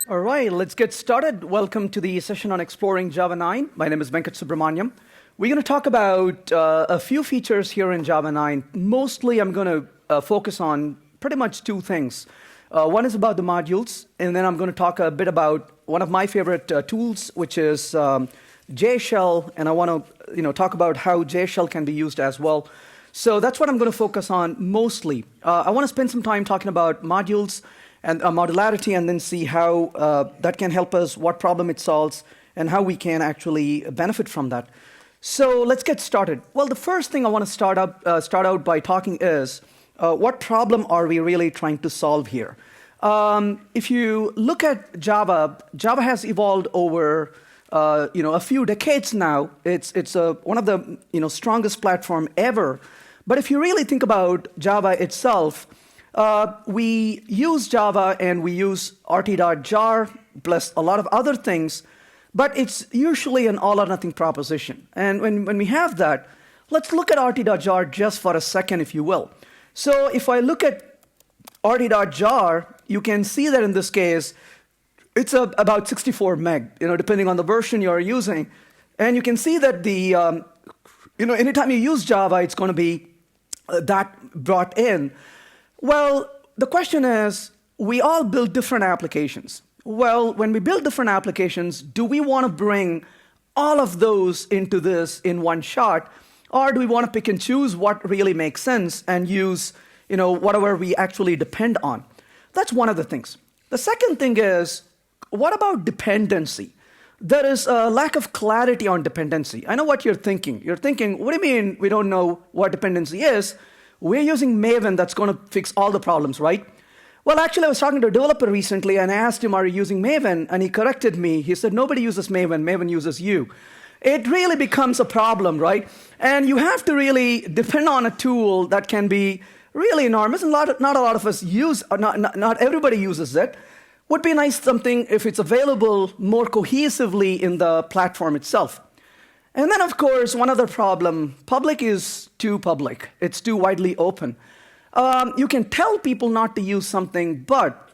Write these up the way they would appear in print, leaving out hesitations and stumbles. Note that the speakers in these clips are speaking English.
All right, let's get started. Welcome to the session on exploring Java 9. My name is Venkat Subramaniam. We're going to talk about a few features here in Java 9. Mostly, I'm going to focus on pretty much two things. One is about the modules, and then I'm going to talk a bit about one of my favorite tools, which is JShell, and I want to talk about how JShell can be used as well. So that's what I'm going to focus on mostly. I want to spend some time talking about modules and modularity, and then see how that can help us, what problem it solves, and how we can actually benefit from that. So let's get started. Well, the first thing I want to start out by talking is, what problem are we really trying to solve here? If you look at Java, Java has evolved over a few decades now. It's one of the strongest platform ever. But if you really think about Java itself, we use Java and we use rt.jar plus a lot of other things, but it's usually an all or nothing proposition. And when we have that, let's look at rt.jar just for a second, if you will. So if I look at rt.jar, you can see that in this case, it's about 64 meg, depending on the version you're using. And you can see that the, anytime you use Java, it's going to be that brought in. Well, the question is, we all build different applications. Well, when we build different applications, do we want to bring all of those into this in one shot? Or do we want to pick and choose what really makes sense and use whatever we actually depend on? That's one of the things. The second thing is, what about dependency? There is a lack of clarity on dependency. I know what you're thinking. You're thinking, what do you mean we don't know what dependency is? We're using Maven that's going to fix all the problems, right? Well, actually, I was talking to a developer recently, and I asked him, are you using Maven? And he corrected me. He said, nobody uses Maven. Maven uses you. It really becomes a problem, right? And you have to really depend on a tool that can be really enormous, and not a lot of us use, not everybody uses it. Would be nice something if it's available more cohesively in the platform itself. And then, of course, one other problem, public is too public. It's too widely open. You can tell people not to use something, but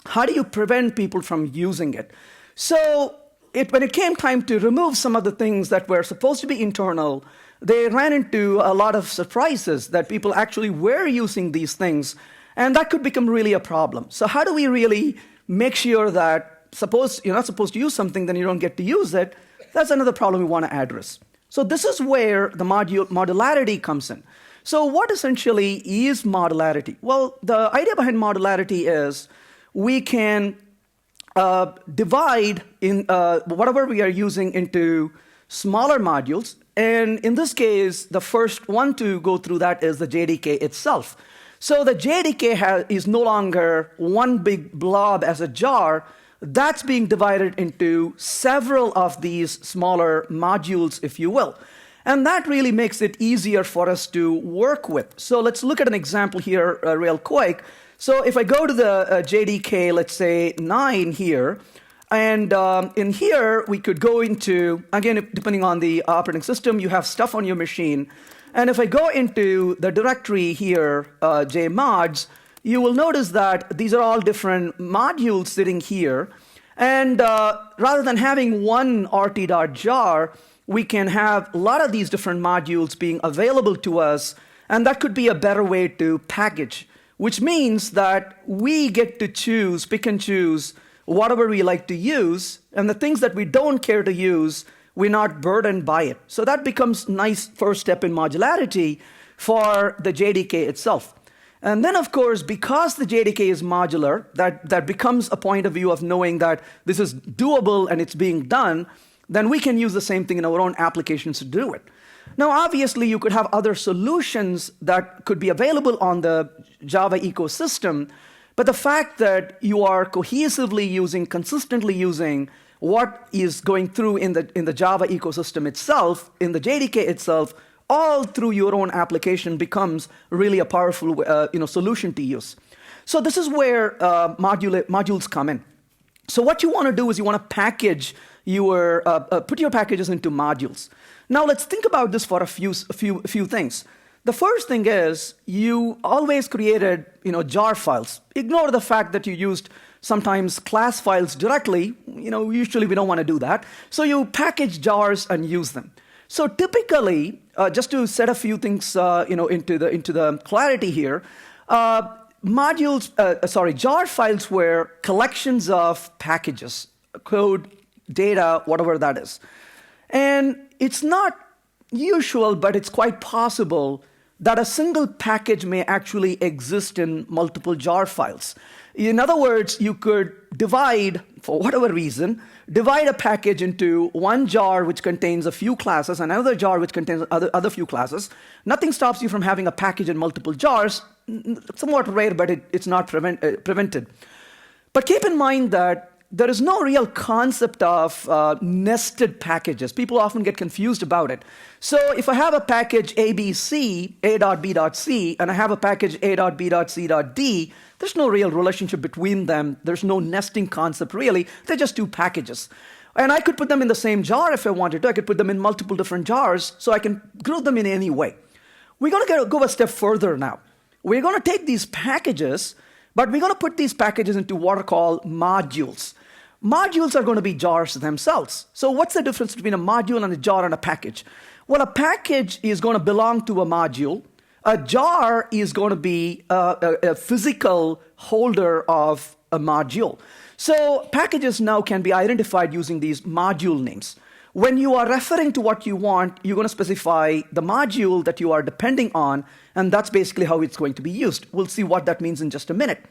how do you prevent people from using it? So when it came time to remove some of the things that were supposed to be internal, they ran into a lot of surprises that people actually were using these things, and that could become really a problem. So how do we really make sure that, suppose you're not supposed to use something, then you don't get to use it? That's another problem we want to address. So this is where the modularity comes in. So what essentially is modularity? Well, the idea behind modularity is we can divide in whatever we are using into smaller modules. And in this case, the first one to go through that is the JDK itself. So the JDK is no longer one big blob as a jar. That's being divided into several of these smaller modules, if you will. And that really makes it easier for us to work with. So let's look at an example here real quick. So if I go to the JDK, let's say 9 here, and in here we could go into, again, depending on the operating system, you have stuff on your machine. And if I go into the directory here, jmods, you will notice that these are all different modules sitting here. And rather than having one rt.jar, we can have a lot of these different modules being available to us. And that could be a better way to package, which means that we get to choose, pick and choose whatever we like to use. And the things that we don't care to use, we're not burdened by it. So that becomes a nice first step in modularity for the JDK itself. And then, of course, because the JDK is modular, that becomes a point of view of knowing that this is doable and it's being done, then we can use the same thing in our own applications to do it. Now, obviously, you could have other solutions that could be available on the Java ecosystem, but the fact that you are cohesively using, consistently using what is going through in the Java ecosystem itself, in the JDK itself, all through your own application becomes really a powerful solution to use. So this is where modules come in. So what you want to do is you want to package your put your packages into modules. Now let's think about this for a few things. The first thing is you always created jar files. Ignore the fact that you used sometimes class files directly. Usually we don't want to do that. So you package jars and use them. So typically, just to set a few things into the clarity here, jar files were collections of packages, code, data, whatever that is. And it's not usual, but it's quite possible that a single package may actually exist in multiple jar files. In other words, you could divide, for whatever reason, divide a package into one jar which contains a few classes and another jar which contains other few classes. Nothing stops you from having a package in multiple jars. Somewhat rare, but it's not prevented. But keep in mind that there is no real concept of nested packages. People often get confused about it. So if I have a package ABC, A.B.C, and I have a package A.B.C.D, there's no real relationship between them. There's no nesting concept, really. They're just two packages. And I could put them in the same jar if I wanted to. I could put them in multiple different jars, so I can group them in any way. We're going to go a step further now. We're going to take these packages, but we're going to put these packages into what are called modules. Modules are going to be jars themselves. So what's the difference between a module and a jar and a package? Well, a package is going to belong to a module. A jar is going to be a physical holder of a module. So packages now can be identified using these module names. When you are referring to what you want, you're going to specify the module that you are depending on, and that's basically how it's going to be used. We'll see what that means in just a minute.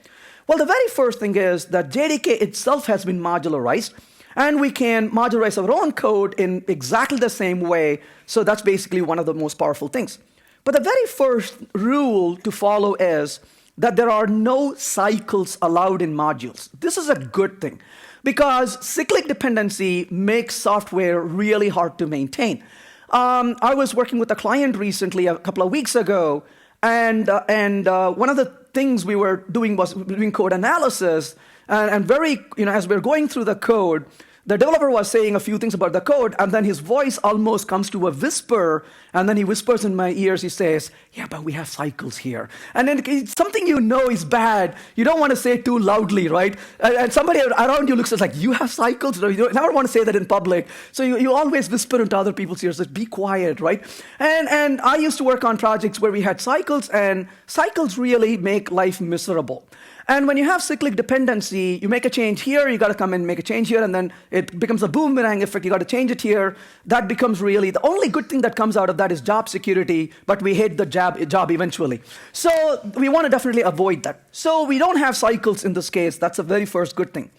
Well, the very first thing is that JDK itself has been modularized, and we can modularize our own code in exactly the same way. So that's basically one of the most powerful things. But the very first rule to follow is that there are no cycles allowed in modules. This is a good thing because cyclic dependency makes software really hard to maintain. I was working with a client recently, a couple of weeks ago, and one of the things we were doing was doing code analysis, and as we were going through the code, the developer was saying a few things about the code, and then his voice almost comes to a whisper, and then he whispers in my ears, he says, yeah, but we have cycles here. And then it's something you know is bad. You don't want to say it too loudly, right? And somebody around you looks like, you have cycles? No, you don't never want to say that in public. So you always whisper into other people's ears, be quiet, right? And I used to work on projects where we had cycles, and cycles really make life miserable. And when you have cyclic dependency, you make a change here, you got to come and make a change here, and then it becomes a boomerang effect. You got to change it here. That becomes really the only good thing that comes out of that is job security, but we hate the job eventually. So we want to definitely avoid that. So we don't have cycles in this case. That's a very first good thing.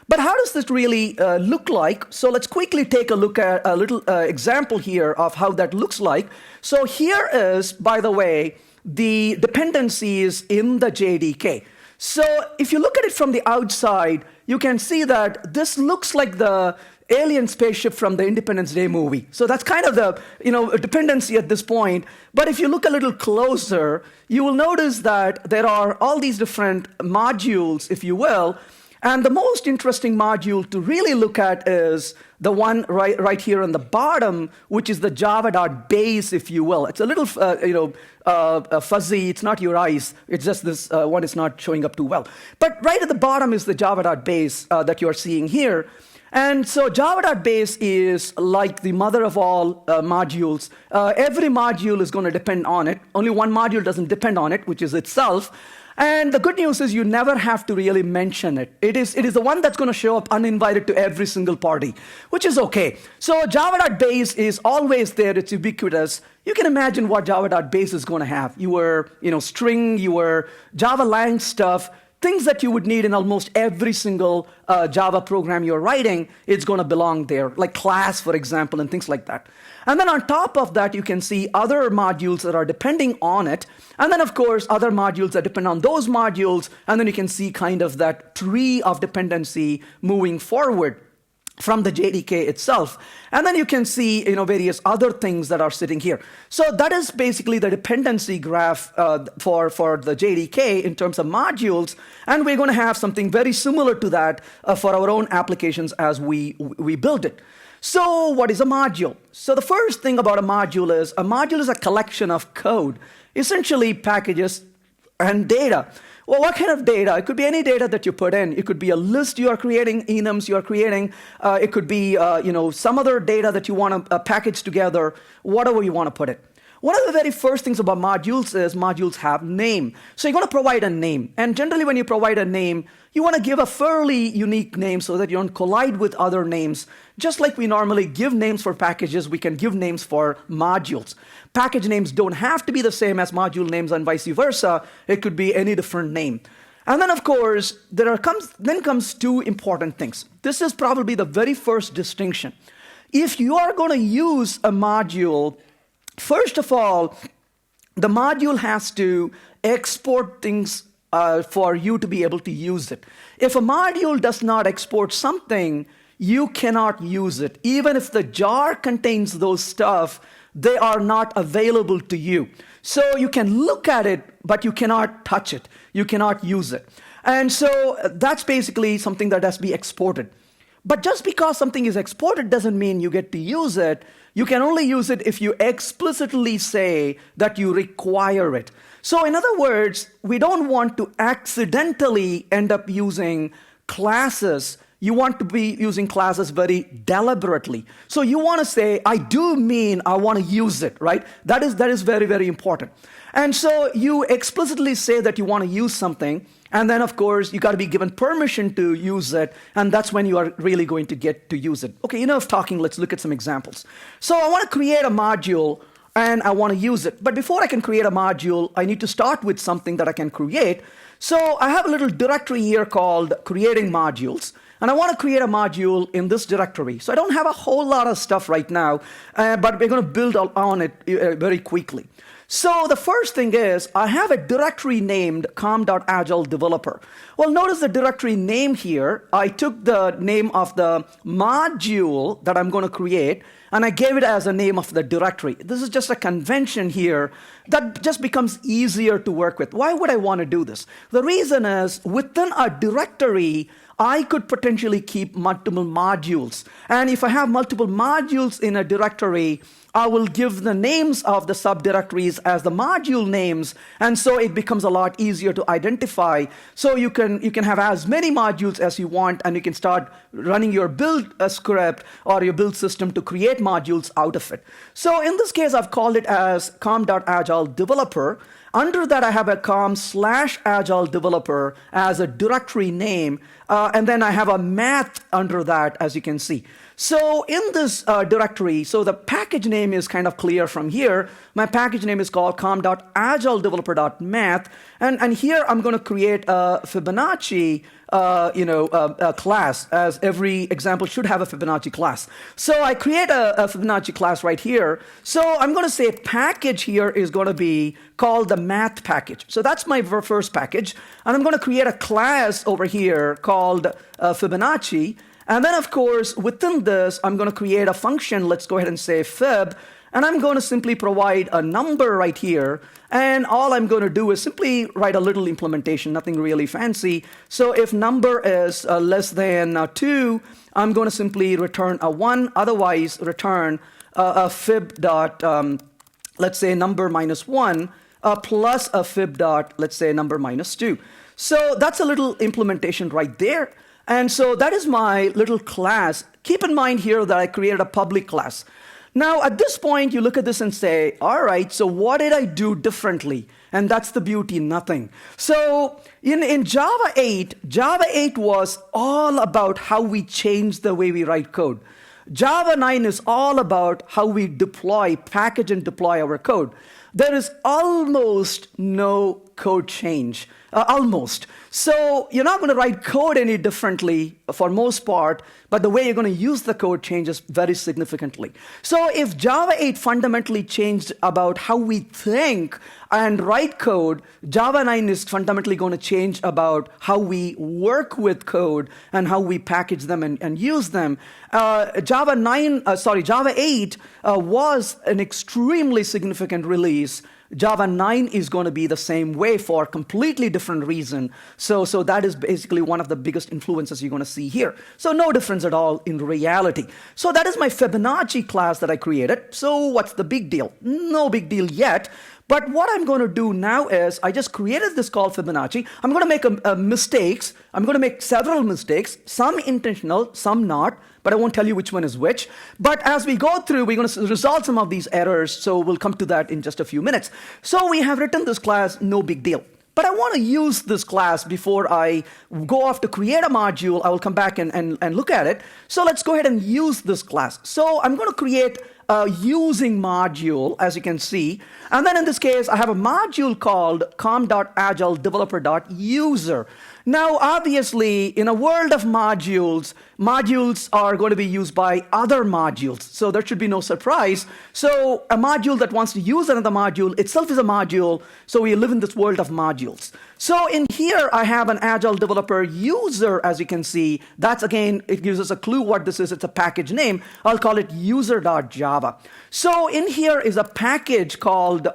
But how does this really look like? So let's quickly take a look at a little example here of how that looks like. So here is, by the way, the dependencies in the JDK. So if you look at it from the outside, you can see that this looks like the alien spaceship from the Independence Day movie. So that's kind of the dependency at this point. But if you look a little closer, you will notice that there are all these different modules, if you will. And the most interesting module to really look at is the one right here on the bottom, which is the java.base, if you will. It's a little fuzzy. It's not your eyes. It's just this one is not showing up too well. But right at the bottom is the java.base that you're seeing here. And so java.base is like the mother of all modules. Every module is going to depend on it. Only one module doesn't depend on it, which is itself. And the good news is you never have to really mention it. It is the one that's going to show up uninvited to every single party, which is okay. So java.base is always there. It's ubiquitous. You can imagine what java.base is going to have. Your string, your Java lang stuff, things that you would need in almost every single Java program you're writing, it's going to belong there, like class, for example, and things like that. And then on top of that, you can see other modules that are depending on it. And then, of course, other modules that depend on those modules. And then you can see kind of that tree of dependency moving forward from the JDK itself. And then you can see various other things that are sitting here. So that is basically the dependency graph for the JDK in terms of modules. And we're going to have something very similar to that for our own applications as we build it. So what is a module? So the first thing about a module is a collection of code, essentially packages And data. Well, what kind of data? It could be any data that you put in. It could be a list you are creating, enums you are creating. It could be some other data that you want to package together, whatever you want to put it. One of the very first things about modules is modules have name. So you're going to provide a name. And generally when you provide a name, you want to give a fairly unique name so that you don't collide with other names. Just like we normally give names for packages, we can give names for modules. Package names don't have to be the same as module names and vice versa. It could be any different name. And then, of course, then comes two important things. This is probably the very first distinction. If you are going to use a module, first of all, the module has to export things for you to be able to use it. If a module does not export something, you cannot use it. Even if the jar contains those stuff, they are not available to you. So you can look at it, but you cannot touch it. You cannot use it. And so that's basically something that has to be exported. But just because something is exported doesn't mean you get to use it. You can only use it if you explicitly say that you require it. So in other words, we don't want to accidentally end up using classes. You want to be using classes very deliberately. So you want to say, I do mean I want to use it, right? That is very, very important. And so you explicitly say that you want to use something. And then, of course, you got to be given permission to use it. And that's when you are really going to get to use it. OK, enough talking. Let's look at some examples. So I want to create a module, and I want to use it. But before I can create a module, I need to start with something that I can create. So I have a little directory here called creating modules. And I want to create a module in this directory. So I don't have a whole lot of stuff right now, but we're going to build on it very quickly. So the first thing is I have a directory named com.agile developer. Well, notice the directory name here. I took the name of the module that I'm going to create, and I gave it as a name of the directory. This is just a convention here that just becomes easier to work with. Why would I want to do this? The reason is within a directory, I could potentially keep multiple modules. And if I have multiple modules in a directory, I will give the names of the subdirectories as the module names. And so it becomes a lot easier to identify. So you can have as many modules as you want, and you can start running your build script or your build system to create modules out of it. So in this case, I've called it as com.agile developer. Under that, I have a com/agile developer as a directory name. And then I have a math under that, as you can see. So in this directory, so the package name is kind of clear from here. My package name is called com.agiledeveloper.math. And here I'm going to create a Fibonacci a class, as every example should have a Fibonacci class. So I create a Fibonacci class right here. So I'm going to say package here is going to be called the math package. So that's my first package. And I'm going to create a class over here called Fibonacci. And then, of course, within this, I'm going to create a function. Let's go ahead and say fib. And I'm going to simply provide a number right here. And all I'm going to do is simply write a little implementation, nothing really fancy. So if number is less than 2, I'm going to simply return a 1. Otherwise, return a fib dot, let's say, number minus 1, plus a fib dot, let's say, number minus 2. So that's a little implementation right there. And so that is my little class. Keep in mind here that I created a public class. Now, at this point, you look at this and say, all right, so what did I do differently? And that's the beauty, nothing. So in Java 8 was all about how we change the way we write code. Java 9 is all about how we package and deploy our code. There is almost no code change. Almost. So you're not going to write code any differently for most part, but the way you're going to use the code changes very significantly. So if Java 8 fundamentally changed about how we think and write code, Java 9 is fundamentally going to change about how we work with code and how we package them and use them. Java 8 was an extremely significant release. Java 9 is going to be the same way for a completely different reason. So that is basically one of the biggest influences you're going to see here. So no difference at all in reality. So that is my Fibonacci class that I created. So what's the big deal? No big deal yet. But what I'm going to do now is I just created this called Fibonacci. I'm going to make mistakes. I'm going to make several mistakes, some intentional, some not, but I won't tell you which one is which. But as we go through, we're going to resolve some of these errors, so we'll come to that in just a few minutes. So we have written this class, no big deal. But I want to use this class before I go off to create a module. I will come back and look at it. So let's go ahead and use this class. So I'm going to create a using module, as you can see. And then in this case, I have a module called com.agiledeveloper.user. Now, obviously, in a world of modules, modules are going to be used by other modules. So there should be no surprise. So a module that wants to use another module itself is a module. So we live in this world of modules. So in here, I have an Agile Developer user, as you can see. That's, again, it gives us a clue what this is. It's a package name. I'll call it user.java. So in here is a package called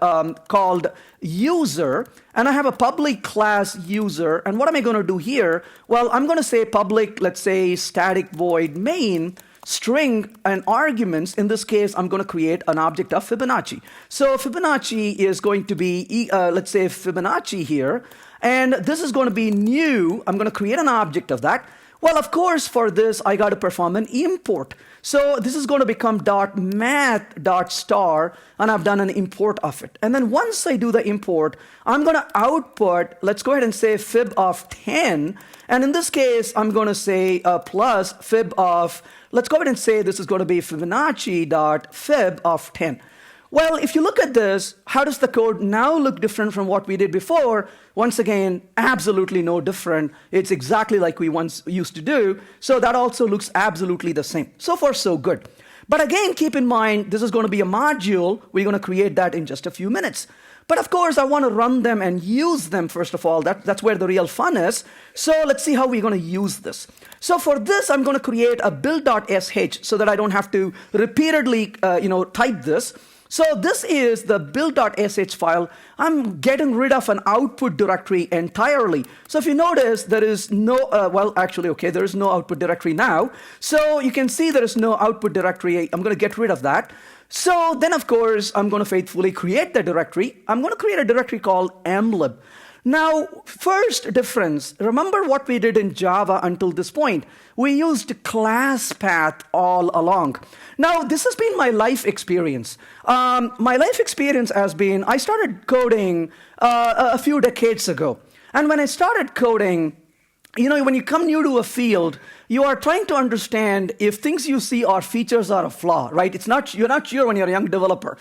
user, and I have a public class user. And what am I going to do here? Well, I'm going to say public, let's say static void main, string and arguments. In this case, I'm going to create an object of Fibonacci. So Fibonacci is going to be, let's say Fibonacci here. And this is going to be new. I'm going to create an object of that. Well, of course, for this, I got to perform an import. So this is going to become .math.star, and I've done an import of it. And then once I do the import, I'm going to output, let's go ahead and say fib of 10. And in this case, I'm going to say plus fib of, let's go ahead and say this is going to be Fibonacci.fib of 10. Well, if you look at this, how does the code now look different from what we did before? Once again, absolutely no different. It's exactly like we once used to do. So that also looks absolutely the same. So far, so good. But again, keep in mind, this is going to be a module. We're going to create that in just a few minutes. But of course, I want to run them and use them, first of all. That's where the real fun is. So let's see how we're going to use this. So for this, I'm going to create a build.sh so that I don't have to repeatedly type this. So this is the build.sh file. I'm getting rid of an output directory entirely. So if you notice, there is no, there is no output directory now. So you can see there is no output directory. I'm going to get rid of that. So then, of course, I'm going to faithfully create the directory. I'm going to create a directory called mlib. Now, first difference, remember what we did in Java until this point. We used class path all along. Now, this has been my life experience. My life experience has been, I started coding a few decades ago. And when I started coding, when you come new to a field, you are trying to understand if things you see are features or a flaw, right? You're not sure when you're a young developer.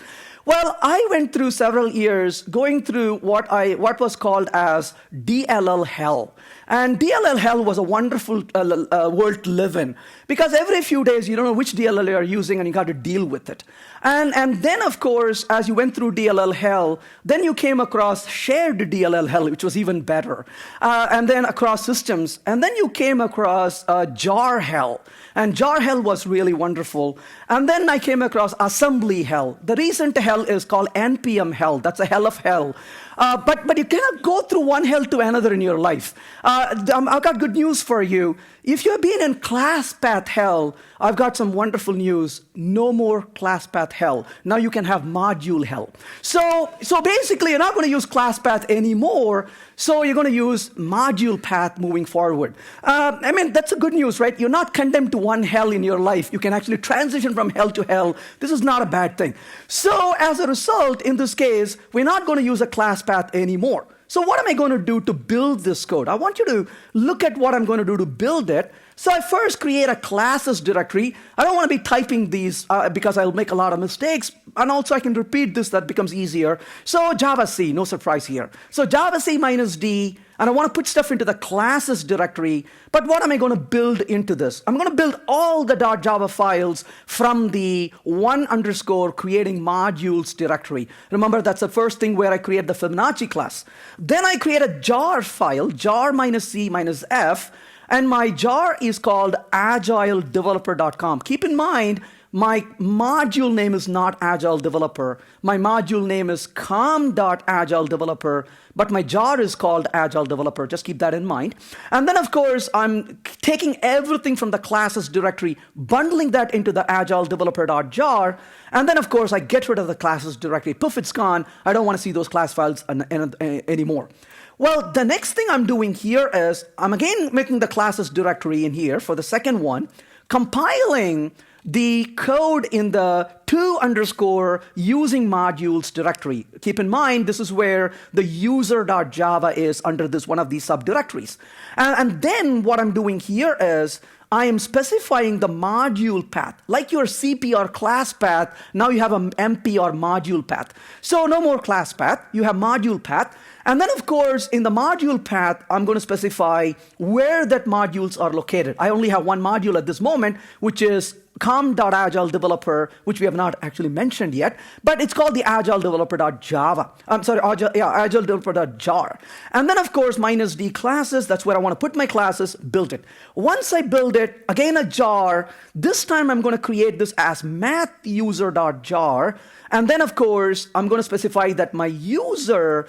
Well, I went through several years going through what was called as DLL hell. And DLL hell was a wonderful world to live in, because every few days you don't know which DLL you're using and you got to deal with it. And then, of course, as you went through DLL hell, then you came across shared DLL hell, which was even better. And then across systems. And then you came across jar hell. And jar hell was really wonderful. And then I came across assembly hell. The recent hell is called NPM hell. That's a hell of hell. But you cannot go through one hell to another in your life. I've got good news for you. If you've been in class path hell, I've got some wonderful news. No more class path hell. Now you can have module hell. So basically, you're not going to use class path anymore. So you're going to use module path moving forward. That's a good news, right? You're not condemned to one hell in your life. You can actually transition from hell to hell. This is not a bad thing. So as a result, in this case, we're not going to use a class path anymore. So what am I going to do to build this code? I want you to look at what I'm going to do to build it. So I first create a classes directory. I don't want to be typing these because I'll make a lot of mistakes. And also I can repeat this, that becomes easier. So Java C, no surprise here. So Java C minus D, and I want to put stuff into the classes directory. But what am I going to build into this? I'm going to build all the .java files from the _creating modules directory. Remember, that's the first thing where I create the Fibonacci class. Then I create a jar file, jar minus C minus F. And my jar is called agiledeveloper.com. Keep in mind, my module name is not Agile Developer. My module name is com.agile developer, but my jar is called Agile Developer. Just keep that in mind. And then, of course, I'm taking everything from the classes directory, bundling that into the Agile Developer.jar. And then, of course, I get rid of the classes directory. Poof, it's gone. I don't want to see those class files anymore. Well, the next thing I'm doing here is I'm again making the classes directory in here for the second one, compiling the code in the to_ using modules directory. Keep in mind, this is where the user.java is under this one of these subdirectories. And then what I'm doing here is I am specifying the module path. Like your CP or class path, now you have an MP or module path. So no more class path, you have module path. And then, of course, in the module path, I'm going to specify where that modules are located. I only have one module at this moment, which is com.agiledeveloper, which we have not actually mentioned yet, but it's called the agiledeveloper.java. I'm sorry, agiledeveloper.jar. And then, of course, minus D classes, that's where I want to put my classes, build it. Once I build it, again a jar, this time I'm going to create this as mathUser.jar. And then, of course, I'm going to specify that my user.user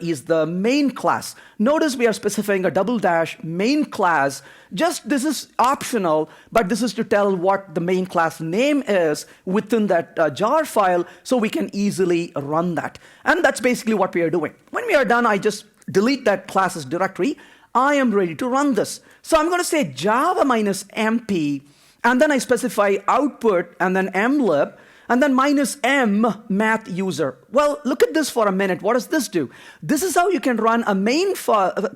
is the main class. Notice we are specifying a _ main class. Just this is optional, but this is to tell what the main class name is within that jar file so we can easily run that. And that's basically what we are doing. When we are done, I just delete that classes directory. I am ready to run this. So I'm going to say java -mp, and then I specify output and then mlib. And then -m math user. Well, look at this for a minute. What does this do? This is how you can run a main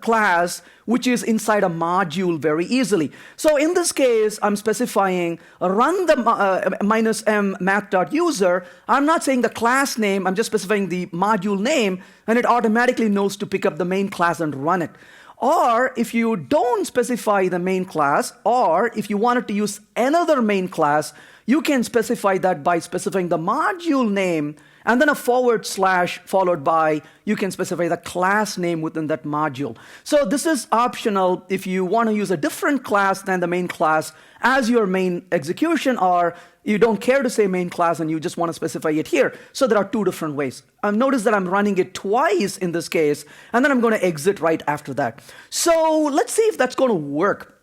class which is inside a module very easily. So in this case, I'm specifying run the -m math.user. I'm not saying the class name. I'm just specifying the module name, and it automatically knows to pick up the main class and run it. Or if you don't specify the main class, or if you wanted to use another main class, you can specify that by specifying the module name and then a / followed by, you can specify the class name within that module. So this is optional if you want to use a different class than the main class as your main execution, or you don't care to say main class and you just want to specify it here. So there are two different ways. Notice that I'm running it twice in this case, and then I'm going to exit right after that. So let's see if that's going to work.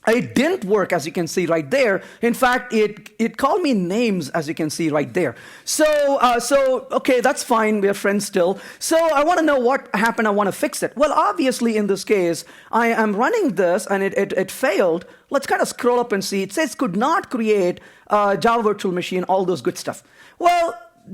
It didn't work, as you can see right there. In fact, it called me names, as you can see right there. So okay, that's fine. We're friends still. So I want to know what happened. I want to fix it. Well, obviously, in this case, I am running this, and it failed. Let's kind of scroll up and see. It says could not create Java virtual machine, all those good stuff. Well,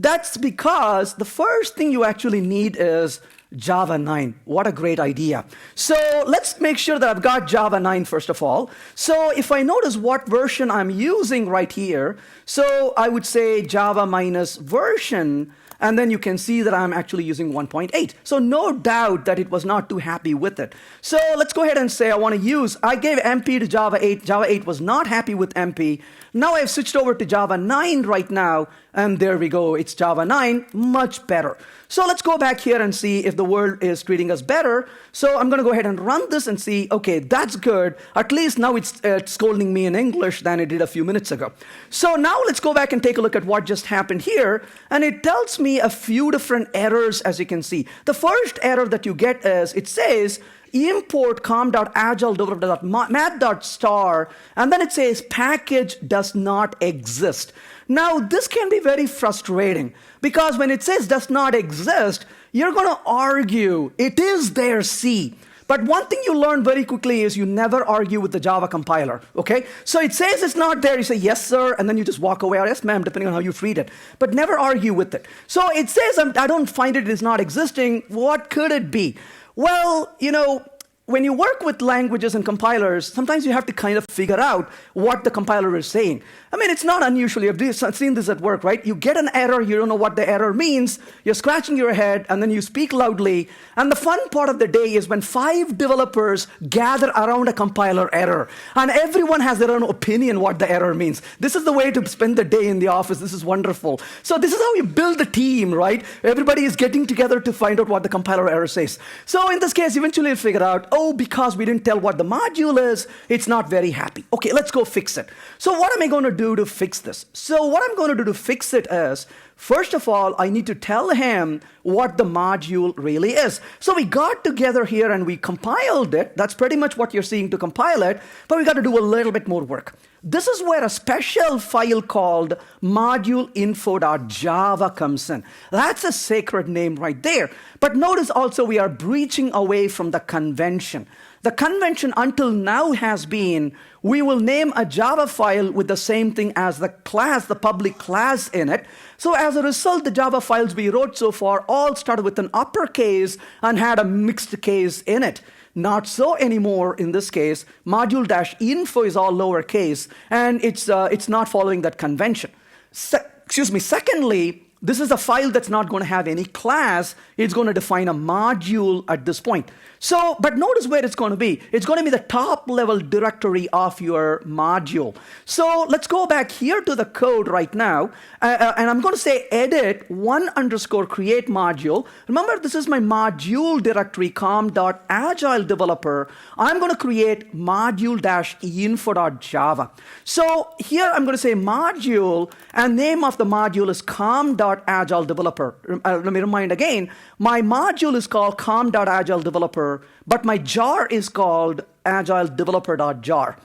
that's because the first thing you actually need is Java 9. What a great idea. So let's make sure that I've got Java 9 first of all. So if I notice what version I'm using right here, so I would say Java -version, and then you can see that I'm actually using 1.8. So no doubt that it was not too happy with it. So let's go ahead and say I want to use, I gave MP to Java 8. Java 8 was not happy with MP. Now I've switched over to Java 9 right now, and there we go. It's Java 9, much better. So let's go back here and see if the world is treating us better. So I'm going to go ahead and run this and see, okay, that's good. At least now it's scolding me in English than it did a few minutes ago. So now let's go back and take a look at what just happened here. And it tells me a few different errors, as you can see. The first error that you get is, it says, import com.agiledeveloper.math.star, and then it says package does not exist. Now, this can be very frustrating because when it says does not exist, you're going to argue it is there, C. But one thing you learn very quickly is you never argue with the Java compiler, okay? So it says it's not there, you say, yes, sir, and then you just walk away, or yes, ma'am, depending on how you treat it. But never argue with it. So it says, I don't find it is not existing. What could it be? Well, you know, when you work with languages and compilers, sometimes you have to kind of figure out what the compiler is saying. I mean, it's not unusual. You've seen this at work, right? You get an error, you don't know what the error means, you're scratching your head, and then you speak loudly. And the fun part of the day is when 5 developers gather around a compiler error, and everyone has their own opinion what the error means. This is the way to spend the day in the office. This is wonderful. So this is how you build a team, right? Everybody is getting together to find out what the compiler error says. So in this case, eventually you'll figure out, oh, because we didn't tell what the module is, it's not very happy. Okay, let's go fix it. So what am I going to do to fix this? So what I'm going to do to fix it is, first of all, I need to tell him what the module really is. So we got together here and we compiled it. That's pretty much what you're seeing to compile it, but we got to do a little bit more work. This is where a special file called moduleinfo.java comes in. That's a sacred name right there. But notice also we are breaching away from the convention. The convention until now has been, we will name a Java file with the same thing as the class, the public class in it. So as a result, the Java files we wrote so far all started with an uppercase and had a mixed case in it. Not so anymore in this case. Module-info is all lowercase, and it's not following that convention. Secondly, this is a file that's not going to have any class. It's going to define a module at this point. So, but notice where it's going to be. It's going to be the top level directory of your module. So let's go back here to the code right now. And I'm going to say edit _create module. Remember, this is my module directory, com.agiledeveloper. I'm going to create module-info.java. So here I'm going to say module, and name of the module is com.agiledeveloper. Let me remind again, my module is called com.agiledeveloper, but my jar is called agiledeveloper.jar.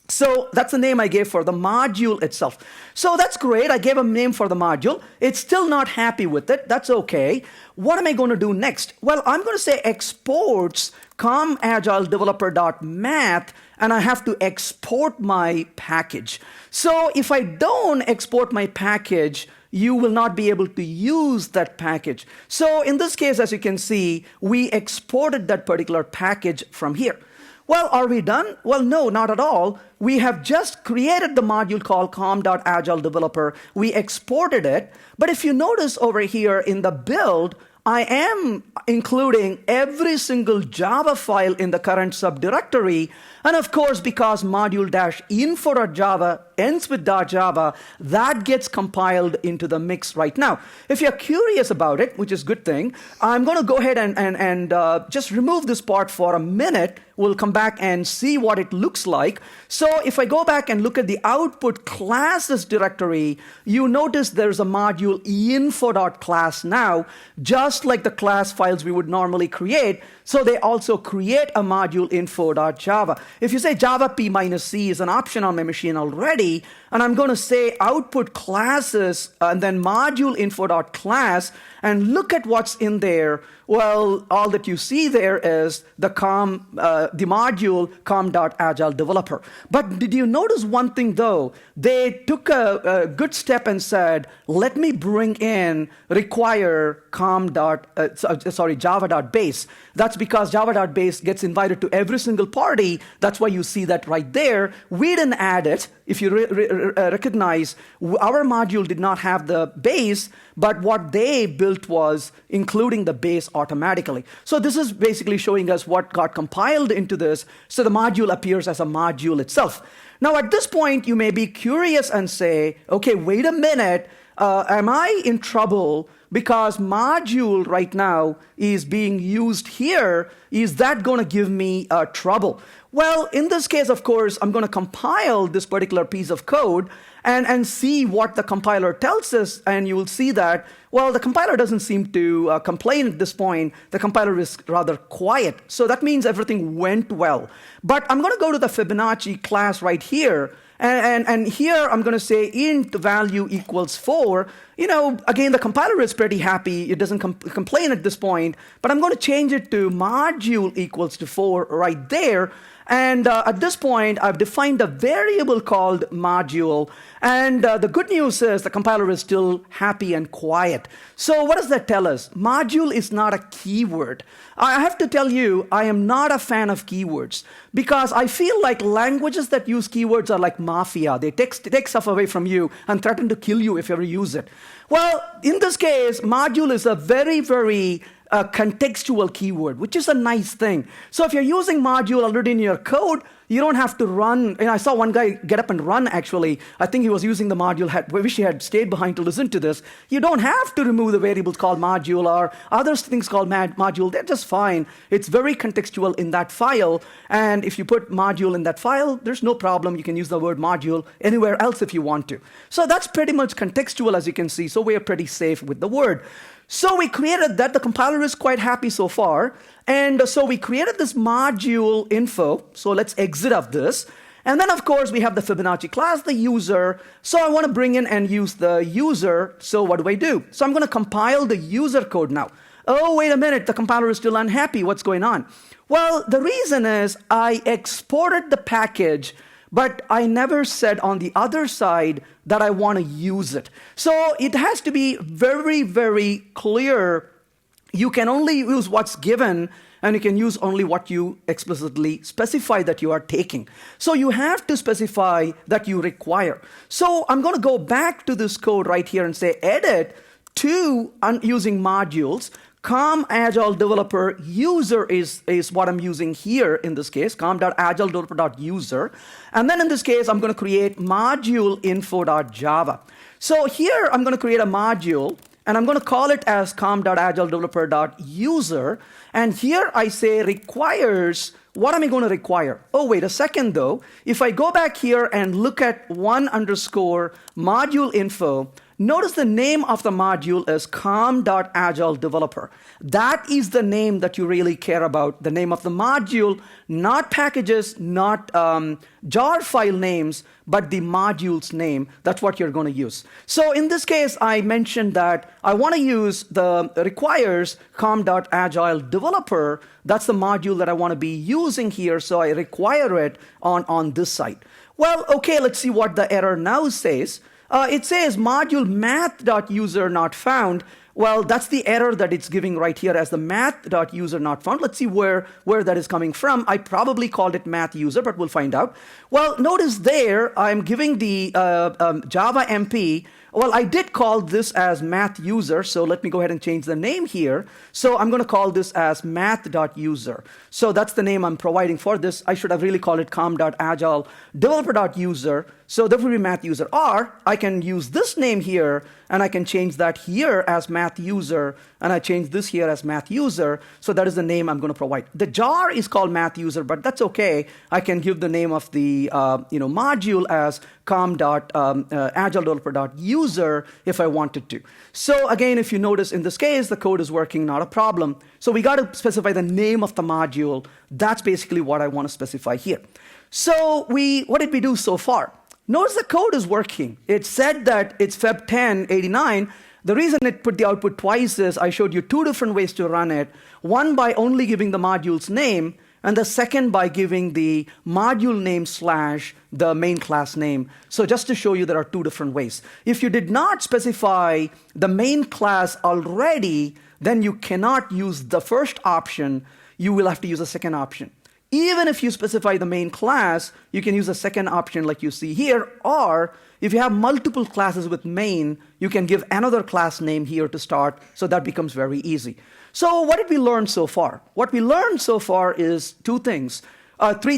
So that's the name I gave for the module itself. So that's great. I gave a name for the module. It's still not happy with it. That's okay. What am I going to do next? Well, I'm going to say exports com.agiledeveloper.math, and I have to export my package. So if I don't export my package, you will not be able to use that package. So in this case, as you can see, we exported that particular package from here. Well, are we done? Well, no, not at all. We have just created the module called com.agiledeveloper. We exported it. But if you notice over here in the build, I am including every single Java file in the current subdirectory. And of course, because module-info.java ends with .java, that gets compiled into the mix right now. If you're curious about it, which is a good thing, I'm going to go ahead and just remove this part for a minute. We'll come back and see what it looks like. So if I go back and look at the output classes directory, you notice there's a module info.class now, just like the class files we would normally create. So they also create a module info.java. If you say Java P-C is an option on my machine already, and I'm going to say output classes and then module info.class, and look at what's in there. Well, all that you see there is the module com.agiledeveloper. But did you notice one thing though? They took a good step and said, let me bring in require java.base. That's because java.base gets invited to every single party. That's why you see that right there. We didn't add it. If you recognize, our module did not have the base, but what they built was including the base automatically. So this is basically showing us what got compiled into this. So the module appears as a module itself. Now at this point, you may be curious and say, okay, wait a minute. Am I in trouble because module right now is being used here? Is that going to give me trouble? Well, in this case, of course, I'm going to compile this particular piece of code and see what the compiler tells us. And you will see that, well, the compiler doesn't seem to complain at this point. The compiler is rather quiet. So that means everything went well. But I'm going to go to the Fibonacci class right here. And here I'm going to say int value equals 4. You know, again, the compiler is pretty happy. It doesn't complain at this point. But I'm going to change it to module equals to 4 right there. And at this point, I've defined a variable called module. And the good news is the compiler is still happy and quiet. So what does that tell us? Module is not a keyword. I have to tell you, I am not a fan of keywords because I feel like languages that use keywords are like mafia. They take stuff away from you and threaten to kill you if you ever use it. Well, in this case, module is a very, very a contextual keyword, which is a nice thing. So if you're using module already in your code, you don't have to run. I saw one guy get up and run, actually. I think he was using the module. I wish he had stayed behind to listen to this. You don't have to remove the variables called module or other things called module. They're just fine. It's very contextual in that file. And if you put module in that file, there's no problem. You can use the word module anywhere else if you want to. So that's pretty much contextual, as you can see. So we're pretty safe with the word. So we created that. The compiler is quite happy so far. And so we created this module info. So let's exit of this. And then, of course, we have the Fibonacci class, the user. So I want to bring in and use the user. So what do? So I'm going to compile the user code now. Oh, wait a minute. The compiler is still unhappy. What's going on? Well, the reason is I exported the package, but I never said on the other side that I want to use it. So it has to be very, very clear. You can only use what's given, and you can use only what you explicitly specify that you are taking. So you have to specify that you require. So I'm going to go back to this code right here and say edit to using modules. Com Agile Developer user is what I'm using here in this case, com.agiledeveloper.user. And then in this case, I'm going to create module info.java. So here I'm going to create a module, and I'm going to call it as com.agiledeveloper.user. And here I say requires. What am I going to require? Oh, wait a second though. If I go back here and look at _module info, notice the name of the module is com.agiledeveloper. That is the name that you really care about, the name of the module, not packages, not jar file names, but the module's name. That's what you're going to use. So in this case, I mentioned that I want to use the requires com.agiledeveloper. That's the module that I want to be using here, so I require it on this side. Well, okay, let's see what the error now says. It says module math.user not found. Well, that's the error that it's giving right here as the math.user not found. Let's see where that is coming from. I probably called it math user, but we'll find out. Well, notice there I'm giving the Java MP. Well, I did call this as math user, so let me go ahead and change the name here. So I'm going to call this as math.user. So that's the name I'm providing for this. I should have really called it com.agiledeveloper.user. So that will be math user. Or I can use this name here, and I can change that here as math user, and I change this here as math user. So that is the name I'm going to provide. The jar is called math user, but that's okay. I can give the name of the module as com.agiledeveloper.user if I wanted to. So again, if you notice in this case, the code is working, not a problem. So we got to specify the name of the module. That's basically what I want to specify here. So what did we do so far? Notice the code is working. It said that it's Feb 1089. The reason it put the output twice is I showed you two different ways to run it. One by only giving the module's name, and the second by giving the module name / the main class name. So just to show you there are two different ways. If you did not specify the main class already, then you cannot use the first option. You will have to use the second option. Even if you specify the main class, you can use a second option like you see here, or if you have multiple classes with main, you can give another class name here to start, so that becomes very easy. So what did we learn so far? What we learned so far is three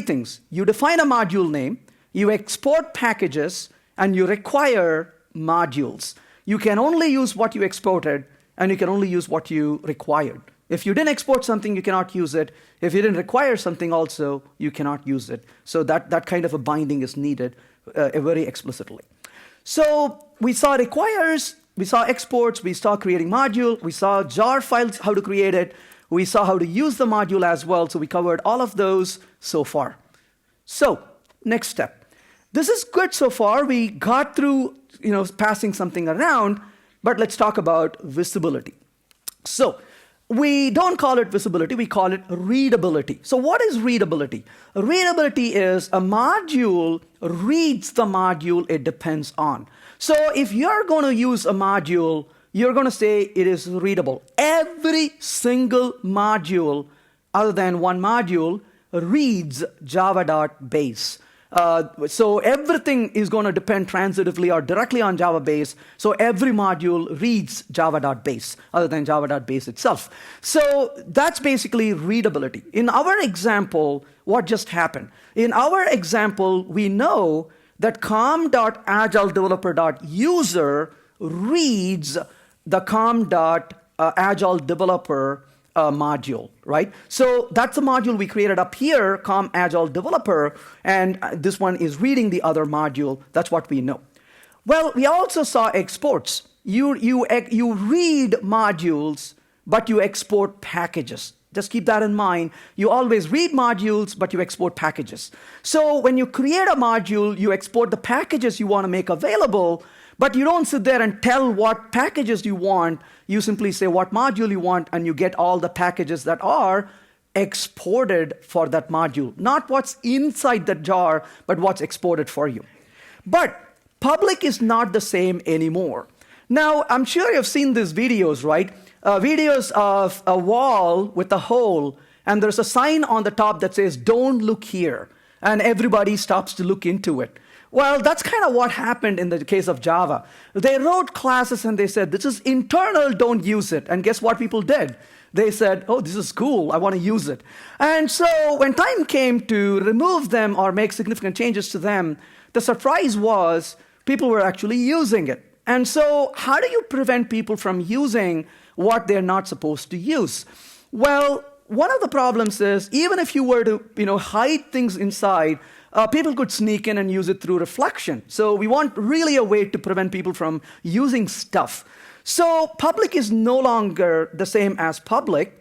things. You define a module name, you export packages, and you require modules. You can only use what you exported, and you can only use what you required. If you didn't export something, you cannot use it. If you didn't require something also, you cannot use it. So that kind of a binding is needed very explicitly. So we saw requires, we saw exports, we saw creating module, we saw jar files, how to create it, we saw how to use the module as well. So we covered all of those so far. So next step. This is good so far. We got through passing something around, but let's talk about visibility. So we don't call it visibility, we call it readability. So what is readability? Readability is a module reads the module it depends on. So if you're going to use a module, you're going to say it is readable. Every single module other than one module reads java.base. So everything is going to depend transitively or directly on Java base. So every module reads java.base other than java.base itself. So that's basically readability. In our example, what just happened? In our example, we know that com.agiledeveloper.user reads the com.agiledeveloper module, right? So that's the module we created up here, com Agile Developer, and this one is reading the other module. That's what we know. Well, we also saw exports. You read modules, but you export packages. Just keep that in mind. You always read modules, but you export packages. So when you create a module, you export the packages you want to make available, but you don't sit there and tell what packages you want. You simply say what module you want, and you get all the packages that are exported for that module. Not what's inside the jar, but what's exported for you. But public is not the same anymore. Now, I'm sure you've seen these videos, right? Videos of a wall with a hole, and there's a sign on the top that says, "Don't look here," and everybody stops to look into it. Well, that's kind of what happened in the case of Java. They wrote classes and they said, "This is internal, don't use it." And guess what people did? They said, "Oh, this is cool, I want to use it." And so when time came to remove them or make significant changes to them, the surprise was people were actually using it. And so how do you prevent people from using what they're not supposed to use? Well, one of the problems is even if you were to hide things inside, people could sneak in and use it through reflection. So we want really a way to prevent people from using stuff. So public is no longer the same as public.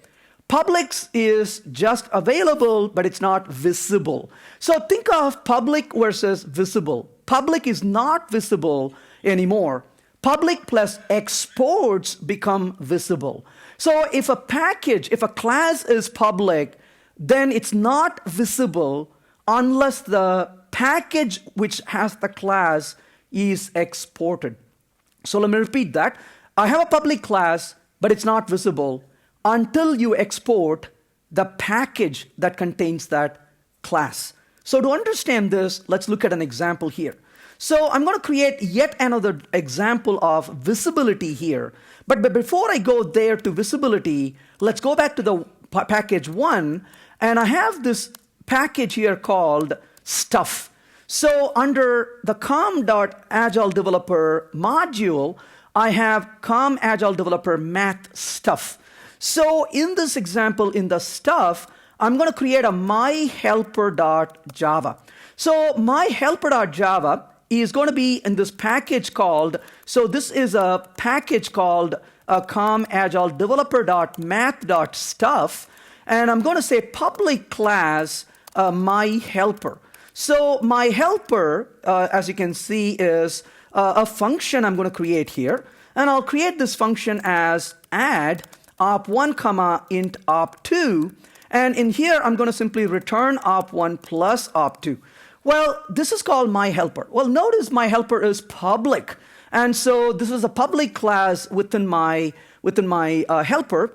Public is just available, but it's not visible. So think of public versus visible. Public is not visible anymore. Public plus exports become visible. So if a class is public, then it's not visible unless the package which has the class is exported. So let me repeat that. I have a public class, but it's not visible until you export the package that contains that class. So to understand this, let's look at an example here. So I'm going to create yet another example of visibility here. But before I go there to visibility, let's go back to the package 1. And I have this package here called stuff. So under the com.agiledeveloper module, I have com.agiledeveloper math stuff. So in this example, in the stuff, I'm going to create a myhelper.java. So myhelper.java is going to be in this package called, so this is a package called com.agiledeveloper.math.stuff, and I'm going to say public class myhelper. So myhelper, as you can see, is a function I'm going to create here, and I'll create this function as add op1, int op2, and in here I'm going to simply return op1 plus op2. Well, this is called myhelper. Well, notice myhelper is public, and so this is a public class within my helper.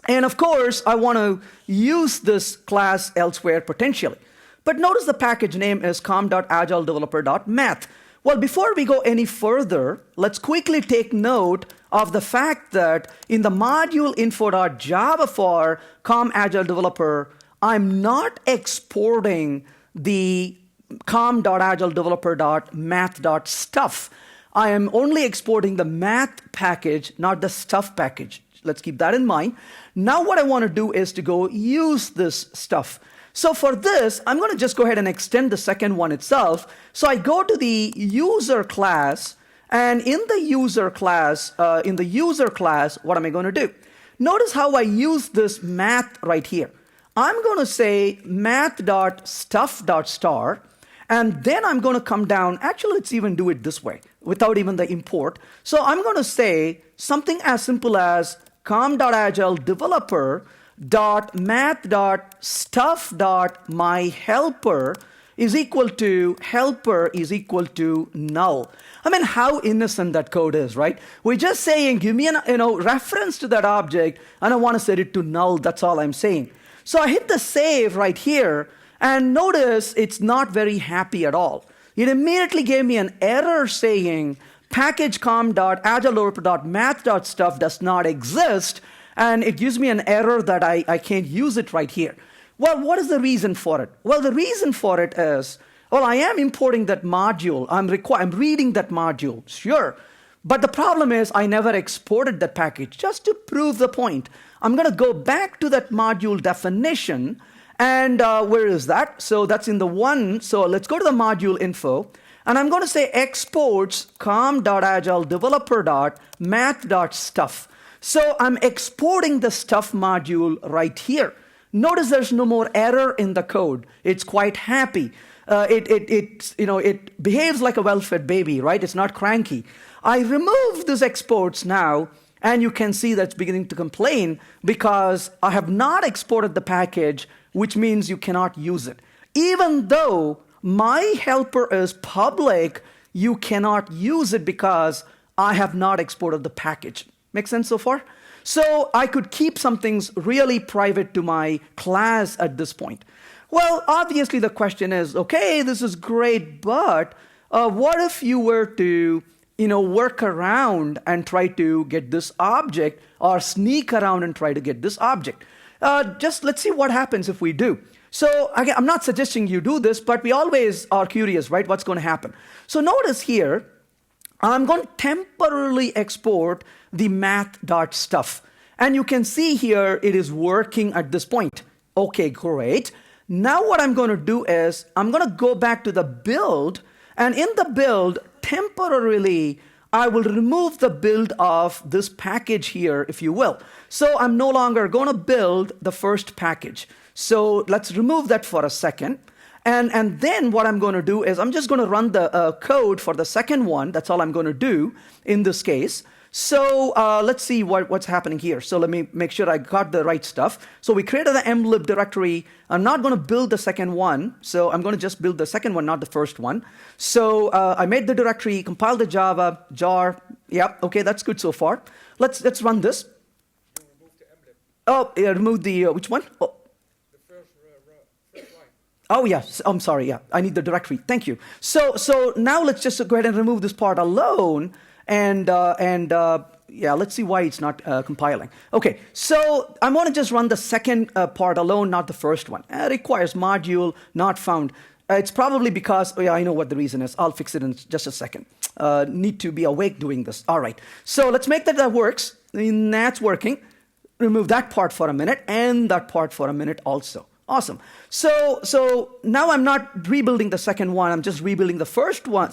And of course, I want to use this class elsewhere potentially. But notice the package name is com.agiledeveloper.math. Well, before we go any further, let's quickly take note of the fact that in the module info.java for com.agiledeveloper, I'm not exporting the com.agiledeveloper.math.stuff. I am only exporting the math package, not the stuff package. Let's keep that in mind. Now what I want to do is to go use this stuff. So for this, I'm going to just go ahead and extend the second one itself. So I go to the user class, and in the user class, what am I going to do? Notice how I use this math right here. I'm going to say math.stuff.star, and then I'm going to come down. Actually, let's even do it this way without even the import. So I'm going to say something as simple as com.agiledeveloper.math.stuff.myhelper is equal to helper is equal to null. I mean, how innocent that code is, right? We're just saying, give me an reference to that object, and I want to set it to null. That's all I'm saying. So I hit the save right here, And notice it's not very happy at all. It immediately gave me an error saying package.com.agiledeveloper.math.stuff does not exist, and it gives me an error that I can't use it right here. Well, what is the reason for it? Well, the reason for it is, well, I am importing that module. I'm reading that module, sure. But the problem is I never exported that package. Just to prove the point, I'm going to go back to that module definition. And where is that? So that's in the one. So let's go to the module info. And I'm going to say exports com.agiledeveloper.math.stuff. So I'm exporting the stuff module right here. Notice there's no more error in the code. It's quite happy. It behaves like a well-fed baby, right? It's not cranky. I remove these exports now, and you can see that's beginning to complain because I have not exported the package, which means you cannot use it. Even though my helper is public, you cannot use it because I have not exported the package. Make sense so far? So I could keep some things really private to my class at this point. Well, obviously the question is, okay, this is great, but what if you were to work around and try to get this object or sneak around and try to get this object? Just let's see what happens if we do. So again, I'm not suggesting you do this, but we always are curious, right? What's going to happen? So notice here, I'm going to temporarily export the math.stuff. And you can see here, it is working at this point. Okay, great. Now what I'm going to do is I'm going to go back to the build, and in the build, temporarily, I will remove the build of this package here, if you will. So I'm no longer going to build the first package. So let's remove that for a second. And then what I'm going to do is I'm just going to run the code for the second one. That's all I'm going to do in this case. So let's see what's happening here. So let me make sure I got the right stuff. So we created the mlib directory. I'm not going to build the second one. So I'm going to just build the second one, not the first one. So I made the directory, compiled the Java, jar. Yep, okay, that's good so far. Let's run this. Oh, yeah, remove the, which one? Oh. Oh, yes. I'm sorry. Yeah, I need the directory. Thank you. So now let's just go ahead and remove this part alone. And let's see why it's not compiling. Okay, so I want to just run the second part alone, not the first one. It requires module not found. It's probably because, I know what the reason is. I'll fix it in just a second. Need to be awake doing this. All right, so let's make that works. And that's working. Remove that part for a minute and that part for a minute also. Awesome. So now I'm not rebuilding the second one. I'm just rebuilding the first one,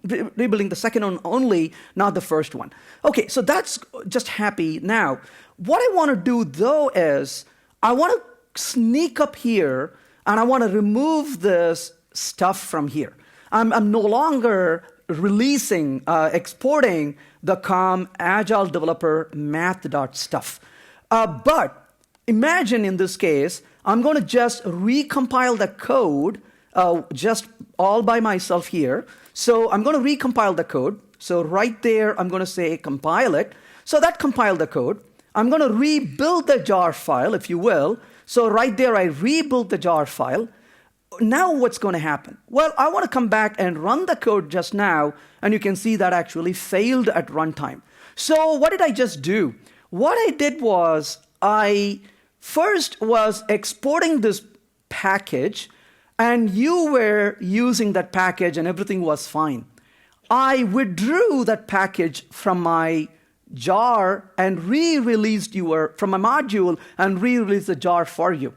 rebuilding the second one only, not the first one. Okay, so that's just happy. Now, what I want to do though is I want to sneak up here and I want to remove this stuff from here. I'm no longer releasing, exporting the com Agile Developer math.stuff. But imagine in this case, I'm going to just recompile the code just all by myself here. So I'm going to recompile the code. So right there, I'm going to say compile it. So that compiled the code. I'm going to rebuild the jar file, if you will. So right there, I rebuilt the jar file. Now what's going to happen? Well, I want to come back and run the code just now, and you can see that actually failed at runtime. So what did I just do? What I did was I first was exporting this package, and you were using that package and everything was fine. I withdrew that package from my jar and re-released from my module and re-released the jar for you.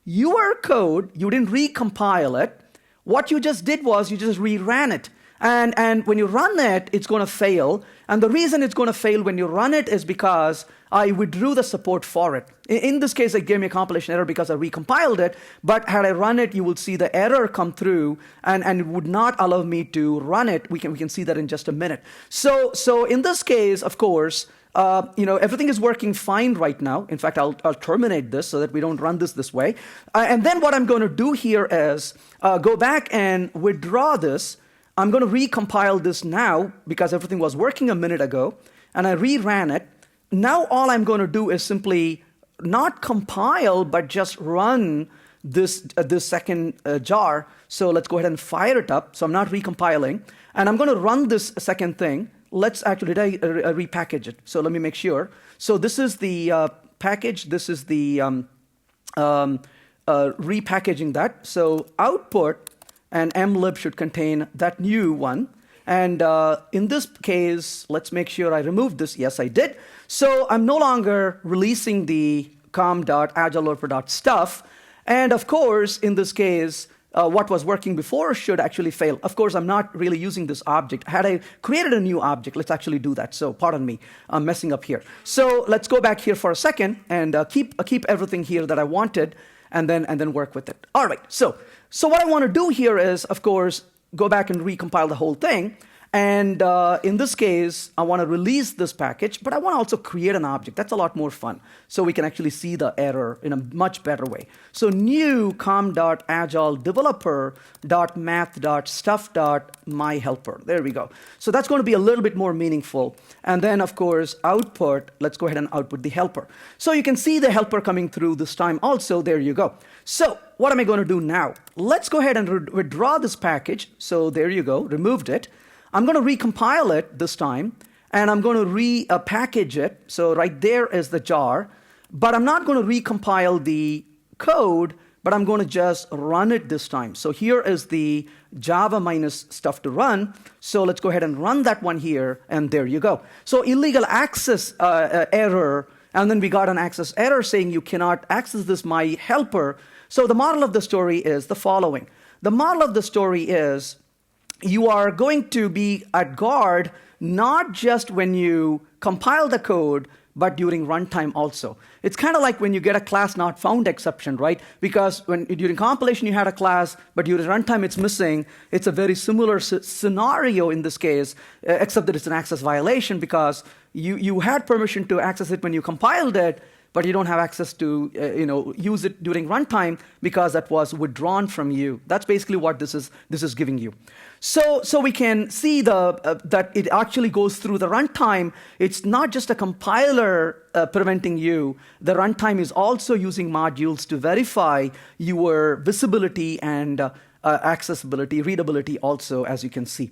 Your code, you didn't recompile it. What you just did was you just reran it. And when you run it, it's going to fail. And the reason it's going to fail when you run it is because I withdrew the support for it. In this case, it gave me a compilation error because I recompiled it. But had I run it, you will see the error come through, and it would not allow me to run it. We can see that in just a minute. So in this case, of course, everything is working fine right now. In fact, I'll terminate this so that we don't run this way. And then what I'm going to do here is go back and withdraw this. I'm going to recompile this now because everything was working a minute ago, and I reran it. Now all I'm going to do is simply not compile, but just run this second jar. So let's go ahead and fire it up. So I'm not recompiling. And I'm going to run this second thing. Let's actually repackage it. So let me make sure. So this is the package. This is the repackaging that. So output and mlib should contain that new one. And in this case, let's make sure I removed this. Yes, I did. So I'm no longer releasing the com.agiledeveloper.stuff. And of course, in this case, what was working before should actually fail. Of course, I'm not really using this object. Had I created a new object, let's actually do that. So pardon me, I'm messing up here. So let's go back here for a second and keep everything here that I wanted, and then work with it. All right. So what I want to do here is, of course, go back and recompile the whole thing. And in this case, I want to release this package, but I want to also create an object. That's a lot more fun. So we can actually see the error in a much better way. So new com.agiledeveloper.math.stuff.myhelper. There we go. So that's going to be a little bit more meaningful. And then, of course, output. Let's go ahead and output the helper. So you can see the helper coming through this time also. There you go. So what am I going to do now? Let's go ahead and withdraw this package. So there you go. Removed it. I'm going to recompile it this time, and I'm going to repackage it. So right there is the jar, but I'm not going to recompile the code, but I'm going to just run it this time. So here is the Java minus stuff to run. So let's go ahead and run that one here, and there you go. So illegal access error, and then we got an access error saying you cannot access this my helper. So the model of the story is the following. The model of the story is you are going to be at guard not just when you compile the code, but during runtime also. It's kind of like when you get a class not found exception, right? Because during compilation you had a class, but during runtime it's missing. It's a very similar scenario in this case, except that it's an access violation because you had permission to access it when you compiled it, but you don't have access to use it during runtime because that was withdrawn from you. That's basically what this is giving you. So we can see that it actually goes through the runtime. It's not just a compiler preventing you. The runtime is also using modules to verify your visibility and accessibility, readability also, as you can see.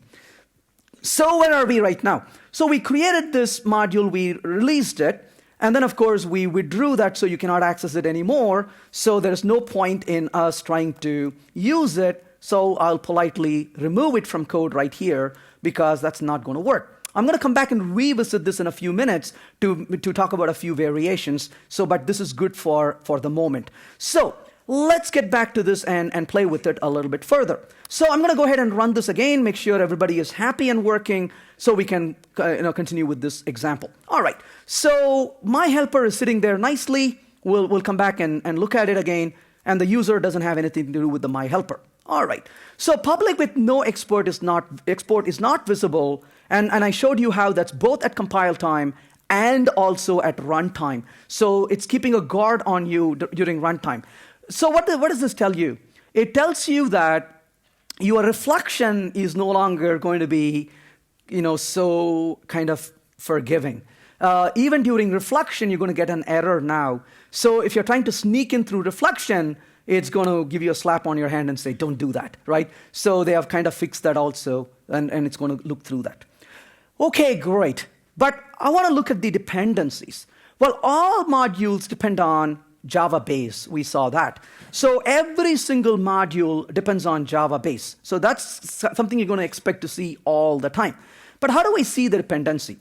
So where are we right now? So we created this module, we released it, and then, of course, we withdrew that so you cannot access it anymore. So there's no point in us trying to use it. So I'll politely remove it from code right here because that's not going to work. I'm going to come back and revisit this in a few minutes to talk about a few variations. But this is good for the moment. So let's get back to this and play with it a little bit further. So I'm going to go ahead and run this again, make sure everybody is happy and working so we can continue with this example. All right. So my helper is sitting there nicely. We'll come back and look at it again. And the user doesn't have anything to do with the my helper. All right. So public with no export is not visible. And I showed you how that's both at compile time and also at runtime. So it's keeping a guard on you during runtime. So what does this tell you? It tells you that your reflection is no longer going to be, so kind of forgiving. Even during reflection, you're going to get an error now. So if you're trying to sneak in through reflection, it's going to give you a slap on your hand and say, don't do that, right? So they have kind of fixed that also, and it's going to look through that. Okay, great. But I want to look at the dependencies. Well, all modules depend on Java base. We saw that. So every single module depends on Java base. So that's something you're going to expect to see all the time. But how do we see the dependency?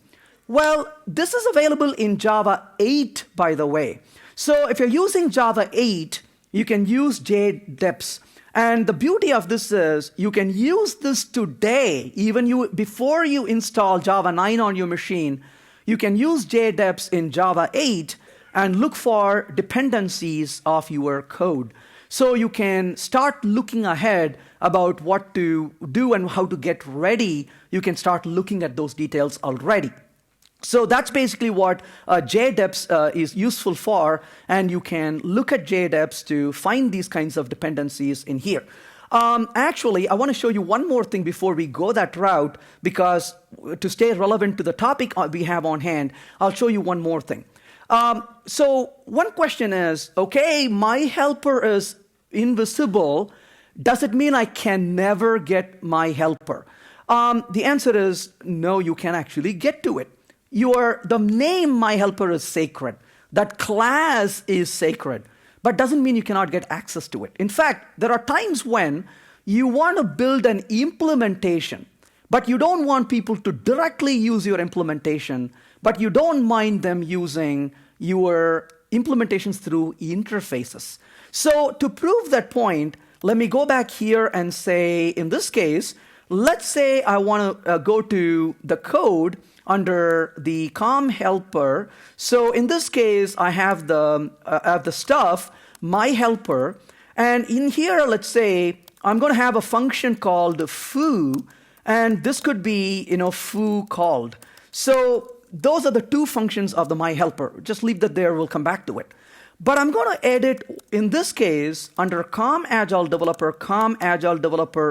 Well, this is available in Java 8, by the way. So if you're using Java 8, you can use JDeps. And the beauty of this is you can use this today, even before you install Java 9 on your machine. You can use JDeps in Java 8 and look for dependencies of your code. So you can start looking ahead about what to do and how to get ready. You can start looking at those details already. So that's basically what JDeps is useful for, and you can look at JDeps to find these kinds of dependencies in here. Actually, I want to show you one more thing before we go that route, because to stay relevant to the topic we have on hand, I'll show you one more thing. So one question is, okay, my helper is invisible, does it mean I can never get my helper? The answer is no, you can actually get to it. The name my helper is sacred. That class is sacred, but doesn't mean you cannot get access to it. In fact, there are times when you want to build an implementation, but you don't want people to directly use your implementation, but you don't mind them using your implementations through interfaces. So to prove that point, let me go back here and say, in this case, let's say I want to go to the code under the com helper. So in this case, I have the stuff, my helper, and in here, let's say I'm going to have a function called foo, and this could be, foo called. So those are the two functions of the my helper. Just leave that there. We'll come back to it. But I'm going to edit, in this case, under com Agile Developer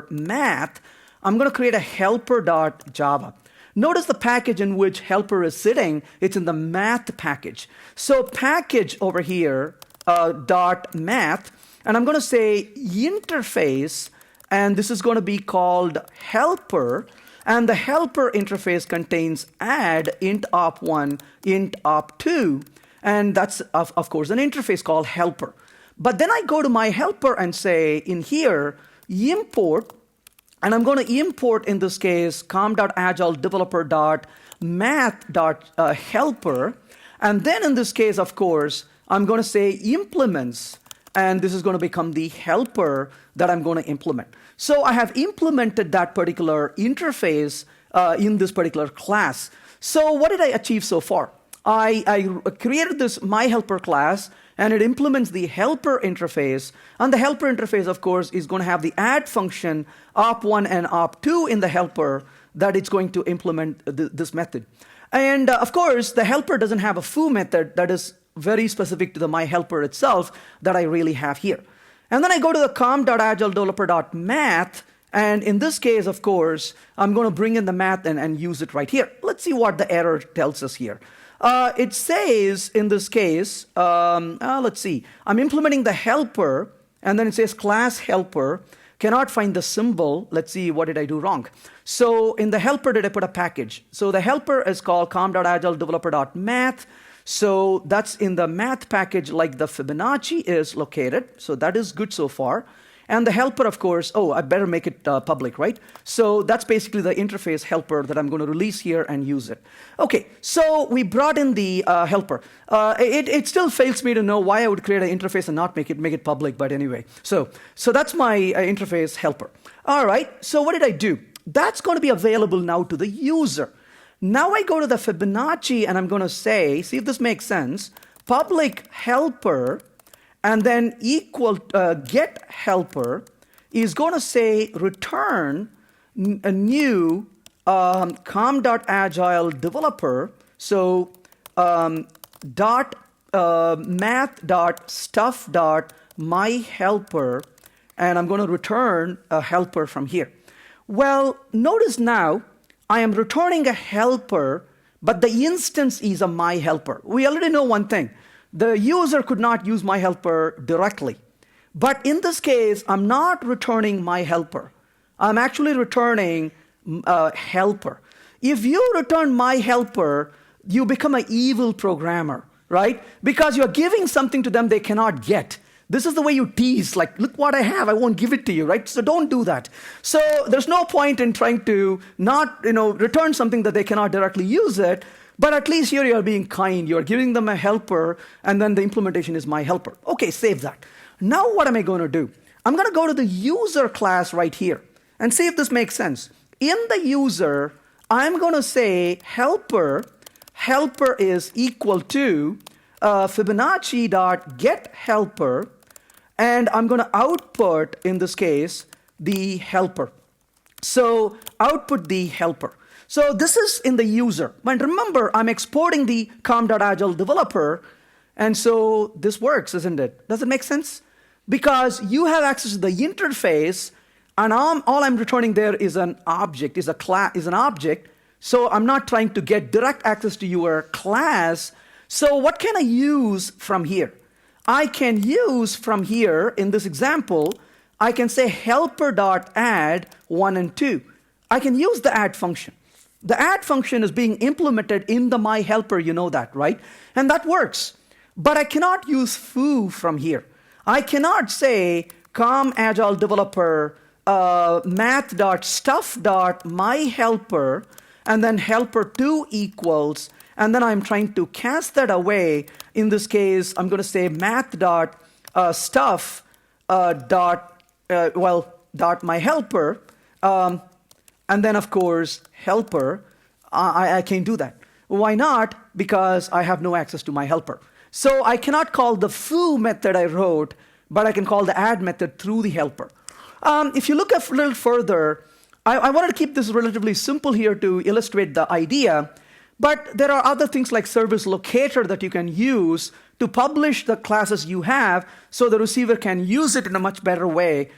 math, I'm going to create a helper.java. Notice the package in which helper is sitting. It's in the math package. So package over here, dot math, and I'm going to say interface, and this is going to be called helper, and the helper interface contains add int op1, int op2, and that's, of course, an interface called helper. But then I go to my helper and say, in here, import, and I'm going to import, in this case, com.agiledeveloper.math.helper. And then in this case, of course, I'm going to say implements. And this is going to become the helper that I'm going to implement. So I have implemented that particular interface in this particular class. So what did I achieve so far? I created this my helper class, and it implements the helper interface. And the helper interface, of course, is going to have the add function op1 and op2 in the helper that it's going to implement this method. And of course, the helper doesn't have a foo method that is very specific to the my helper itself that I really have here. And then I go to the com.agiledeveloper.math, and in this case, of course, I'm going to bring in the math and use it right here. Let's see what the error tells us here. It says, in this case, let's see, I'm implementing the helper, and then it says class helper, cannot find the symbol. Let's see, what did I do wrong? So in the helper, did I put a package? So the helper is called com.agiledeveloper.math. So that's in the math package like the Fibonacci is located. So that is good so far. And the helper, of course, I better make it public, right? So that's basically the interface helper that I'm going to release here and use it. Okay, so we brought in the helper. It still fails me to know why I would create an interface and not make it public, but anyway. So that's my interface helper. All right, so what did I do? That's going to be available now to the user. Now I go to the Fibonacci and I'm going to say, see if this makes sense, public helper, and then equal get helper is going to say return a new com.agile developer. So math.stuff.myhelper, and I'm going to return a helper from here. Well, notice now I am returning a helper, but the instance is a my helper. We already know one thing. The user could not use my helper directly. But in this case, I'm not returning my helper. I'm actually returning a helper. If you return my helper, you become an evil programmer, right? Because you're giving something to them they cannot get. This is the way you tease, like, look what I have, I won't give it to you, right? So don't do that. So there's no point in trying to not, return something that they cannot directly use it. But at least here you're being kind. You're giving them a helper, and then the implementation is my helper. Okay, save that. Now what am I going to do? I'm going to go to the user class right here and see if this makes sense. In the user, I'm going to say helper is equal to Fibonacci.getHelper, and I'm going to output, in this case, the helper. So output the helper. So this is in the user. But remember, I'm exporting the com.agile developer, and so this works, isn't it? Does it make sense? Because you have access to the interface, and all I'm returning there is an object, is an object. So I'm not trying to get direct access to your class. So what can I use from here? I can use from here, in this example, I can say helper.add 1 and 2. I can use the add function. The add function is being implemented in the my helper, you know that, right? And that works. But I cannot use foo from here. I cannot say com agile developer math.stuff.myhelper and then helper2 equals, and then I'm trying to cast that away. In this case, I'm going to say math.stuff dot myhelper, and then of course helper. I can't do that. Why not? Because I have no access to my helper. So I cannot call the foo method I wrote, but I can call the add method through the helper. If you look a little further, I wanted to keep this relatively simple here to illustrate the idea, but there are other things like service locator that you can use to publish the classes you have so the receiver can use it in a much better way.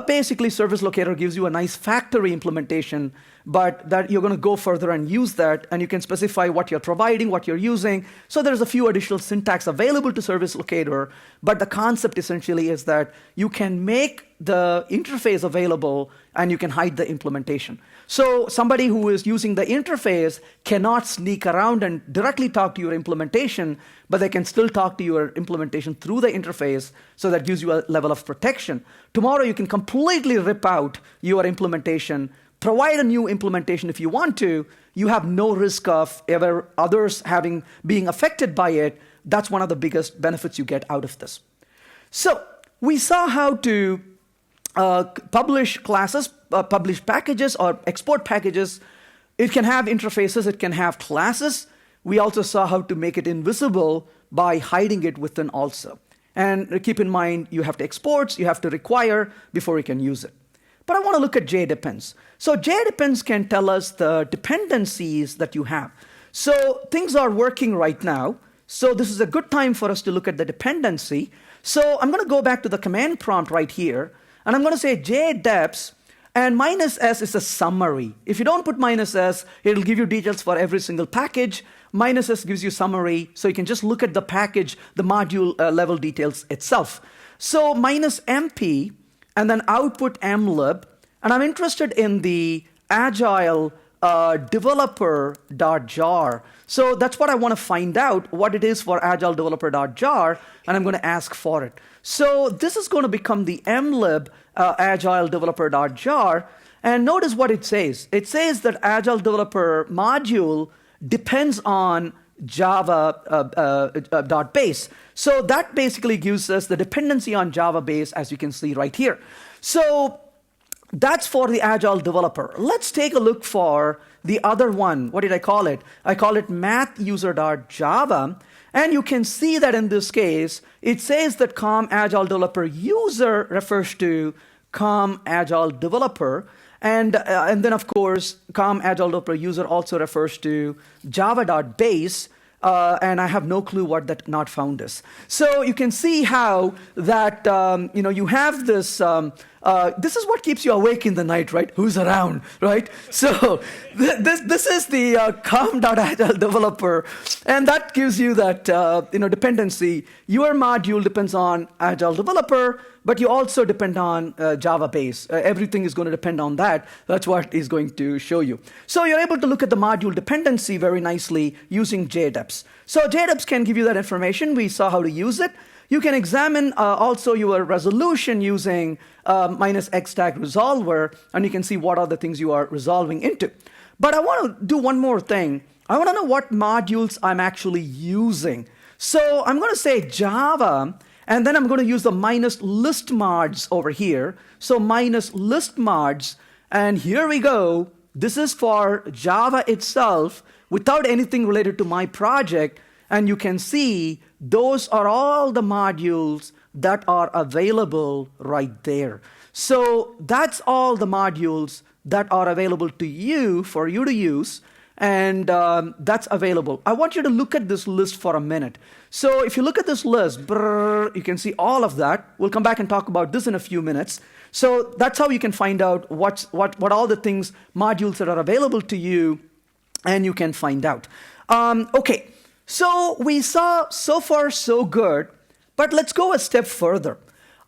Basically, service locator gives you a nice factory implementation, but that you're going to go further and use that, and you can specify what you're providing, what you're using. So there's a few additional syntax available to service locator, but the concept essentially is that you can make the interface available and you can hide the implementation. So somebody who is using the interface cannot sneak around and directly talk to your implementation, but they can still talk to your implementation through the interface, so that gives you a level of protection. Tomorrow you can completely rip out your implementation, provide a new implementation if you want to. You have no risk of ever others being affected by it. That's one of the biggest benefits you get out of this. So we saw how to publish classes, publish packages or export packages. It can have interfaces, it can have classes. We also saw how to make it invisible by hiding it within also. And keep in mind, you have to export, you have to require before you can use it. But I want to look at JDepends. So JDepends can tell us the dependencies that you have. So things are working right now. So this is a good time for us to look at the dependency. So I'm going to go back to the command prompt right here, and I'm going to say jdeps, and -s is a summary. If you don't put -s, it'll give you details for every single package. -s gives you summary, so you can just look at the package, the module level details itself. So -mp, and then output mlib, and I'm interested in the Agile Developer.jar. So that's what I want to find out, what it is for Agile Developer.jar, and I'm going to ask for it. So this is going to become the mlib Agile Developer.jar, and notice what it says. It says that Agile Developer module depends on Java base. So that basically gives us the dependency on Java base, as you can see right here. So that's for the Agile Developer. Let's take a look for the other one. What did I call it? I call it math_user.java. And you can see that in this case, it says that com Agile Developer user refers to com Agile Developer. And then, of course, com Agile Developer user also refers to java.base. And I have no clue what that not found is. So you can see how that you have this. This is what keeps you awake in the night, right? Who's around, right? So this is the com.agile developer, and that gives you that dependency. Your module depends on Agile Developer, but you also depend on Java base. Everything is going to depend on that. That's what is going to show you. So you're able to look at the module dependency very nicely using JDeps. So JDeps can give you that information. We saw how to use it. You can examine also your resolution using -xtag resolver, and you can see what are the things you are resolving into. But I want to do one more thing. I want to know what modules I'm actually using. So I'm going to say Java, and then I'm going to use the -list mods over here. So -list mods, and here we go. This is for Java itself without anything related to my project. And you can see those are all the modules that are available right there. So that's all the modules that are available to you for you to use. And that's available. I want you to look at this list for a minute. So if you look at this list, you can see all of that. We'll come back and talk about this in a few minutes. So that's how you can find out what all the things, modules that are available to you, and you can find out. Okay. So we saw so far so good, But let's go a step further.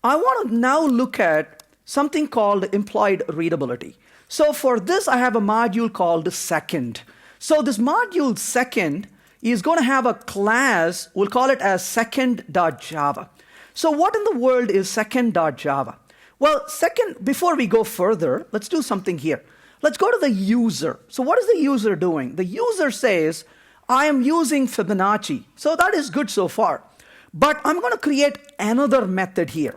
I want to now look at something called implied readability. So for this, I have a module called second. So this module second is going to have a class, we'll call it as second.java. So what in the world is second.java? Well, second, before we go further, let's do something here. Let's go to the user. So what is the user doing? The user says, I am using Fibonacci. So that is good so far. But I'm going to create another method here.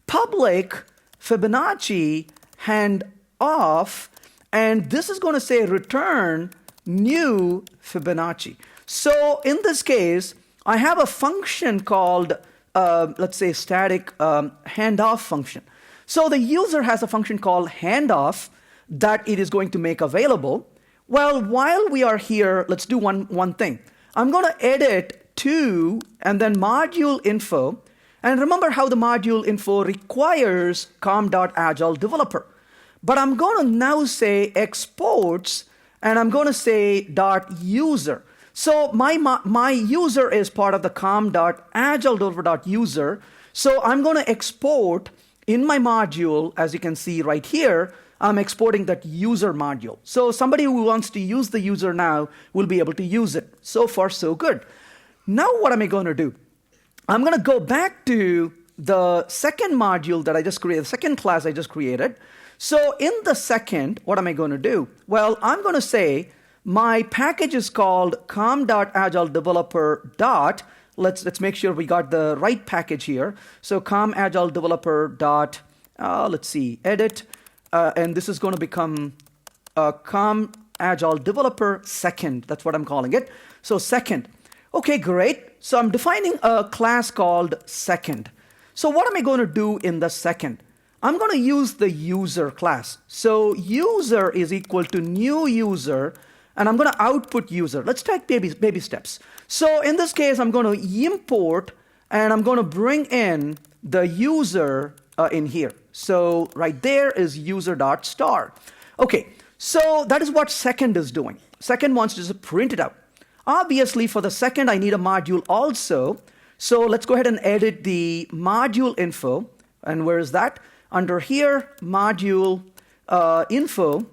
Public Fibonacci hand off, and this is going to say return new Fibonacci. So in this case, I have a function called, let's say, static handoff function. So the user has a function called handoff that it is going to make available. Well, while we are here, let's do one thing. I'm going to edit to and then module info. And remember how the module info requires com.agile developer. But I'm going to now say exports, and I'm going to say .user. So my user is part of the com.agiledeveloper.user. So I'm going to export in my module, as you can see right here, I'm exporting that user module. So somebody who wants to use the user now will be able to use it. So far, so good. Now what am I going to do? I'm going to go back to the second module that I just created, the second class I just created. So in the second, what am I going to do? Well, I'm going to say my package is called com.agiledeveloper. Let's make sure we got the right package here. So com.agiledeveloper. Let's see, edit. And this is going to become com agile developer second. That's what I'm calling it. So second. Okay, great. So I'm defining a class called second. So what am I going to do in the second? I'm going to use the user class. So user is equal to new user, and I'm going to output user. Let's take baby steps. So in this case, I'm going to import, and I'm going to bring in the user in here. So right there is user.star. Okay, so that is what second is doing. Second wants to just print it out. Obviously, for the second, I need a module also. So let's go ahead and edit the module info. And where is that? Under here, module info.java.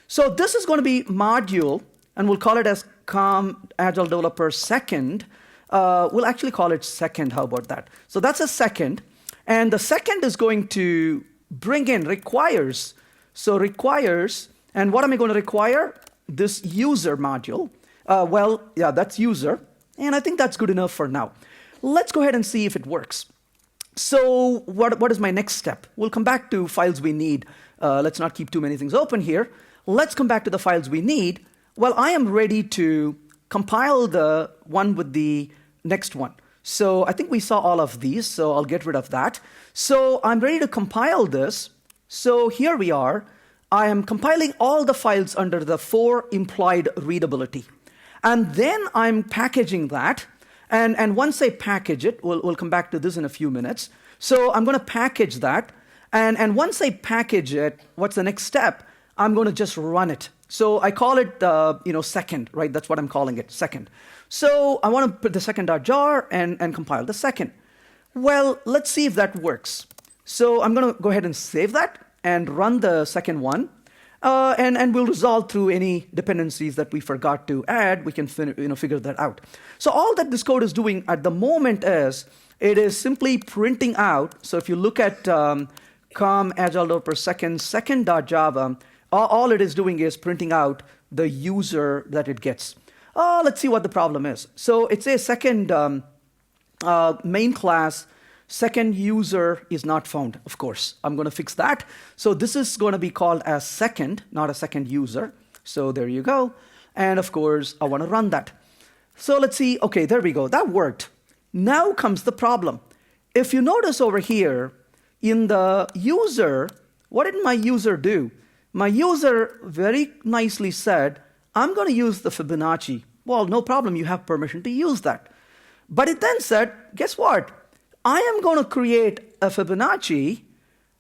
So this is going to be module, and we'll call it as com agile developer second. We'll actually call it second. How about that? So that's a second. And the second is going to bring in requires. So requires, and what am I going to require? This user module. Well, yeah, that's user. And I think that's good enough for now. Let's go ahead and see if it works. So what is my next step? We'll come back to files we need. Let's not keep too many things open here. Let's come back to the files we need. Well, I am ready to compile the one with the next one. So I think we saw all of these, so I'll get rid of that. So I'm ready to compile this. So here we are. I am compiling all the files under the for implied readability. And then I'm packaging that. And once I package it, we'll come back to this in a few minutes. So I'm going to package that. And once I package it, what's the next step? I'm going to just run it. So I call it second, right? That's what I'm calling it, second. So I want to put the second.jar and compile the second. Well, let's see if that works. So I'm going to go ahead and save that and run the second one. And we'll resolve through any dependencies that we forgot to add. We can figure that out. So all that this code is doing at the moment is it is simply printing out. So if you look at com agile developer second.java, all it is doing is printing out the user that it gets. Let's see what the problem is. So it's a second main class. Second user is not found, of course. I'm going to fix that. So this is going to be called as second, not a second user. So there you go. And of course, I want to run that. So let's see. Okay, there we go. That worked. Now comes the problem. If you notice over here, in the user, what did my user do? My user very nicely said, I'm going to use the Fibonacci. Well, no problem. You have permission to use that. But it then said, guess what? I am going to create a Fibonacci,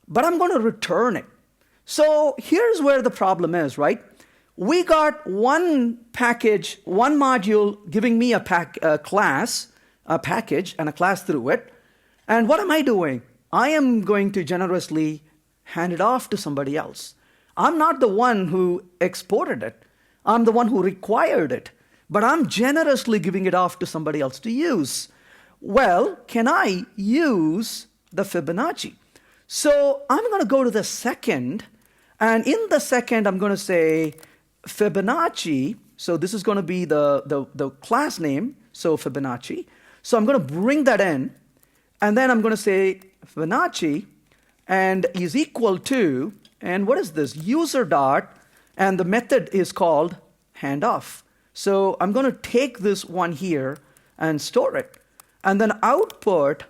but I'm going to return it. So here's where the problem is, right? We got one package, one module giving me a class, a package and a class through it. And what am I doing? I am going to generously hand it off to somebody else. I'm not the one who exported it. I'm the one who required it. But I'm generously giving it off to somebody else to use. Well, can I use the Fibonacci? So I'm going to go to the second. And in the second, I'm going to say Fibonacci. So this is going to be the class name, so Fibonacci. So I'm going to bring that in. And then I'm going to say Fibonacci and is equal to, and what is this? User dot, and the method is called handoff. So I'm going to take this one here and store it, and then output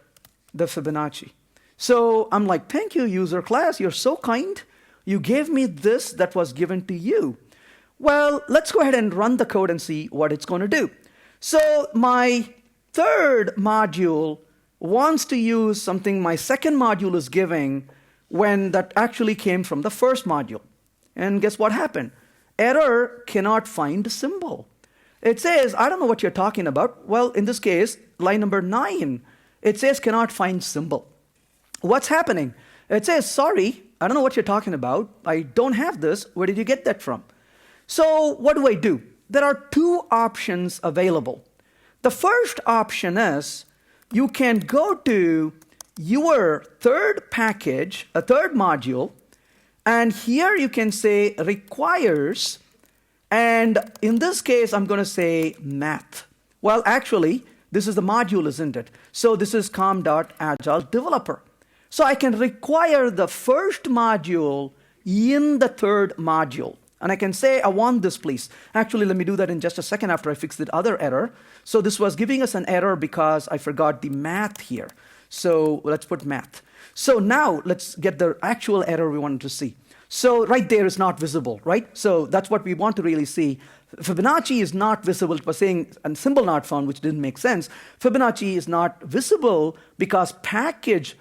the Fibonacci. So I'm like, thank you, user class. You're so kind. You gave me this that was given to you. Well, let's go ahead and run the code and see what it's going to do. So my third module wants to use something my second module is giving when that actually came from the first module. And guess what happened? Error cannot find symbol. It says, I don't know what you're talking about. Well, in this case, line number 9, it says cannot find symbol. What's happening? It says, sorry, I don't know what you're talking about. I don't have this. Where did you get that from? So what do? There are two options available. The first option is you can go to your third package, a third module, and here you can say requires, and in this case, I'm going to say math. Well, actually, this is the module, isn't it? So this is com.agile developer. So I can require the first module in the third module. And I can say, I want this, please. Actually, let me do that in just a second after I fix the other error. So this was giving us an error because I forgot the math here. So let's put math. So now let's get the actual error we wanted to see. So right there is not visible, right? So that's what we want to really see. Fibonacci is not visible. It was saying a symbol not found, which didn't make sense. Fibonacci is not visible because package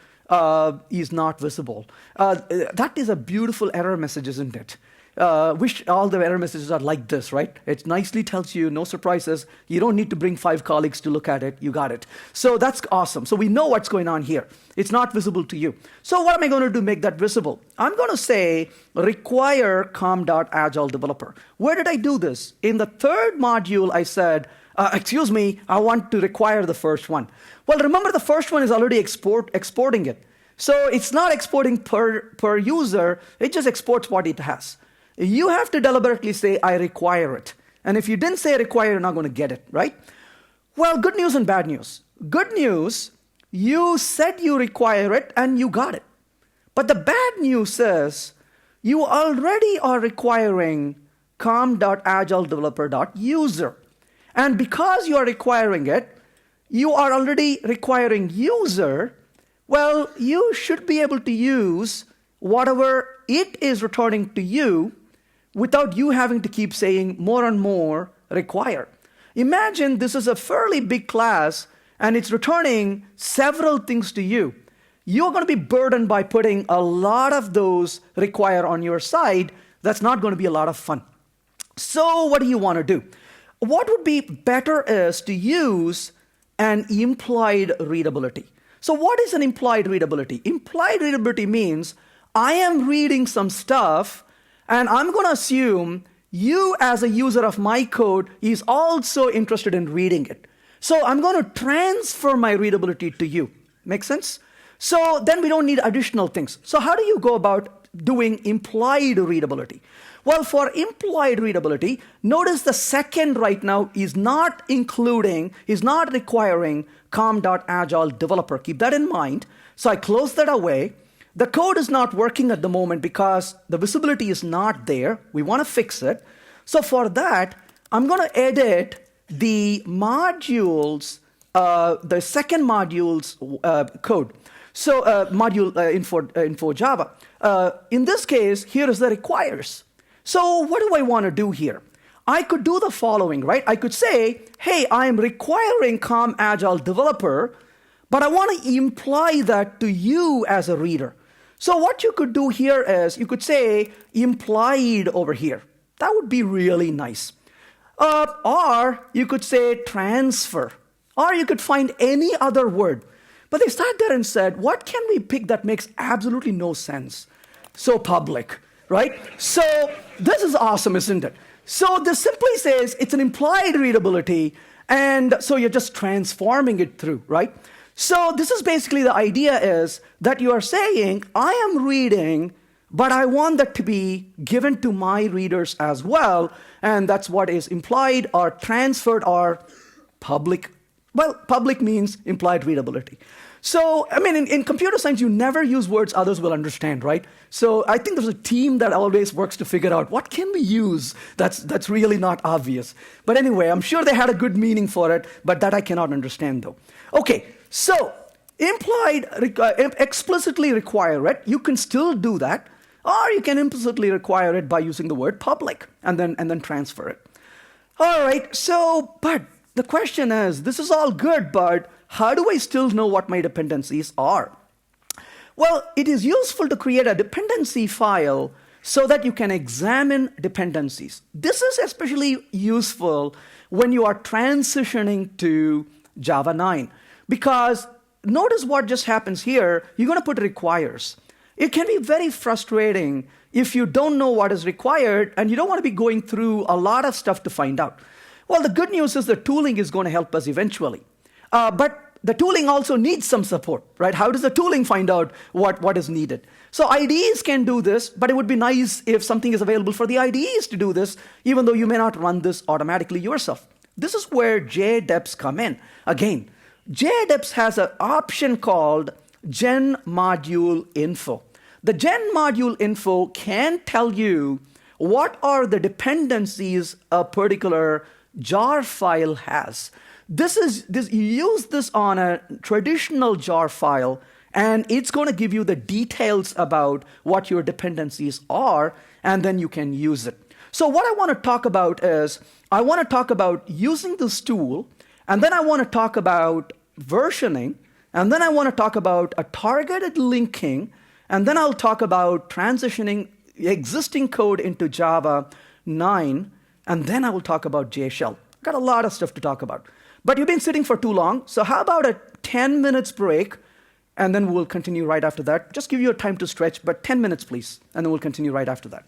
is not visible. That is a beautiful error message, isn't it? Wish all the error messages are like this, right? It nicely tells you, no surprises. You don't need to bring 5 colleagues to look at it. You got it. So that's awesome. So we know what's going on here. It's not visible to you. So what am I going to do to make that visible? I'm going to say require com.agile developer. Where did I do this? In the third module, I said, excuse me, I want to require the first one. Well, remember the first one is already exporting it. So it's not exporting per user. It just exports what it has. You have to deliberately say, I require it. And if you didn't say require, you're not going to get it, right? Well, good news and bad news. Good news, you said you require it and you got it. But the bad news is you already are requiring com.agiledeveloper.user. And because you are requiring it, you are already requiring user. Well, you should be able to use whatever it is returning to you without you having to keep saying more and more require. Imagine this is a fairly big class and it's returning several things to you. You're going to be burdened by putting a lot of those require on your side. That's not going to be a lot of fun. So what do you want to do? What would be better is to use an implied readability. So what is an implied readability? Implied readability means I am reading some stuff and I'm going to assume you as a user of my code is also interested in reading it. So I'm going to transfer my readability to you. Make sense? So then we don't need additional things. So how do you go about doing implied readability? Well, for implied readability, notice the second right now is not requiring com.agile developer. Keep that in mind. So I close that away. The code is not working at the moment because the visibility is not there. We want to fix it. So for that, I'm going to edit the modules, the second module's code. So module info Java. In this case, here is the requires. So what do I want to do here? I could do the following, right? I could say, hey, I am requiring com agile developer, but I want to imply that to you as a reader. So what you could do here is you could say implied over here. That would be really nice. Or you could say transfer. Or you could find any other word. But they sat there and said, what can we pick that makes absolutely no sense? So public, right? So this is awesome, isn't it? So this simply says it's an implied readability, and so you're just transforming it through, right? So this is basically the idea is that you are saying, I am reading, but I want that to be given to my readers as well, and that's what is implied or transferred or public. Well, public means implied readability. So, I mean, in computer science, you never use words others will understand, right? So I think there's a team that always works to figure out what can we use that's really not obvious. But anyway, I'm sure they had a good meaning for it, but that I cannot understand, though. Okay, so implied, explicitly require it. You can still do that, or you can implicitly require it by using the word public and then transfer it. All right, so, but the question is, this is all good, but how do I still know what my dependencies are? Well, it is useful to create a dependency file so that you can examine dependencies. This is especially useful when you are transitioning to Java 9, because notice what just happens here. You're going to put requires. It can be very frustrating if you don't know what is required and you don't want to be going through a lot of stuff to find out. Well, the good news is the tooling is going to help us eventually. But the tooling also needs some support, right? How does the tooling find out what is needed? So IDEs can do this, but it would be nice if something is available for the IDEs to do this, even though you may not run this automatically yourself. This is where JDEPs come in. Again, JDEPs has an option called Gen Module Info. The Gen Module Info can tell you what are the dependencies a particular jar file has. You use this on a traditional jar file, and it's going to give you the details about what your dependencies are, and then you can use it. So what I want to talk about is, I want to talk about using this tool, and then I want to talk about versioning, and then I want to talk about a targeted linking, and then I'll talk about transitioning existing code into Java 9, and then I will talk about JShell. I've got a lot of stuff to talk about. But you've been sitting for too long, so how about a 10 minutes break, and then we'll continue right after that. Just give you a time to stretch, but 10 minutes, please, and then we'll continue right after that.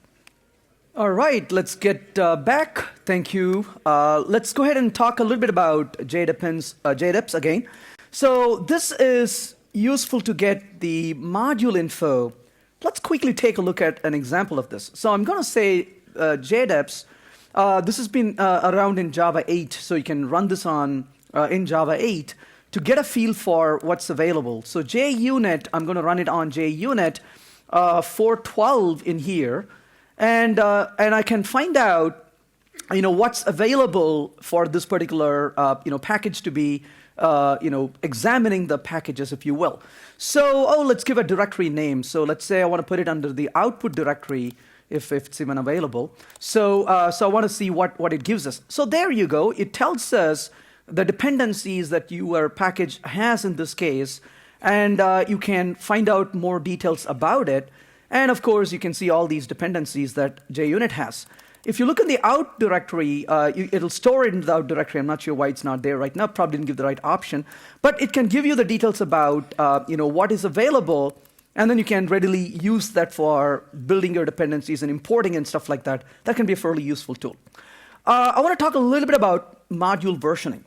All right, let's get back. Thank you. Let's go ahead and talk a little bit about JDEPs again. So this is useful to get the module info. Let's quickly take a look at an example of this. So I'm going to say JDEPs. This has been around in Java 8, so you can run this on in Java 8 to get a feel for what's available. So JUnit, I'm going to run it on JUnit 412 in here, and I can find out, what's available for this particular package to be examining the packages, if you will. So let's give a directory name. So let's say I want to put it under the output directory, if it's even available. So I want to see what it gives us. So there you go. It tells us the dependencies that your package has in this case, and you can find out more details about it. And of course, you can see all these dependencies that JUnit has. If you look in the out directory, it'll store it in the out directory. I'm not sure why it's not there right now. Probably didn't give the right option. But it can give you the details about what is available, and then you can readily use that for building your dependencies and importing and stuff like that. That can be a fairly useful tool. I want to talk a little bit about module versioning.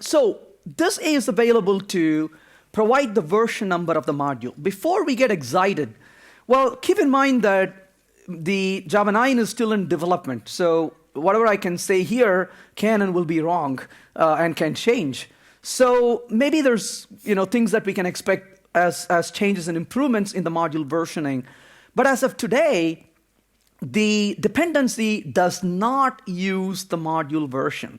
So this is available to provide the version number of the module. Before we get excited, well, keep in mind that the Java 9 is still in development. So whatever I can say here can and will be wrong and can change. So maybe there's things that we can expect as changes and improvements in the module versioning. But as of today, the dependency does not use the module version.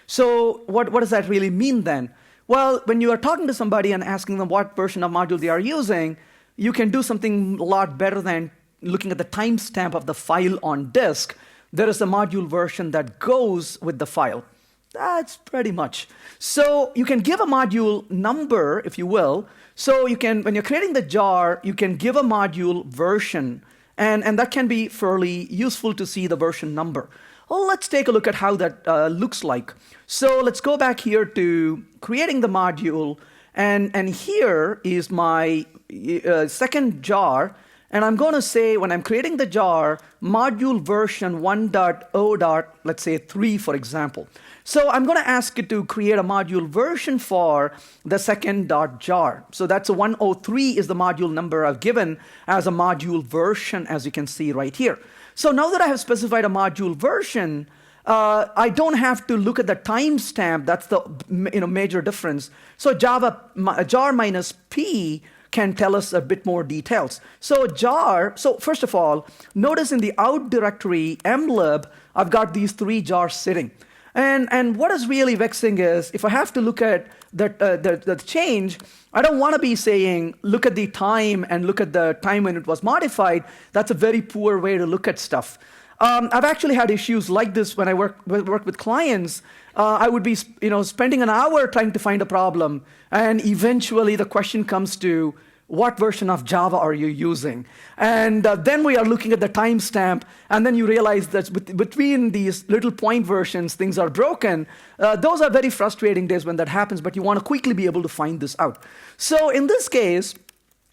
So what does that really mean then? Well, when you are talking to somebody and asking them what version of module they are using, you can do something a lot better than looking at the timestamp of the file on disk. There is a module version that goes with the file. That's pretty much. So you can give a module number, if you will. So you can, when you're creating the jar, you can give a module version, and that can be fairly useful to see the version number. Well, let's take a look at how that looks like. So let's go back here to creating the module. And here is my second jar. And I'm going to say, when I'm creating the jar, module version 1.0. Let's say 3, for example. So I'm going to ask it to create a module version for the second .jar. So that's a 103 is the module number I've given as a module version, as you can see right here. So now that I have specified a module version, I don't have to look at the timestamp. That's the major difference. So jar minus p can tell us a bit more details. So first of all, notice in the out directory mlib, I've got these 3 jars sitting. And what is really vexing is if I have to look at the change, I don't want to be saying, look at the time and look at the time when it was modified. That's a very poor way to look at stuff. I've actually had issues like this when I work with clients. I would be spending an hour trying to find a problem, and eventually the question comes to, what version of Java are you using? And then we are looking at the timestamp, and then you realize that between these little point versions, things are broken. Those are very frustrating days when that happens, but you want to quickly be able to find this out. So in this case,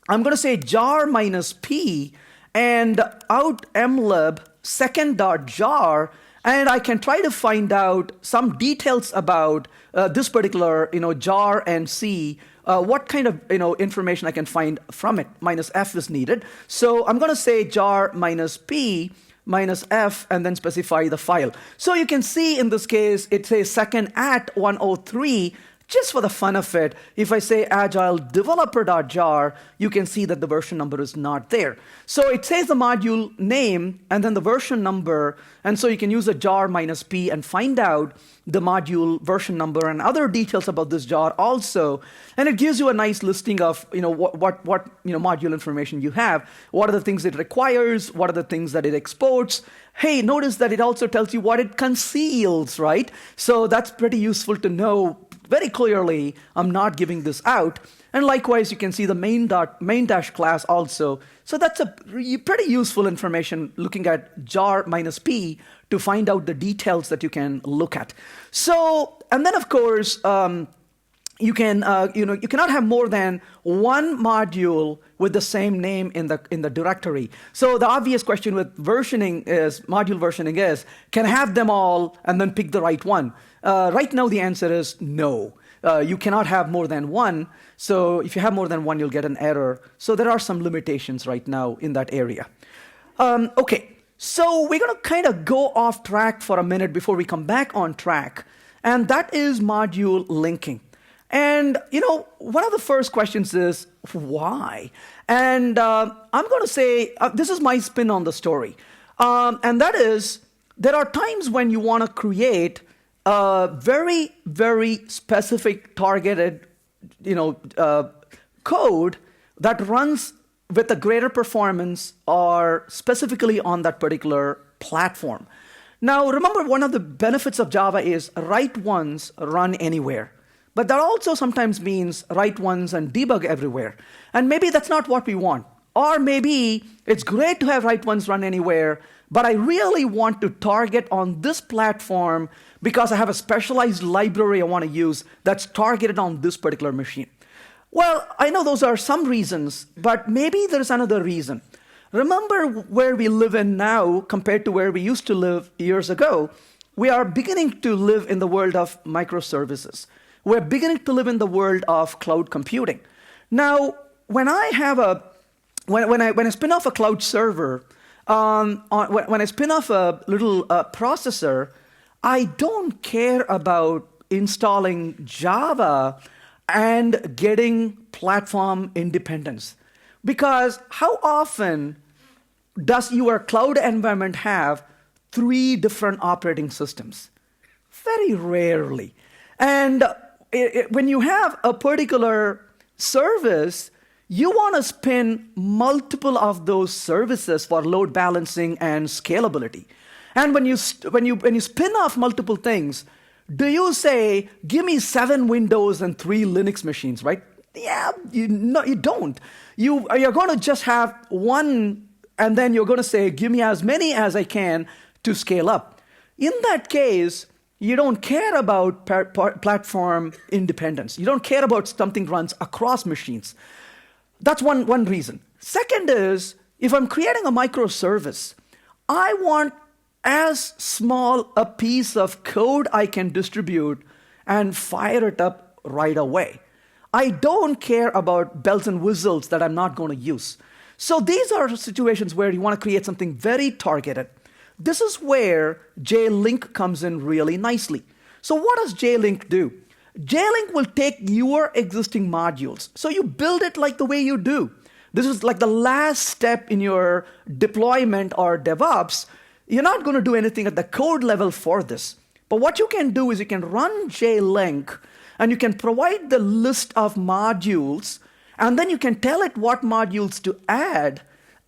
I'm going to say jar minus p and out mlib second.jar, and I can try to find out some details about this particular jar and see what kind of information I can find from it. Minus f is needed. So I'm going to say jar minus p minus f and then specify the file. So you can see in this case it says second at 103. Just for the fun of it, if I say Agile Developer.jar, you can see that the version number is not there. So it says the module name and then the version number, and so you can use a jar minus p and find out the module version number and other details about this jar also. And it gives you a nice listing of what module information you have. What are the things it requires? What are the things that it exports? Hey, notice that it also tells you what it conceals, right? So that's pretty useful to know. Very clearly, I'm not giving this out. And likewise, you can see the main dash class also. So that's a pretty useful information looking at jar minus p to find out the details that you can look at. So, and then of course, you cannot have more than one module with the same name in the directory. So the obvious question with module versioning is, can I have them all and then pick the right one? Right now the answer is no. You cannot have more than one. So if you have more than one, you'll get an error. So there are some limitations right now in that area. Okay, so we're going to kind of go off track for a minute before we come back on track. And that is module linking. And, one of the first questions is, why? And I'm going to say, this is my spin on the story. And that is, there are times when you want to create a very, very specific targeted, code that runs with a greater performance or specifically on that particular platform. Now, remember, one of the benefits of Java is write once, run anywhere. But that also sometimes means write once and debug everywhere. And maybe that's not what we want. Or maybe it's great to have write once, run anywhere, but I really want to target on this platform because I have a specialized library I want to use that's targeted on this particular machine. Well, I know those are some reasons, but maybe there's another reason. Remember where we live in now compared to where we used to live years ago. We are beginning to live in the world of microservices. We're beginning to live in the world of cloud computing. Now, when I spin off a cloud server, when I spin off a little processor, I don't care about installing Java and getting platform independence. Because how often does your cloud environment have 3 different operating systems? Very rarely. And when you have a particular service, you want to spin multiple of those services for load balancing and scalability. And when you spin off multiple things, do you say, give me 7 Windows and 3 Linux machines, right? Yeah, you don't. You're going to just have one, and then you're going to say, give me as many as I can to scale up. In that case, you don't care about platform independence. You don't care about something runs across machines. That's one reason. Second is, if I'm creating a microservice, I want as small a piece of code I can distribute and fire it up right away. I don't care about bells and whistles that I'm not going to use. So these are situations where you want to create something very targeted. This is where jlink comes in really nicely. So what does jlink do? Jlink will take your existing modules. So you build it like the way you do. This is like the last step in your deployment or DevOps. You're not going to do anything at the code level for this. But what you can do is you can run jlink, and you can provide the list of modules, and then you can tell it what modules to add,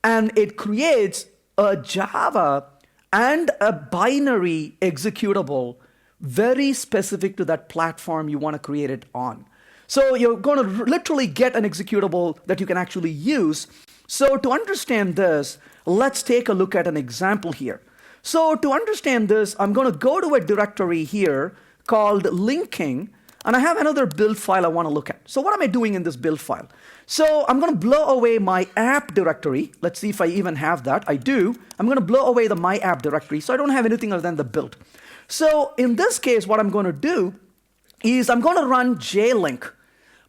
and it creates a Java and a binary executable very specific to that platform you want to create it on. So you're going to literally get an executable that you can actually use. So to understand this, let's take a look at an example here. So to understand this, I'm going to go to a directory here called linking, and I have another build file I want to look at. So what am I doing in this build file? So I'm going to blow away my app directory. Let's see if I even have that. I do. I'm going to blow away the my app directory, so I don't have anything other than the build. So in this case, what I'm going to do is I'm going to run jlink,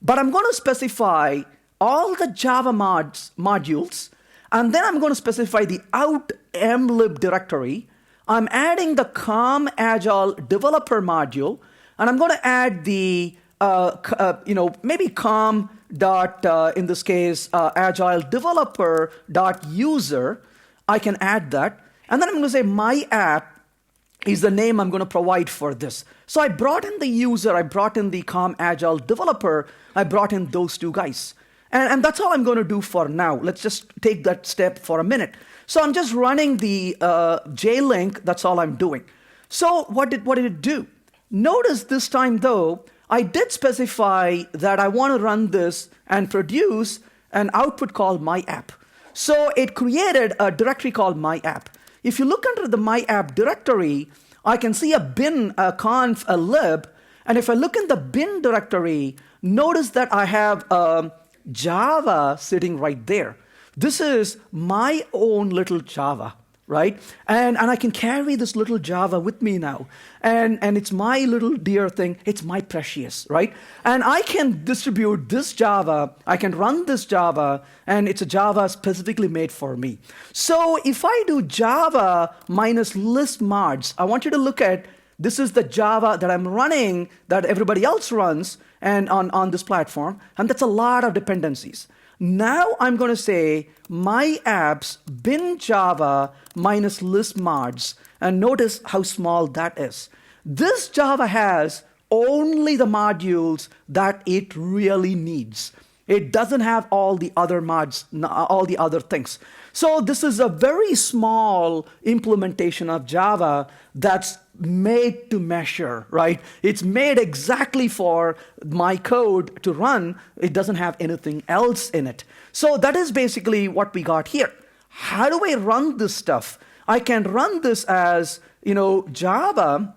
but I'm going to specify all the Java modules, and then I'm going to specify the out mlib directory. I'm adding the com Agile Developer module, and I'm going to add the, maybe com dot, in this case, Agile Developer dot user. I can add that. And then I'm going to say my app is the name I'm going to provide for this. So I brought in the user, I brought in the com Agile Developer, I brought in those two guys. And that's all I'm going to do for now. Let's just take that step for a minute. So I'm just running the jlink, that's all I'm doing. So what did it do? Notice this time though, I did specify that I want to run this and produce an output called my app. So it created a directory called my app. If you look under the my app directory, I can see a bin, a conf, a lib. And if I look in the bin directory, notice that I have Java sitting right there. This is my own little Java, right? And I can carry this little Java with me now. And it's my little dear thing. It's my precious, right? And I can distribute this Java. I can run this Java. And it's a Java specifically made for me. So if I do Java minus list mods, I want you to look at this is the Java that I'm running that everybody else runs and on this platform. And that's a lot of dependencies. Now I'm going to say my apps bin Java minus list mods, and notice how small that is. This Java has only the modules that it really needs. It doesn't have all the other mods, all the other things. So this is a very small implementation of Java that's made to measure, right? It's made exactly for my code to run. It doesn't have anything else in it. So that is basically what we got here. How do I run this stuff? I can run this as, Java,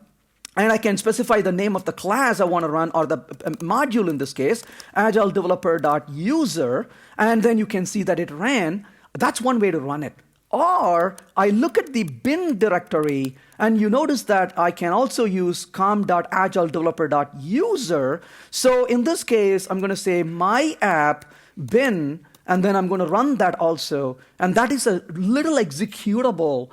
and I can specify the name of the class I want to run, or the module in this case, Agile Developer.user, and then you can see that it ran. That's one way to run it. Or I look at the bin directory, and you notice that I can also use com.agiledeveloper.user. So in this case, I'm going to say my app bin, and then I'm going to run that also. And that is a little executable.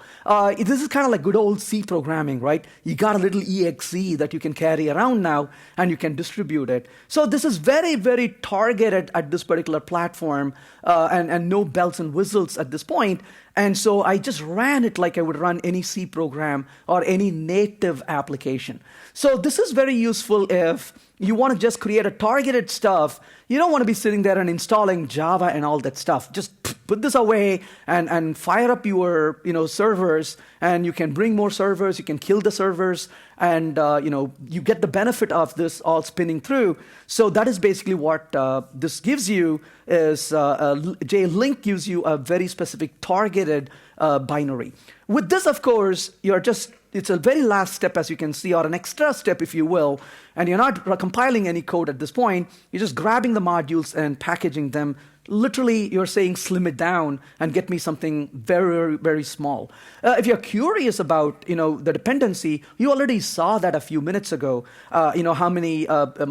This is kind of like good old C programming, right? You got a little exe that you can carry around now, and you can distribute it. So this is very, very targeted at this particular platform, and no bells and whistles at this point. And so I just ran it like I would run any C program or any native application. So this is very useful if you want to just create a targeted stuff. You don't want to be sitting there and installing Java and all that stuff. Just put this away and fire up your servers, and you can bring more servers. You can kill the servers, and you get the benefit of this all spinning through. So that is basically what this gives you. Is jlink gives you a very specific targeted binary. With this, of course, you're just it's a very last step, as you can see, or an extra step, if you will, and you're not compiling any code at this point. You're just grabbing the modules and packaging them. Literally, you're saying slim it down and get me something very, very small. If you're curious about, the dependency, you already saw that a few minutes ago. How many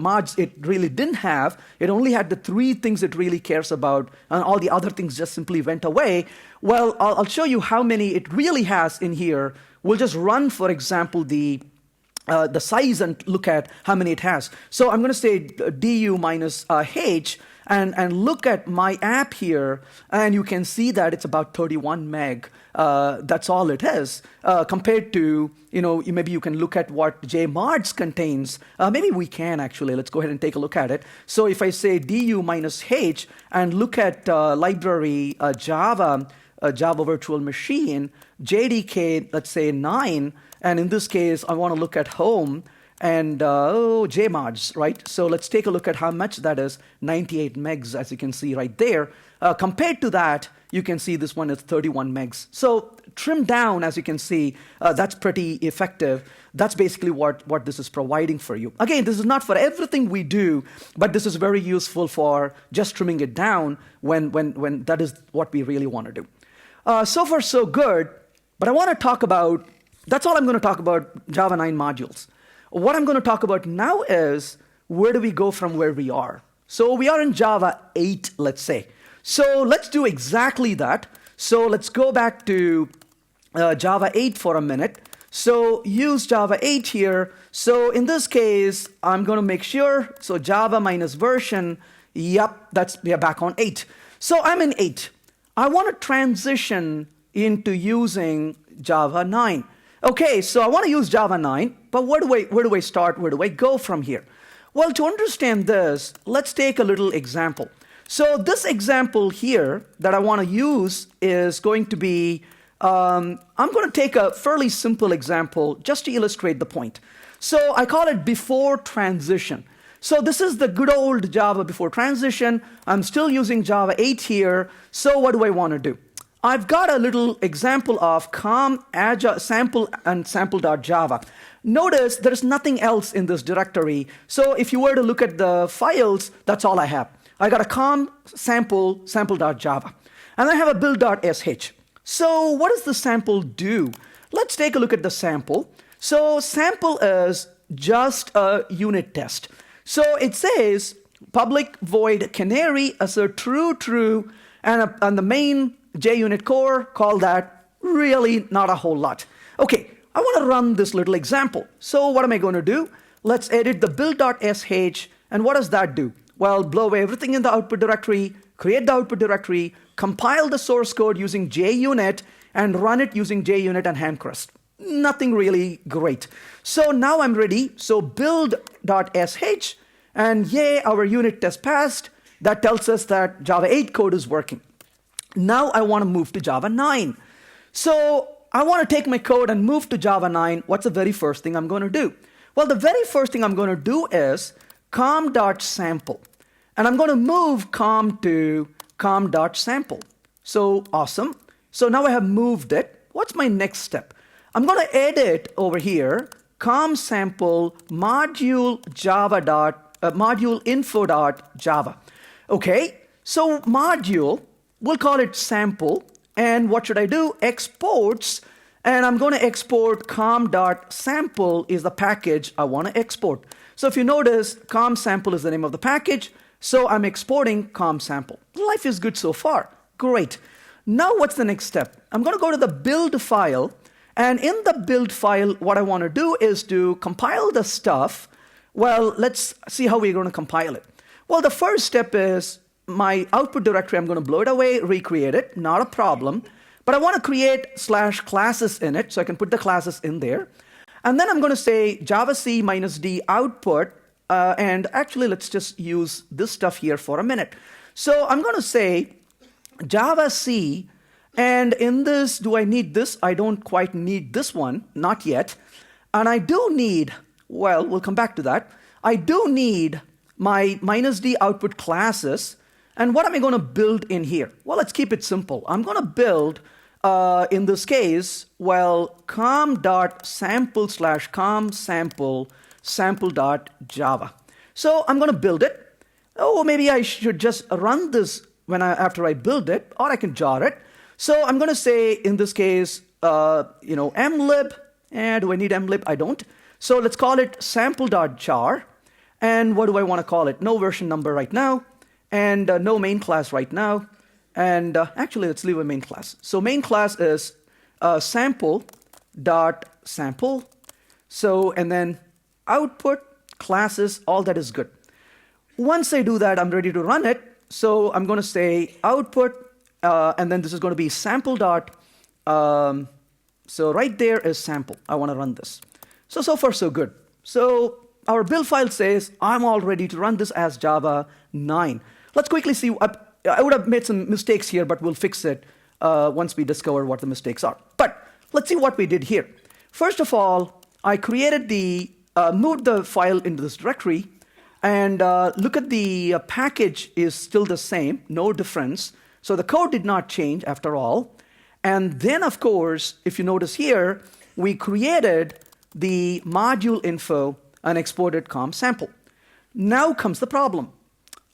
mods it really didn't have. It only had the 3 things it really cares about, and all the other things just simply went away. Well, I'll show you how many it really has in here. We'll just run, for example, the size and look at how many it has. So I'm going to say du minus h, and look at my app here, and you can see that it's about 31 meg. That's all it is, compared to, maybe you can look at what jmods contains. Maybe we can, actually. Let's go ahead and take a look at it. So if I say du minus h and look at library Java virtual machine, JDK, let's say 9, and in this case, I want to look at home, and jmods, right? So let's take a look at how much that is, 98 megs, as you can see right there. Compared to that, you can see this one is 31 megs. So trimmed down, as you can see, that's pretty effective. That's basically what this is providing for you. Again, this is not for everything we do, but this is very useful for just trimming it down when that is what we really want to do. So far, so good, but I want to talk about, that's all I'm going to talk about Java 9 modules. What I'm going to talk about now is, where do we go from where we are? So we are in Java 8, let's say. So let's do exactly that. So let's go back to Java 8 for a minute. So use Java 8 here. So in this case, I'm going to make sure, so Java minus version, yep, we are back on 8. So I'm in 8. I want to transition into using Java 9. Okay, so I want to use Java 9, but where do I start? Where do I go from here? Well, to understand this, let's take a little example. So this example here that I want to use is going to be, I'm going to take a fairly simple example just to illustrate the point. So I call it before transition. So this is the good old Java before transition. I'm still using Java 8 here. So what do I want to do? I've got a little example of agile sample and sample.java. Notice there's nothing else in this directory. So if you were to look at the files, that's all I have. I got a sample.java. And I have a build.sh. So what does the sample do? Let's take a look at the sample. So sample is just a unit test. So it says public void canary assert true, and the main JUnit core, call that really not a whole lot. Okay, I want to run this little example. So what am I going to do? Let's edit the build.sh, and what does that do? Well, blow away everything in the output directory, create the output directory, compile the source code using JUnit, and run it using JUnit and Handcrest. Nothing really great. So now I'm ready. So build.sh, and yay, our unit test passed. That tells us that Java 8 code is working. Now I want to move to Java 9. So I want to take my code and move to Java 9. What's the very first thing I'm going to do? Well, the very first thing I'm going to do is com.sample. And I'm going to move com to com.sample. So awesome. So now I have moved it. What's my next step? I'm going to edit over here com sample module info.java. Okay, so module, we'll call it sample, and what should I do? Exports, and I'm going to export com.sample is the package I want to export. So if you notice, com.sample is the name of the package, so I'm exporting com.sample. Life is good so far. Great. Now what's the next step? I'm going to go to the build file, and in the build file, what I want to do is to compile the stuff. Well, let's see how we're going to compile it. Well, the first step is my output directory, I'm going to blow it away, recreate it, not a problem. But I want to create /classes in it, so I can put the classes in there. And then I'm going to say javac -d output, and actually let's just use this stuff here for a minute. So I'm going to say javac, and in this, do I need this? I don't quite need this one, not yet. And I do need, well, we'll come back to that. I do need my -d output classes. And what am I going to build in here? Well, let's keep it simple. I'm going to build in this case, well, com.sample/com sample.java. So I'm going to build it. Oh, maybe I should just run this after I build it, or I can jar it. So I'm going to say, in this case, mlib. And do I need mlib? I don't. So let's call it sample.jar. And what do I want to call it? No version number right now, and no main class right now. And actually, let's leave a main class. So main class is sample.sample. So, and then output, classes, all that is good. Once I do that, I'm ready to run it. So I'm going to say output, and then this is going to be sample dot. So right there is sample. I want to run this. So far, so good. So our build file says I'm all ready to run this as Java 9. Let's quickly see. I would have made some mistakes here, but we'll fix it once we discover what the mistakes are. But let's see what we did here. First of all, I created moved the file into this directory, and look at the package is still the same, no difference. So the code did not change after all. And then, of course, if you notice here, we created the module info and exported com sample. Now comes the problem.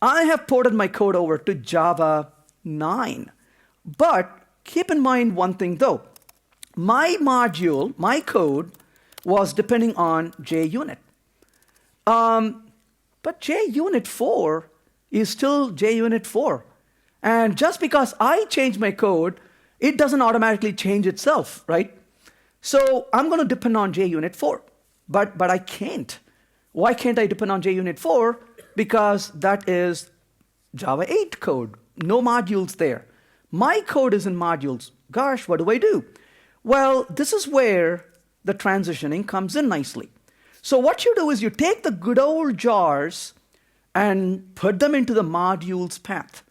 I have ported my code over to Java 9. But keep in mind one thing though. My module, my code, was depending on JUnit. But JUnit 4 is still JUnit 4. And just because I change my code, it doesn't automatically change itself, right? So I'm going to depend on JUnit 4. But I can't. Why can't I depend on JUnit 4? Because that is Java 8 code. No modules there. My code is in modules. Gosh, what do I do? Well, this is where the transitioning comes in nicely. So what you do is you take the good old jars and put them into the modules path.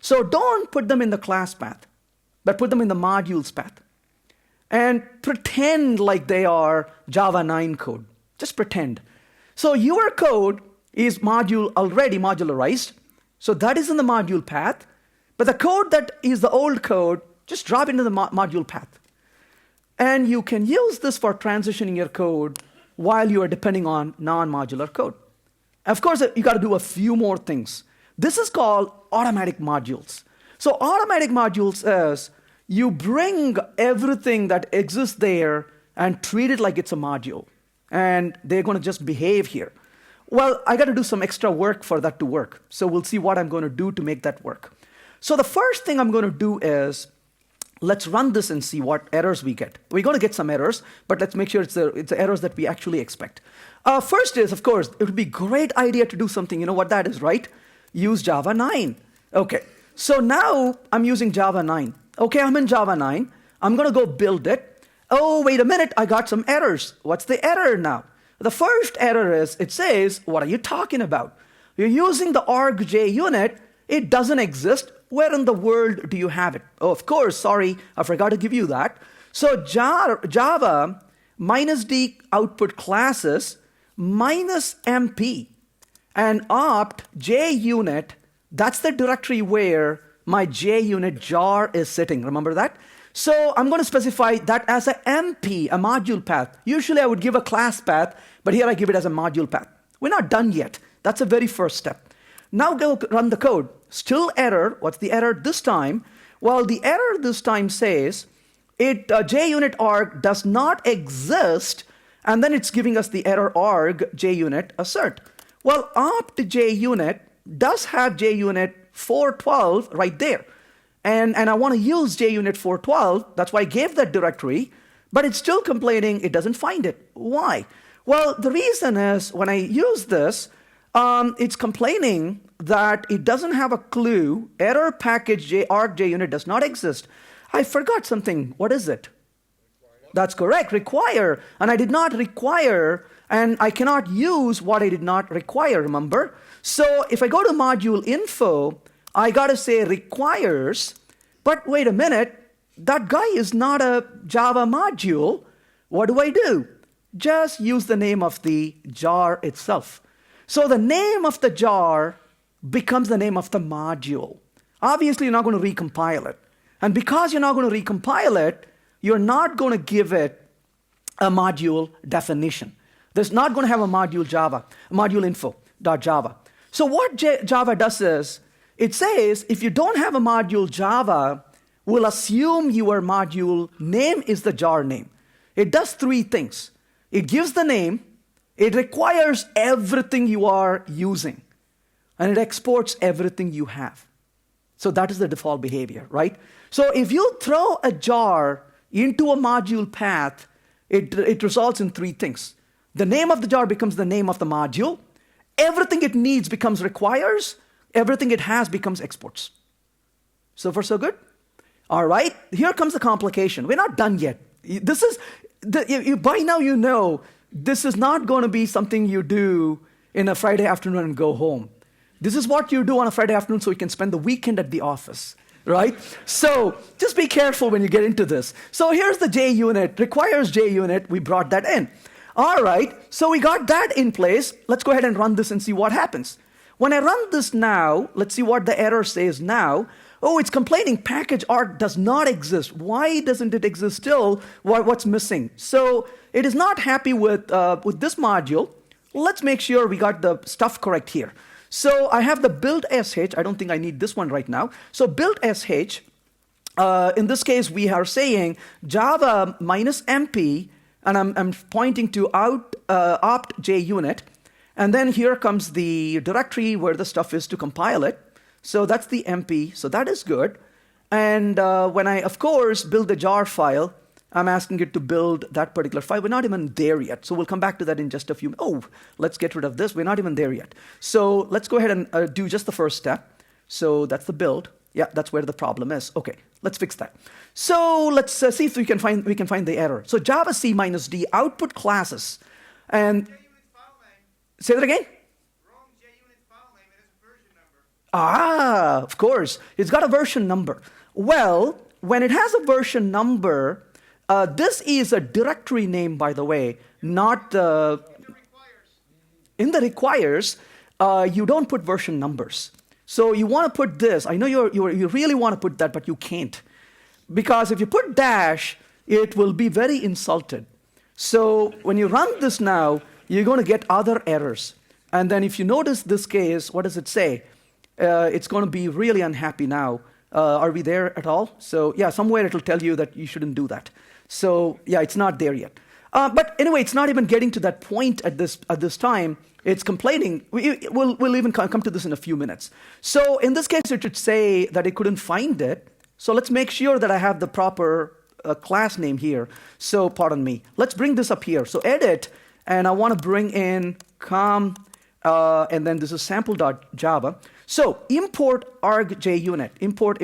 So don't put them in the class path, but put them in the modules path. And pretend like they are Java 9 code. Just pretend. So your code is already modularized. So that is in the module path. But the code that is the old code, just drop into the module path. And you can use this for transitioning your code while you are depending on non-modular code. Of course, you got to do a few more things. This is called automatic modules. So automatic modules is you bring everything that exists there and treat it like it's a module. And they're going to just behave here. Well, I got to do some extra work for that to work. So we'll see what I'm going to do to make that work. So the first thing I'm going to do is, let's run this and see what errors we get. We're going to get some errors, but let's make sure it's the errors that we actually expect. First is, of course, it would be a great idea to do something. You know what that is, right? Use Java 9. Okay, so now I'm using Java 9. Okay, I'm in Java 9. I'm going to go build it. Oh, wait a minute, I got some errors. What's the error now? The first error is, it says, what are you talking about? You're using the arg.junit. It doesn't exist. Where in the world do you have it? Oh, of course, sorry, I forgot to give you that. So Java -d output classes -mp and opt JUnit. That's the directory where my JUnit jar is sitting. Remember that? So I'm going to specify that as a MP, a module path. Usually I would give a class path, but here I give it as a module path. We're not done yet. That's the very first step. Now go run the code. Still error. What's the error this time? Well, the error this time says JUnit arg does not exist, and then it's giving us the error arg JUnit assert. Well, opt JUnit does have JUnit 412 right there. And I want to use JUnit 412. That's why I gave that directory. But it's still complaining it doesn't find it. Why? Well, the reason is when I use this, it's complaining that it doesn't have a clue. Error package arg JUnit does not exist. I forgot something. What is it? That's correct. Require. And I did not require, and I cannot use what I did not require, remember? So if I go to module info, I got to say requires, but wait a minute, that guy is not a Java module. What do I do? Just use the name of the jar itself. So the name of the jar becomes the name of the module. Obviously, you're not going to recompile it. And because you're not going to recompile it, you're not going to give it a module definition. There's not going to have a module Java, module info.java. So what Java does is, it says, if you don't have a module Java, we'll assume your module name is the jar name. It does three things. It gives the name, it requires everything you are using, and it exports everything you have. So that is the default behavior, right? So if you throw a jar into a module path, it results in three things. The name of the jar becomes the name of the module. Everything it needs becomes requires. Everything it has becomes exports. So far, so good? All right, here comes the complication. We're not done yet. This is, by now you know, this is not going to be something you do in a Friday afternoon and go home. This is what you do on a Friday afternoon so you can spend the weekend at the office, right? So just be careful when you get into this. So here's the JUnit, requires JUnit. We brought that in. All right, so we got that in place. Let's go ahead and run this and see what happens. When I run this now, let's see what the error says now. Oh, it's complaining package art does not exist. Why doesn't it exist still? What's missing? So it is not happy with this module. Let's make sure we got the stuff correct here. So I have the build sh. I don't think I need this one right now. So build sh. In this case, we are saying Java -mp, and I'm pointing to opt JUnit. And then here comes the directory where the stuff is to compile it. So that's the MP, so that is good. And when I, of course, build the jar file, I'm asking it to build that particular file. We're not even there yet, so we'll come back to that in just a few. Oh, let's get rid of this. We're not even there yet. So let's go ahead and do just the first step. So that's the build. Yeah, that's where the problem is. Okay, let's fix that. So let's see if we can find the error. So Java C -d output classes, and say that again. Of course. It's got a version number. Well, when it has a version number, this is a directory name, by the way, not the... In the requires, you don't put version numbers. So you want to put this. I know you really want to put that, but you can't. Because if you put dash, it will be very insulted. So when you run this now, you're going to get other errors. And then if you notice this case, what does it say? It's going to be really unhappy now. Are we there at all? So yeah, somewhere it'll tell you that you shouldn't do that. So yeah, it's not there yet. But anyway, it's not even getting to that point at this time. It's complaining. We'll even come to this in a few minutes. So in this case, it should say that it couldn't find it. So let's make sure that I have the proper class name here. So pardon me. Let's bring this up here. So edit, and I want to bring in com, and then this is sample.java. So import arg.junit, import,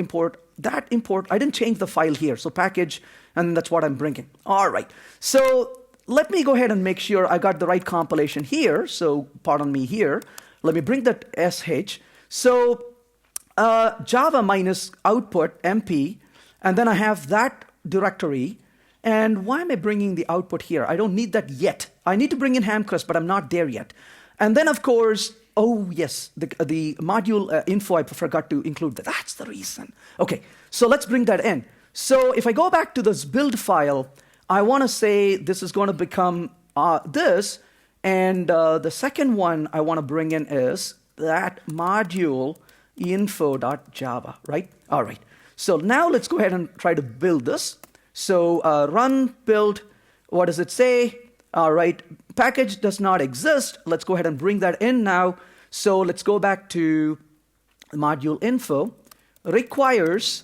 that import, I didn't change the file here, so package, and that's what I'm bringing. All right, so let me go ahead and make sure I got the right compilation here, so pardon me here. Let me bring that sh. So Java -output mp, and then I have that directory, and why am I bringing the output here? I don't need that yet. I need to bring in Hamcrest, but I'm not there yet. And then, of course, oh, yes, the module info, I forgot to include that. That's the reason. OK, so let's bring that in. So if I go back to this build file, I want to say this is going to become this. And the second one I want to bring in is that module info.java, right? All right. So now let's go ahead and try to build this. So run build, what does it say? All right, package does not exist. Let's go ahead and bring that in now. So let's go back to module info, requires,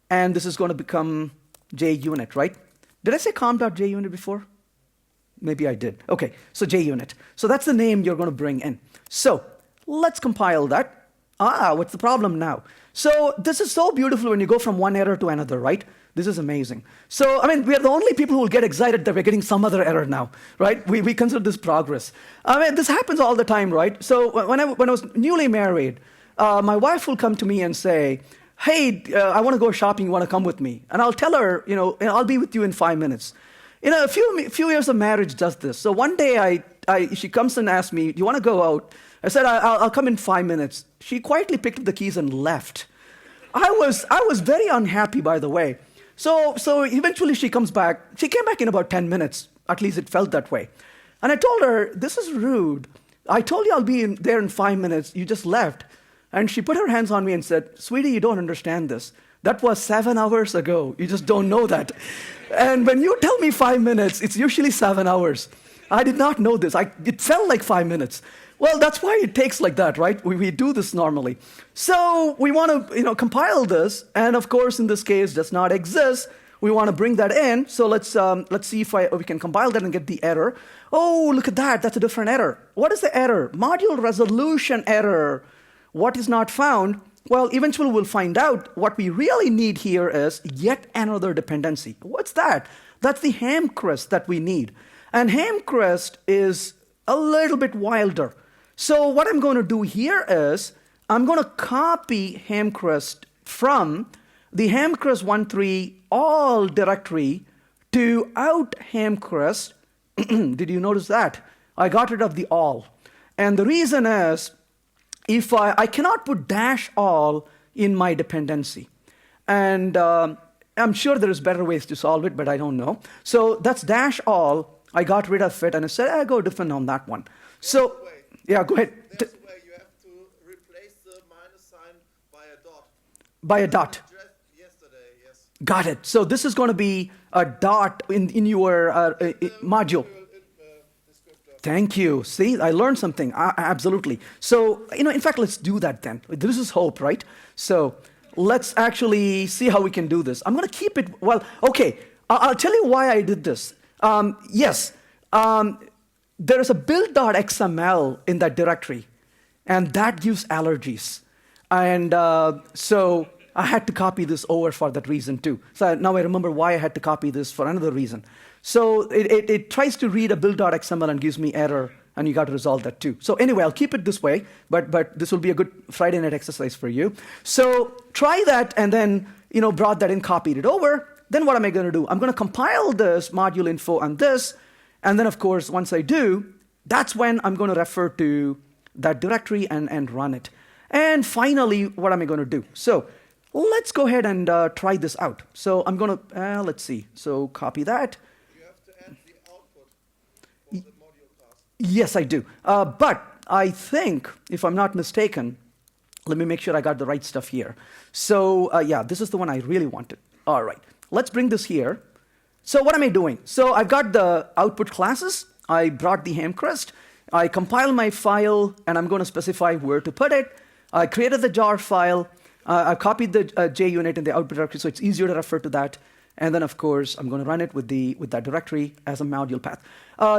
and this is going to become JUnit, right? Did I say com.JUnit before? Maybe I did. OK, so JUnit. So that's the name you're going to bring in. So let's compile that. What's the problem now? So this is so beautiful when you go from one error to another, right? This is amazing. So, I mean, we are the only people who will get excited that we're getting some other error now, right? We consider this progress. I mean, this happens all the time, right? So when I was newly married, my wife will come to me and say, hey, I want to go shopping. You want to come with me? And I'll tell her, I'll be with you in 5 minutes. A few years of marriage does this. So one day she comes and asks me, do you want to go out? I said, I'll come in 5 minutes. She quietly picked up the keys and left. I was very unhappy, by the way. So eventually she comes back. She came back in about 10 minutes. At least it felt that way. And I told her, this is rude. I told you I'll be there in 5 minutes. You just left. And she put her hands on me and said, sweetie, you don't understand this. That was 7 hours ago. You just don't know that. And when you tell me 5 minutes, it's usually 7 hours. I did not know this. It felt like 5 minutes. Well, that's why it takes like that, right? We do this normally. So we want to compile this. And of course, in this case, does not exist. We want to bring that in. So let's see if we can compile that and get the error. Oh, look at that. That's a different error. What is the error? Module resolution error. What is not found? Well, eventually we'll find out. What we really need here is yet another dependency. What's that? That's the ham crest that we need. And ham crest is a little bit wilder. So what I'm going to do here is I'm going to copy ham crest from the ham crest 1.3 all directory to out ham crest. Did you notice that? I got rid of the all. And the reason is, if I cannot put dash all in my dependency. And I'm sure there's better ways to solve it, but I don't know. So that's dash all. I got rid of it, and I said, I go different on that one. So, yeah, go ahead. That's where you have to replace the minus sign by a dot. By a dot. Yesterday, yes. Got it. So this is going to be a dot in your module. Thank you. See, I learned something. Absolutely. So, in fact, let's do that then. This is hope, right? So let's actually see how we can do this. I'm going to keep it, well, okay. I'll tell you why I did this. Yes, there is a build.xml in that directory, and that gives allergies. And so I had to copy this over for that reason too. So now I remember why I had to copy this for another reason. So it tries to read a build.xml and gives me error, and you got to resolve that too. So anyway, I'll keep it this way, but this will be a good Friday night exercise for you. So try that, and then brought that in, copied it over. Then what am I going to do? I'm going to compile this module info and this, and then of course once I do, that's when I'm going to refer to that directory and run it. And finally, what am I going to do? So let's go ahead and try this out. So I'm going to let's see. So copy that. Yes, I do. But I think, if I'm not mistaken, let me make sure I got the right stuff here. So yeah, this is the one I really wanted. All right, let's bring this here. So what am I doing? So I've got the output classes. I brought the ham crest. I compiled my file, and I'm going to specify where to put it. I created the jar file. I copied the JUnit in the output directory, so it's easier to refer to that. And then, of course, I'm going to run it with that directory as a module path.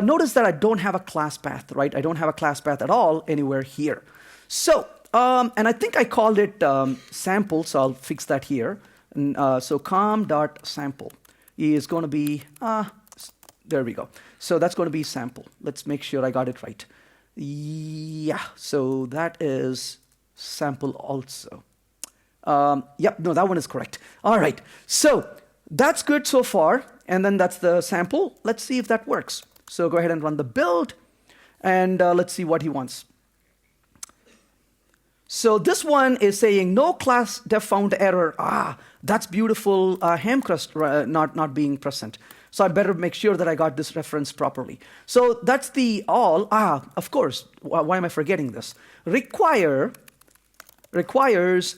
Notice that I don't have a class path, right? I don't have a class path at all anywhere here. So, and I think I called it sample, so I'll fix that here. And, so com.sample is going to be, there we go. So that's going to be sample. Let's make sure I got it right. Yeah, so that is sample also. Yep, no, that one is correct. All right, so that's good so far, and then that's the sample. Let's see if that works. So go ahead and run the build, and let's see what he wants. So this one is saying no class def found error. That's beautiful. Ham crest not being present. So I better make sure that I got this reference properly. So that's the all. Of course. Why am I forgetting this? Requires,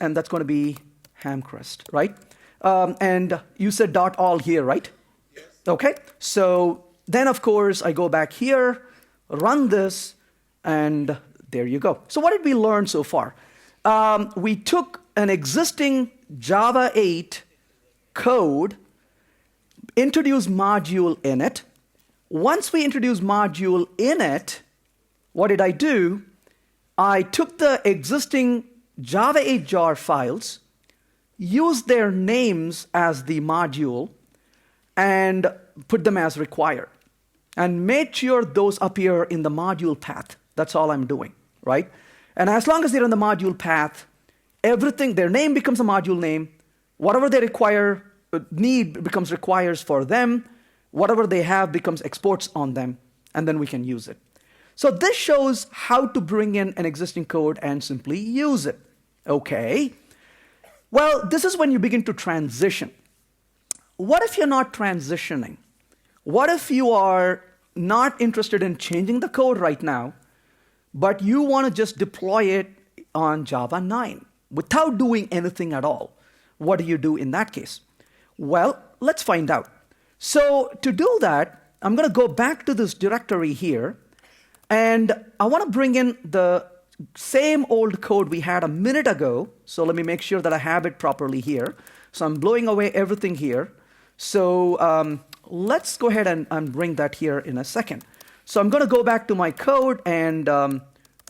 and that's going to be ham crest, right? And you said dot all here, right? Yes. Okay. So then, of course, I go back here, run this, and there you go. So what did we learn so far? We took an existing Java 8 code, introduced module in it. Once we introduced module in it, what did I do? I took the existing Java 8 jar files, used their names as the module, and put them as required, and made sure those appear in the module path. That's all I'm doing, right? And as long as they're in the module path, everything, their name becomes a module name. Whatever they need becomes requires for them. Whatever they have becomes exports on them, and then we can use it. So this shows how to bring in an existing code and simply use it. Okay. Well, this is when you begin to transition. What if you're not transitioning? What if you are not interested in changing the code right now, but you want to just deploy it on Java 9 without doing anything at all? What do you do in that case? Well, let's find out. So to do that, I'm going to go back to this directory here, and I want to bring in the same old code we had a minute ago. So let me make sure that I have it properly here. So I'm blowing away everything here. So let's go ahead and bring that here in a second. So I'm going to go back to my code and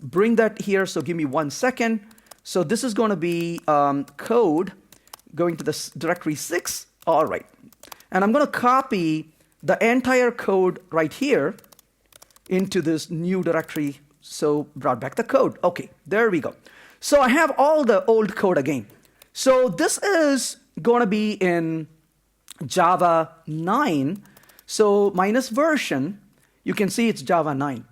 bring that here. So give me 1 second. So this is going to be code going to this directory 6. All right. And I'm going to copy the entire code right here into this new directory. So brought back the code. OK, there we go. So I have all the old code again. So this is going to be in Java 9. So minus version, you can see it's Java 9.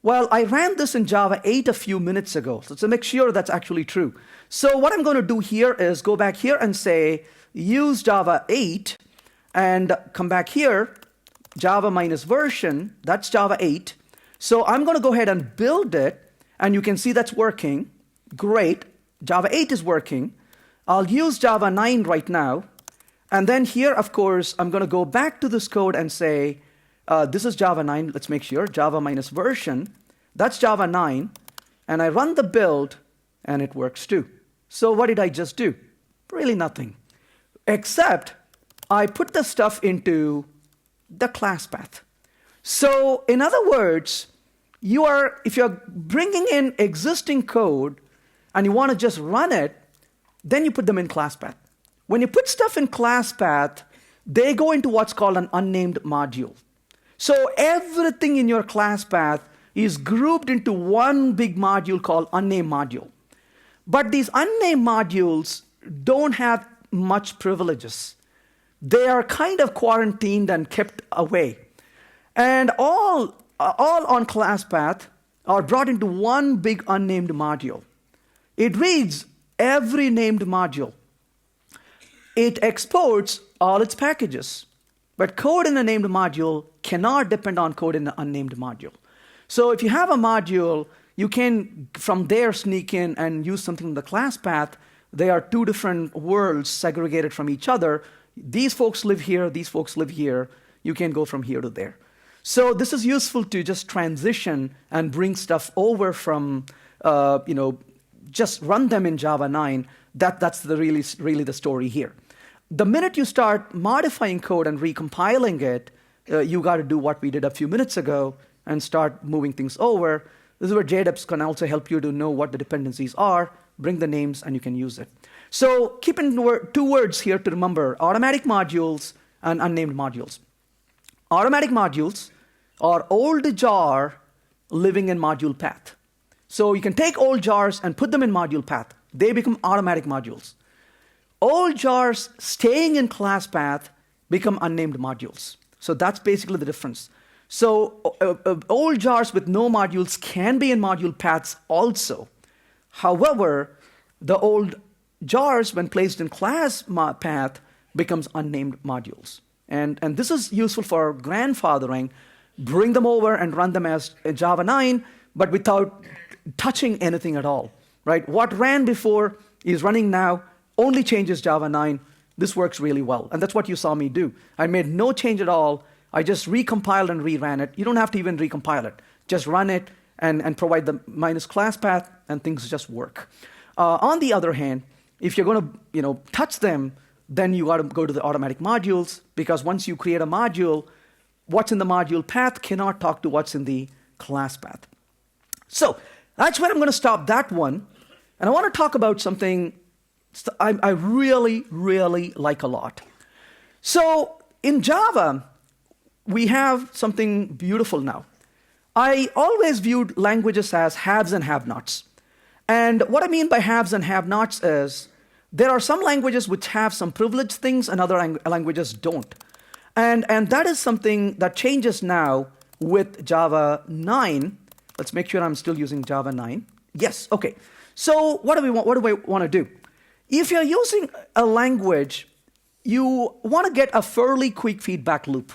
Well, I ran this in Java 8 a few minutes ago. So to make sure that's actually true. So what I'm going to do here is go back here and say use Java 8 and come back here, Java minus version, that's Java 8. So I'm going to go ahead and build it, and you can see that's working. Great. Java 8 is working. I'll use Java 9 right now. And then here, of course, I'm going to go back to this code and say, this is Java 9. Let's make sure. Java minus version. That's Java 9. And I run the build, and it works too. So what did I just do? Really nothing. Except I put the stuff into the class path. So in other words, if you're bringing in existing code and you want to just run it, then you put them in class path. When you put stuff in class path, they go into what's called an unnamed module. So everything in your class path is grouped into one big module called unnamed module. But these unnamed modules don't have much privileges. They are kind of quarantined and kept away. And all on class path are brought into one big unnamed module. It reads every named module. It exports all its packages. But code in a named module cannot depend on code in an unnamed module. So if you have a module, you can from there sneak in and use something in the class path. They are two different worlds segregated from each other. These folks live here, these folks live here. You can go from here to there. So this is useful to just transition and bring stuff over from, just run them in Java 9. That's really the story here. The minute you start modifying code and recompiling it, you got to do what we did a few minutes ago and start moving things over. This is where JDEPs can also help you to know what the dependencies are, bring the names, and you can use it. So keep in two words here to remember: automatic modules and unnamed modules. Automatic modules are old jar living in module path. So you can take old jars and put them in module path. They become automatic modules. Old jars staying in class path become unnamed modules. So that's basically the difference. So old jars with no modules can be in module paths also. However, the old jars, when placed in class path, becomes unnamed modules. And this is useful for grandfathering. Bring them over and run them as Java 9, but without touching anything at all, right? What ran before is running now, only changes Java 9. This works really well, and that's what you saw me do. I made no change at all. I just recompiled and reran it. You don't have to even recompile it. Just run it and provide the minus class path, and things just work. On the other hand, if you're going to touch them, then you got to go to the automatic modules, because once you create a module, what's in the module path cannot talk to what's in the class path. So that's where I'm going to stop that one. And I want to talk about something I really, really like a lot. So in Java, we have something beautiful now. I always viewed languages as haves and have-nots. And what I mean by haves and have-nots is there are some languages which have some privileged things and other languages don't. And that is something that changes now with Java 9. Let's make sure I'm still using Java 9. Yes, okay. So what do I want to do? If you're using a language, you want to get a fairly quick feedback loop.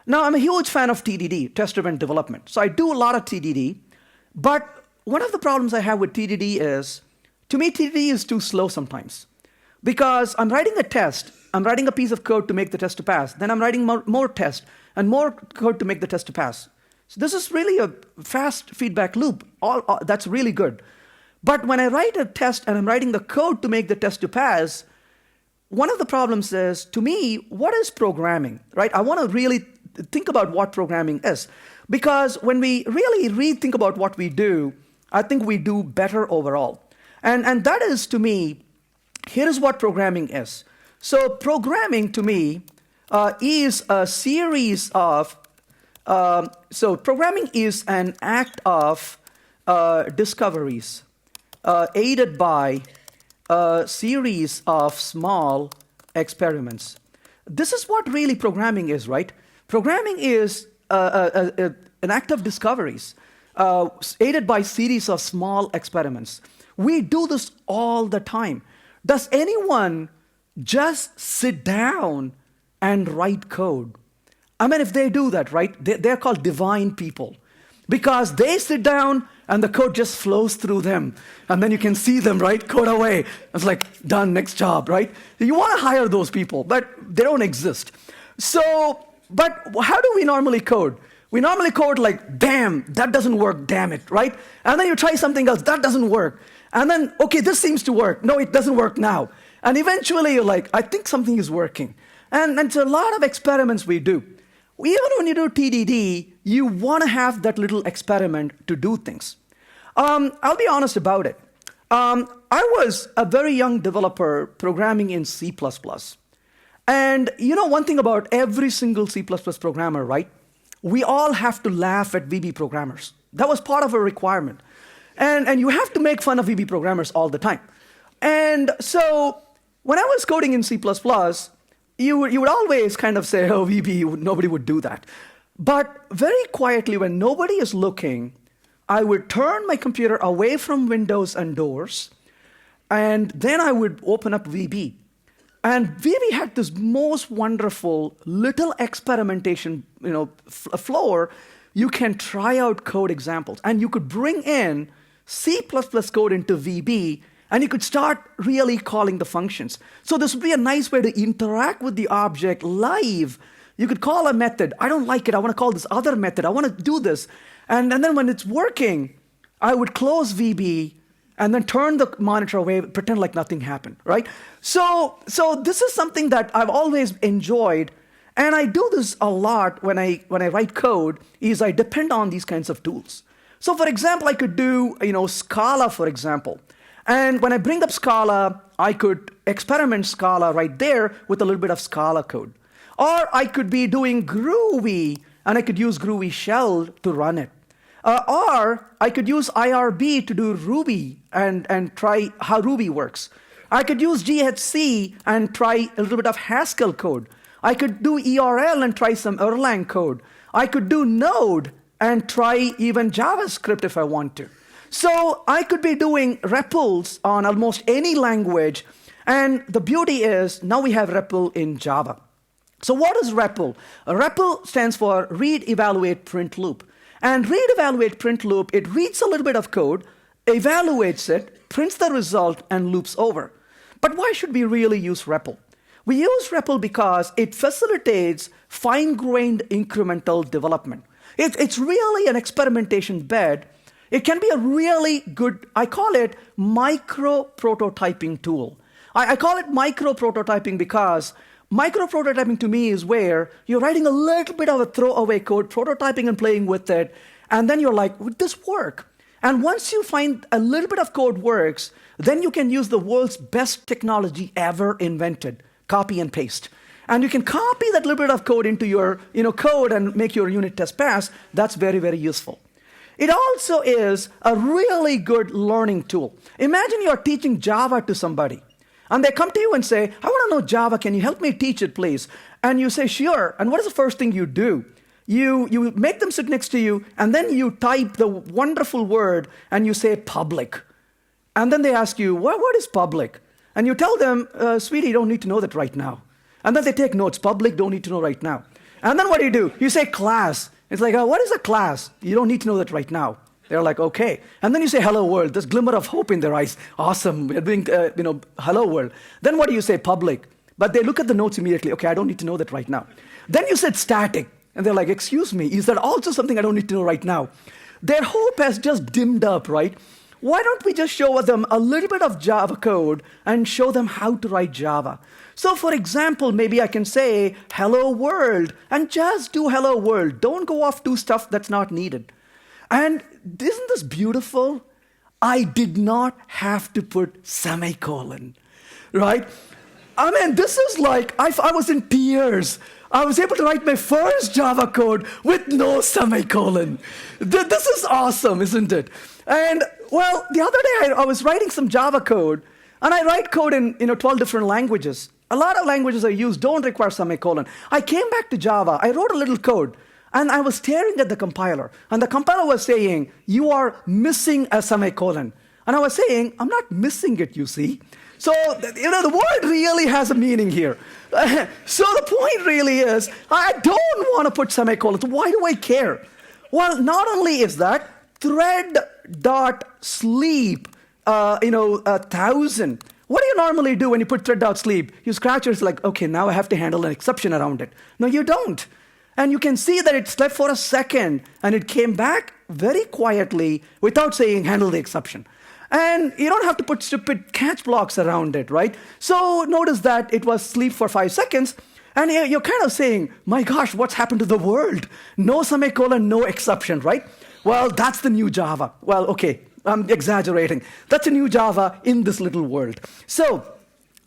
Now, I'm a huge fan of TDD, test-driven development. So I do a lot of TDD. But one of the problems I have with TDD is, to me, TDD is too slow sometimes. Because I'm writing a test, I'm writing a piece of code to make the test to pass. Then I'm writing more test and more code to make the test to pass. So this is really a fast feedback loop. That's really good. But when I write a test and I'm writing the code to make the test to pass, one of the problems is, to me, what is programming, right? I want to really think about what programming is. Because when we really rethink about what we do, I think we do better overall. And that is, to me, here is what programming is. So programming, to me, is a series of, so programming is an act of discoveries aided by a series of small experiments. This is what really programming is, right? Programming is an act of discoveries aided by series of small experiments. We do this all the time. Does anyone just sit down and write code? I mean, if they do that, right, they're called divine people. Because they sit down and the code just flows through them. And then you can see them, right, code away. It's like, done, next job, right? You want to hire those people, but they don't exist. So, but how do we normally code? We normally code like, damn, that doesn't work, damn it, right? And then you try something else, that doesn't work. And then, okay, this seems to work. No, it doesn't work now. And eventually you're like, I think something is working. And it's a lot of experiments we do. Even when you do TDD, you want to have that little experiment to do things. I'll be honest about it. I was a very young developer programming in C++. And you know one thing about every single C++ programmer, right? We all have to laugh at VB programmers. That was part of a requirement. And you have to make fun of VB programmers all the time. And so when I was coding in C++, you would always kind of say, oh, VB, nobody would do that. But very quietly, when nobody is looking, I would turn my computer away from windows and doors, and then I would open up VB. And VB had this most wonderful little experimentation, floor. You can try out code examples, and you could bring in C++ code into VB, and you could start really calling the functions. So this would be a nice way to interact with the object live. You could call a method. I don't like it. I want to call this other method. I want to do this. And then when it's working, I would close VB and then turn the monitor away, pretend like nothing happened, right? So this is something that I've always enjoyed. And I do this a lot when I write code, is I depend on these kinds of tools. So for example, I could do, Scala, for example. And when I bring up Scala, I could experiment Scala right there with a little bit of Scala code. Or I could be doing Groovy, and I could use Groovy shell to run it. Or I could use IRB to do Ruby and try how Ruby works. I could use GHC and try a little bit of Haskell code. I could do ERL and try some Erlang code. I could do Node and try even JavaScript if I want to. So I could be doing REPLs on almost any language. And the beauty is now we have REPL in Java. So what is REPL? REPL stands for read, evaluate, print loop. And read, evaluate, print loop, it reads a little bit of code, evaluates it, prints the result, and loops over. But why should we really use REPL? We use REPL because it facilitates fine-grained incremental development. It's really an experimentation bed. It can be a really good, I call it micro-prototyping tool. I call it micro-prototyping because micro-prototyping to me is where you're writing a little bit of a throwaway code, prototyping and playing with it, and then you're like, would this work? And once you find a little bit of code works, then you can use the world's best technology ever invented, copy and paste. And you can copy that little bit of code into your code and make your unit test pass. That's very, very useful. It also is a really good learning tool. Imagine you're teaching Java to somebody. And they come to you and say, I want to know Java. Can you help me teach it, please? And you say, sure. And what is the first thing you do? You make them sit next to you, and then you type the wonderful word, and you say public. And then they ask you, what is public? And you tell them, sweetie, you don't need to know that right now. And then they take notes. Public, don't need to know right now. And then what do? You say class. It's like, what is a class? You don't need to know that right now. They're like, okay. And then you say hello world. This glimmer of hope in their eyes. Awesome. We're doing, hello world. Then what do you say? Public. But they look at the notes immediately. Okay, I don't need to know that right now. Then you said static. And they're like, excuse me, is that also something I don't need to know right now? Their hope has just dimmed up, right? Why don't we just show them a little bit of Java code and show them how to write Java? So for example, maybe I can say, hello world, and just do hello world. Don't go off to stuff that's not needed. And isn't this beautiful? I did not have to put semicolon, right? I mean, this is like, I was in tears. I was able to write my first Java code with no semicolon. This is awesome, isn't it? And well, the other day I was writing some Java code, and I write code in 12 different languages. A lot of languages I use don't require semicolon. I came back to Java, I wrote a little code, and I was staring at the compiler. And the compiler was saying, you are missing a semicolon. And I was saying, I'm not missing it, you see. So, the word really has a meaning here. So the point really is, I don't want to put semicolons. Why do I care? Well, not only is that, thread.sleep, 1,000. What do you normally do when you put thread.sleep? You scratch it, it's like, okay, now I have to handle an exception around it. No, you don't. And you can see that it slept for a second, and it came back very quietly without saying handle the exception. And you don't have to put stupid catch blocks around it, right? So notice that it was sleep for 5 seconds, and you're kind of saying, my gosh, what's happened to the world? No semicolon, no exception, right? Well, that's the new Java. Well, okay, I'm exaggerating. That's a new Java in this little world. So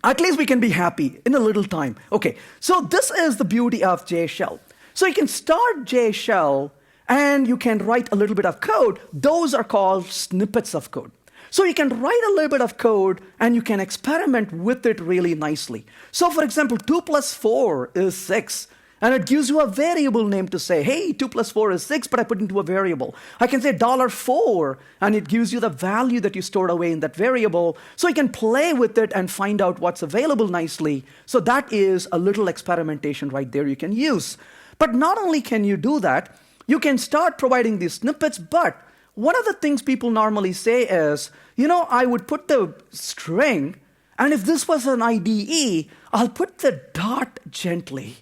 at least we can be happy in a little time. Okay, so this is the beauty of JShell. So you can start JShell, and you can write a little bit of code. Those are called snippets of code. So you can write a little bit of code, and you can experiment with it really nicely. So for example, 2 plus 4 is 6. And it gives you a variable name to say, hey, 2 plus 4 is 6, but I put into a variable. I can say $4, and it gives you the value that you stored away in that variable. So you can play with it and find out what's available nicely. So that is a little experimentation right there you can use. But not only can you do that, you can start providing these snippets, but one of the things people normally say is, I would put the string, and if this was an IDE, I'll put the dot gently.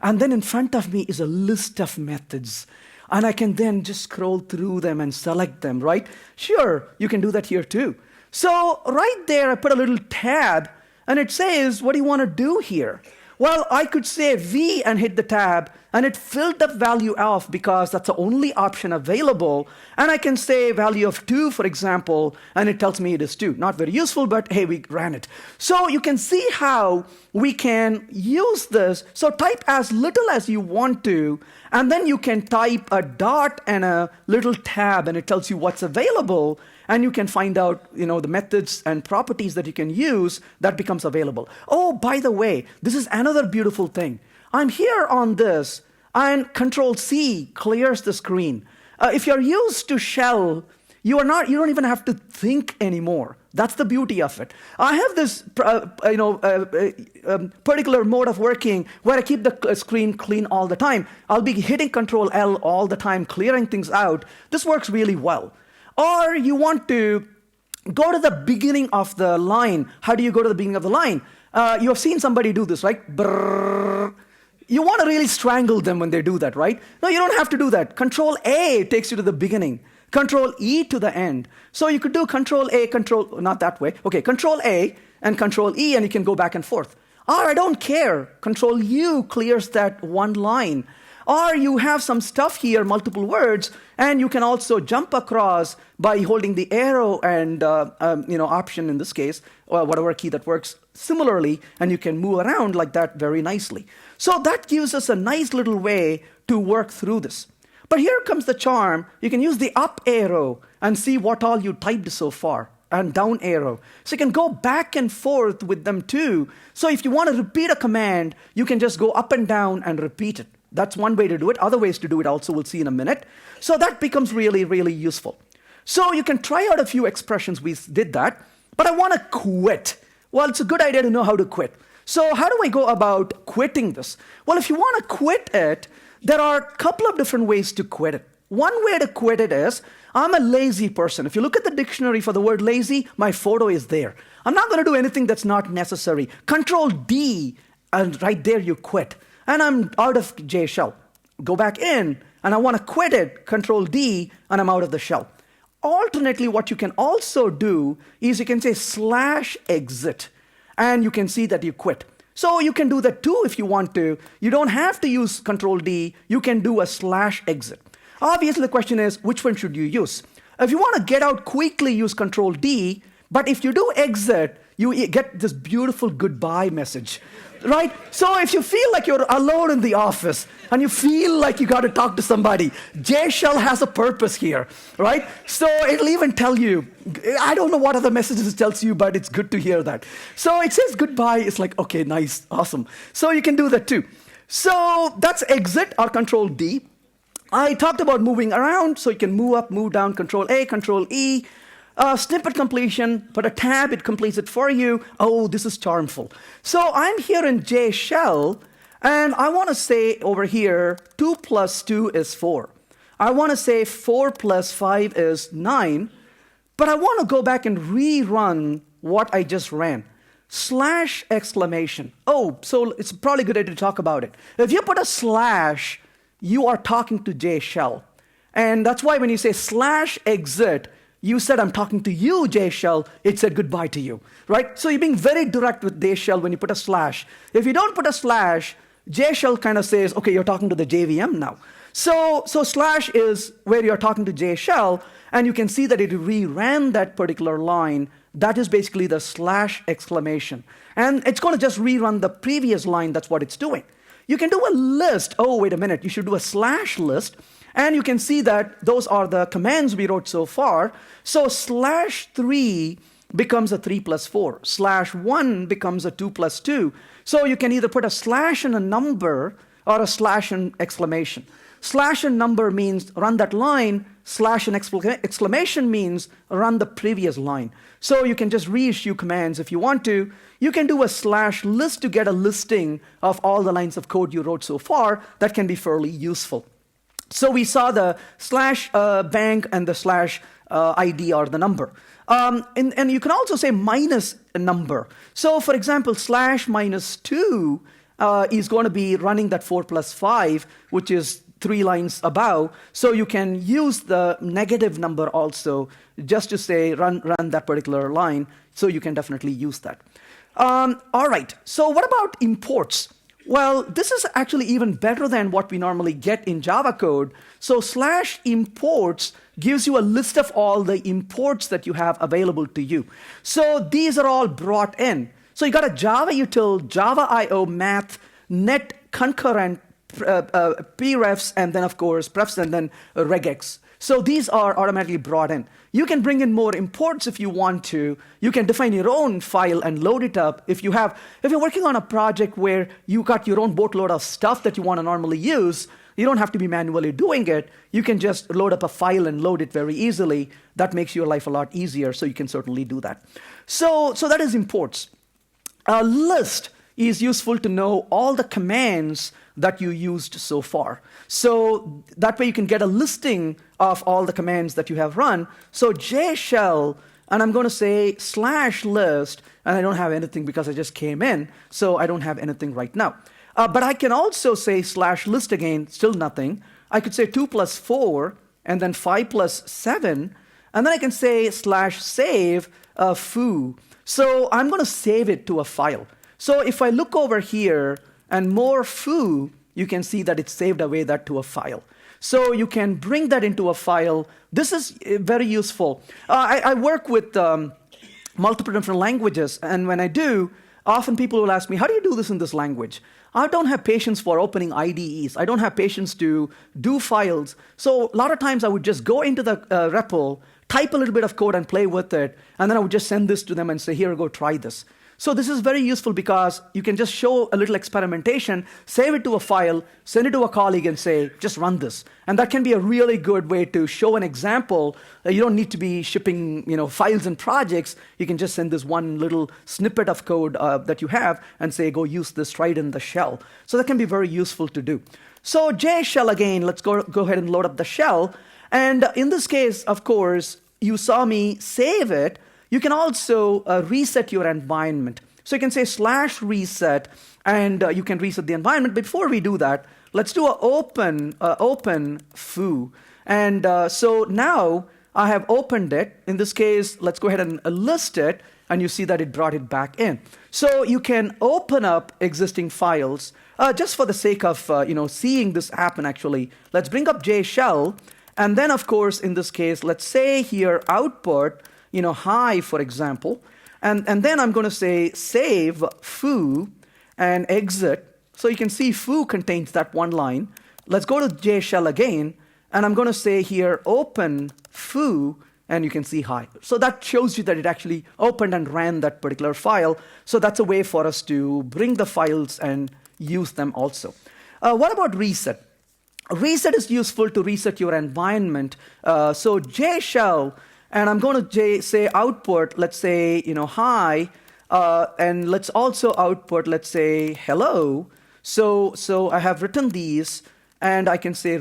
And then in front of me is a list of methods. And I can then just scroll through them and select them, right? Sure, you can do that here too. So right there, I put a little tab, and it says, what do you want to do here? Well, I could say V and hit the tab, and it filled the value off because that's the only option available. And I can say value of 2, for example, and it tells me it is 2. Not very useful, but hey, we ran it. So you can see how we can use this. So type as little as you want to, and then you can type a dot and a little tab, and it tells you what's available. And you can find out, the methods and properties that you can use that becomes available. Oh, by the way, this is another beautiful thing. I'm here on this, and Control-C clears the screen. If you're used to shell, you don't even have to think anymore. That's the beauty of it. I have this, particular mode of working where I keep the screen clean all the time. I'll be hitting Control-L all the time, clearing things out. This works really well. Or you want to go to the beginning of the line. How do you go to the beginning of the line? You have seen somebody do this, right? Brrr. You want to really strangle them when they do that, right? No, you don't have to do that. Control-A takes you to the beginning. Control-E to the end. So you could do Control-A, not that way. Okay, Control-A and Control-E, and you can go back and forth. Or I don't care. Control-U clears that one line. Or you have some stuff here, multiple words, and you can also jump across by holding the arrow and option in this case, or whatever key that works similarly, and you can move around like that very nicely. So that gives us a nice little way to work through this. But here comes the charm. You can use the up arrow and see what all you typed so far, and down arrow. So you can go back and forth with them too. So if you want to repeat a command, you can just go up and down and repeat it. That's one way to do it. Other ways to do it also we'll see in a minute. So that becomes really, really useful. So you can try out a few expressions. We did that. But I want to quit. Well, it's a good idea to know how to quit. So how do I go about quitting this? Well, if you want to quit it, there are a couple of different ways to quit it. One way to quit it is, I'm a lazy person. If you look at the dictionary for the word lazy, my photo is there. I'm not going to do anything that's not necessary. Control D, and right there you quit. And I'm out of JShell. Go back in, and I want to quit it, Control D, and I'm out of the shell. Alternately, what you can also do is you can say /exit, and you can see that you quit. So you can do that too if you want to. You don't have to use Control D. You can do a /exit. Obviously, the question is, which one should you use? If you want to get out quickly, use Control D. But if you do exit, you get this beautiful goodbye message, right? So if you feel like you're alone in the office and you feel like you got to talk to somebody, JShell has a purpose here, right? So it'll even tell you, I don't know what other messages it tells you, but it's good to hear that. So it says goodbye. It's like, okay, nice, awesome. So you can do that too. So that's exit or Control D. I talked about moving around, so you can move up, move down, Control A, Control E. Snippet completion, put a tab, it completes it for you. Oh, this is charmful. So I'm here in JShell, and I want to say over here, 2 plus 2 is 4. I want to say 4 plus 5 is 9, but I want to go back and rerun what I just ran. /! Oh, so it's probably a good idea to talk about it. If you put a slash, you are talking to JShell. And that's why when you say /exit, you said, I'm talking to you, JShell. It said goodbye to you, right? So you're being very direct with JShell when you put a slash. If you don't put a slash, JShell kind of says, okay, you're talking to the JVM now. So slash is where you're talking to JShell, and you can see that it reran that particular line. That is basically the /! And it's going to just rerun the previous line. That's what it's doing. You can do a list. Oh, wait a minute. You should do a /list. And you can see that those are the commands we wrote so far. So /3 becomes a 3 plus 4. /1 becomes a 2 plus 2. So you can either put a slash and a number or a slash and exclamation. Slash and number means run that line. Slash and exclamation means run the previous line. So you can just reissue commands if you want to. You can do a /list to get a listing of all the lines of code you wrote so far. That can be fairly useful. So we saw the /bank and the /ID or the number. And you can also say minus a number. So for example, /-2 is going to be running that 4 plus 5, which is 3 lines above. So you can use the negative number also just to say run that particular line. So you can definitely use that. All right, so what about imports? Well, this is actually even better than what we normally get in Java code. So /imports gives you a list of all the imports that you have available to you. So these are all brought in. So you got a Java util, Java IO, math, net, concurrent, prefs, and then of course prefs, and then regex. So these are automatically brought in. You can bring in more imports if you want to. You can define your own file and load it up. If you're working on a project where you got your own boatload of stuff that you want to normally use, you don't have to be manually doing it. You can just load up a file and load it very easily. That makes your life a lot easier, so you can certainly do that. So that is imports. A list is useful to know all the commands that you used so far. So that way you can get a listing of all the commands that you have run. So JShell, and I'm going to say /list, and I don't have anything because I just came in, so I don't have anything right now. But I can also say /list again, still nothing. I could say 2 plus 4, and then 5 plus 7, and then I can say /save foo. So I'm going to save it to a file. So if I look over here and more foo, you can see that it's saved away that to a file. So you can bring that into a file. This is very useful. I work with multiple different languages, and when I do, often people will ask me, how do you do this in this language? I don't have patience for opening IDEs. I don't have patience to do files. So a lot of times I would just go into the REPL, type a little bit of code and play with it, and then I would just send this to them and say, here, go try this. So this is very useful because you can just show a little experimentation, save it to a file, send it to a colleague and say, just run this. And that can be a really good way to show an example. You don't need to be shipping files and projects. You can just send this one little snippet of code that you have and say, go use this, try it in the shell. So that can be very useful to do. So JShell again, let's go ahead and load up the shell. And in this case, of course, you saw me save it. You can also reset your environment. So you can say /reset, and you can reset the environment. Before we do that, let's do an open foo. And so now I have opened it. In this case, let's go ahead and list it, and you see that it brought it back in. So you can open up existing files just for the sake of seeing this happen. Actually, let's bring up JShell, and then of course in this case, let's say here output. Hi, for example, and then I'm going to say save foo and exit. So you can see foo contains that one line. Let's go to JShell again, and I'm going to say here open foo, and you can see hi. So that shows you that it actually opened and ran that particular file. So that's a way for us to bring the files and use them also. What about reset? Reset is useful to reset your environment. So JShell. And I'm going to say output, let's say, hi, and let's also output, let's say, hello. So I have written these, and I can say,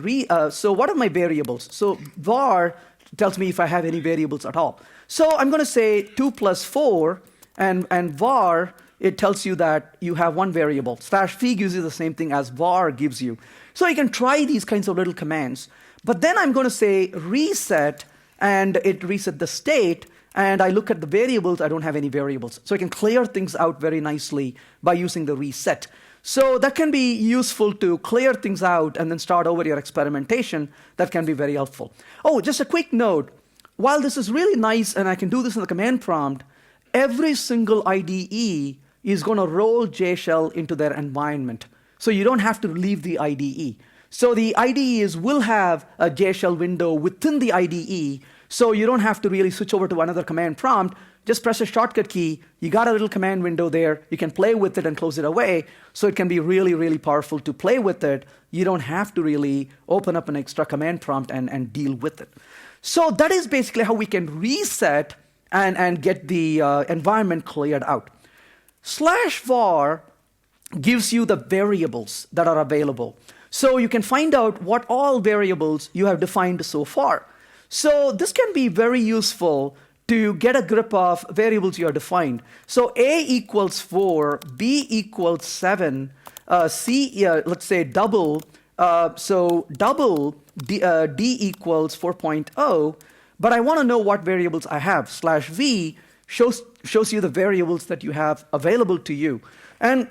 so what are my variables? So var tells me if I have any variables at all. So I'm going to say 2 plus 4, and var, it tells you that you have one variable. /v gives you the same thing as var gives you. So you can try these kinds of little commands. But then I'm going to say reset, and it reset the state, and I look at the variables, I don't have any variables. So I can clear things out very nicely by using the reset. So that can be useful to clear things out and then start over your experimentation. That can be very helpful. Oh, just a quick note. While this is really nice, and I can do this in the command prompt, every single IDE is going to roll JShell into their environment. So you don't have to leave the IDE. So the IDEs will have a JShell window within the IDE, so you don't have to really switch over to another command prompt. Just press a shortcut key. You got a little command window there. You can play with it and close it away. So it can be really, really powerful to play with it. You don't have to really open up an extra command prompt and deal with it. So that is basically how we can reset and get the environment cleared out. /var gives you the variables that are available. So you can find out what all variables you have defined so far. So this can be very useful to get a grip of variables you have defined. So A equals 4, B equals 7, C, let's say double, so double D equals 4.0, but I want to know what variables I have. /v shows you the variables that you have available to you. And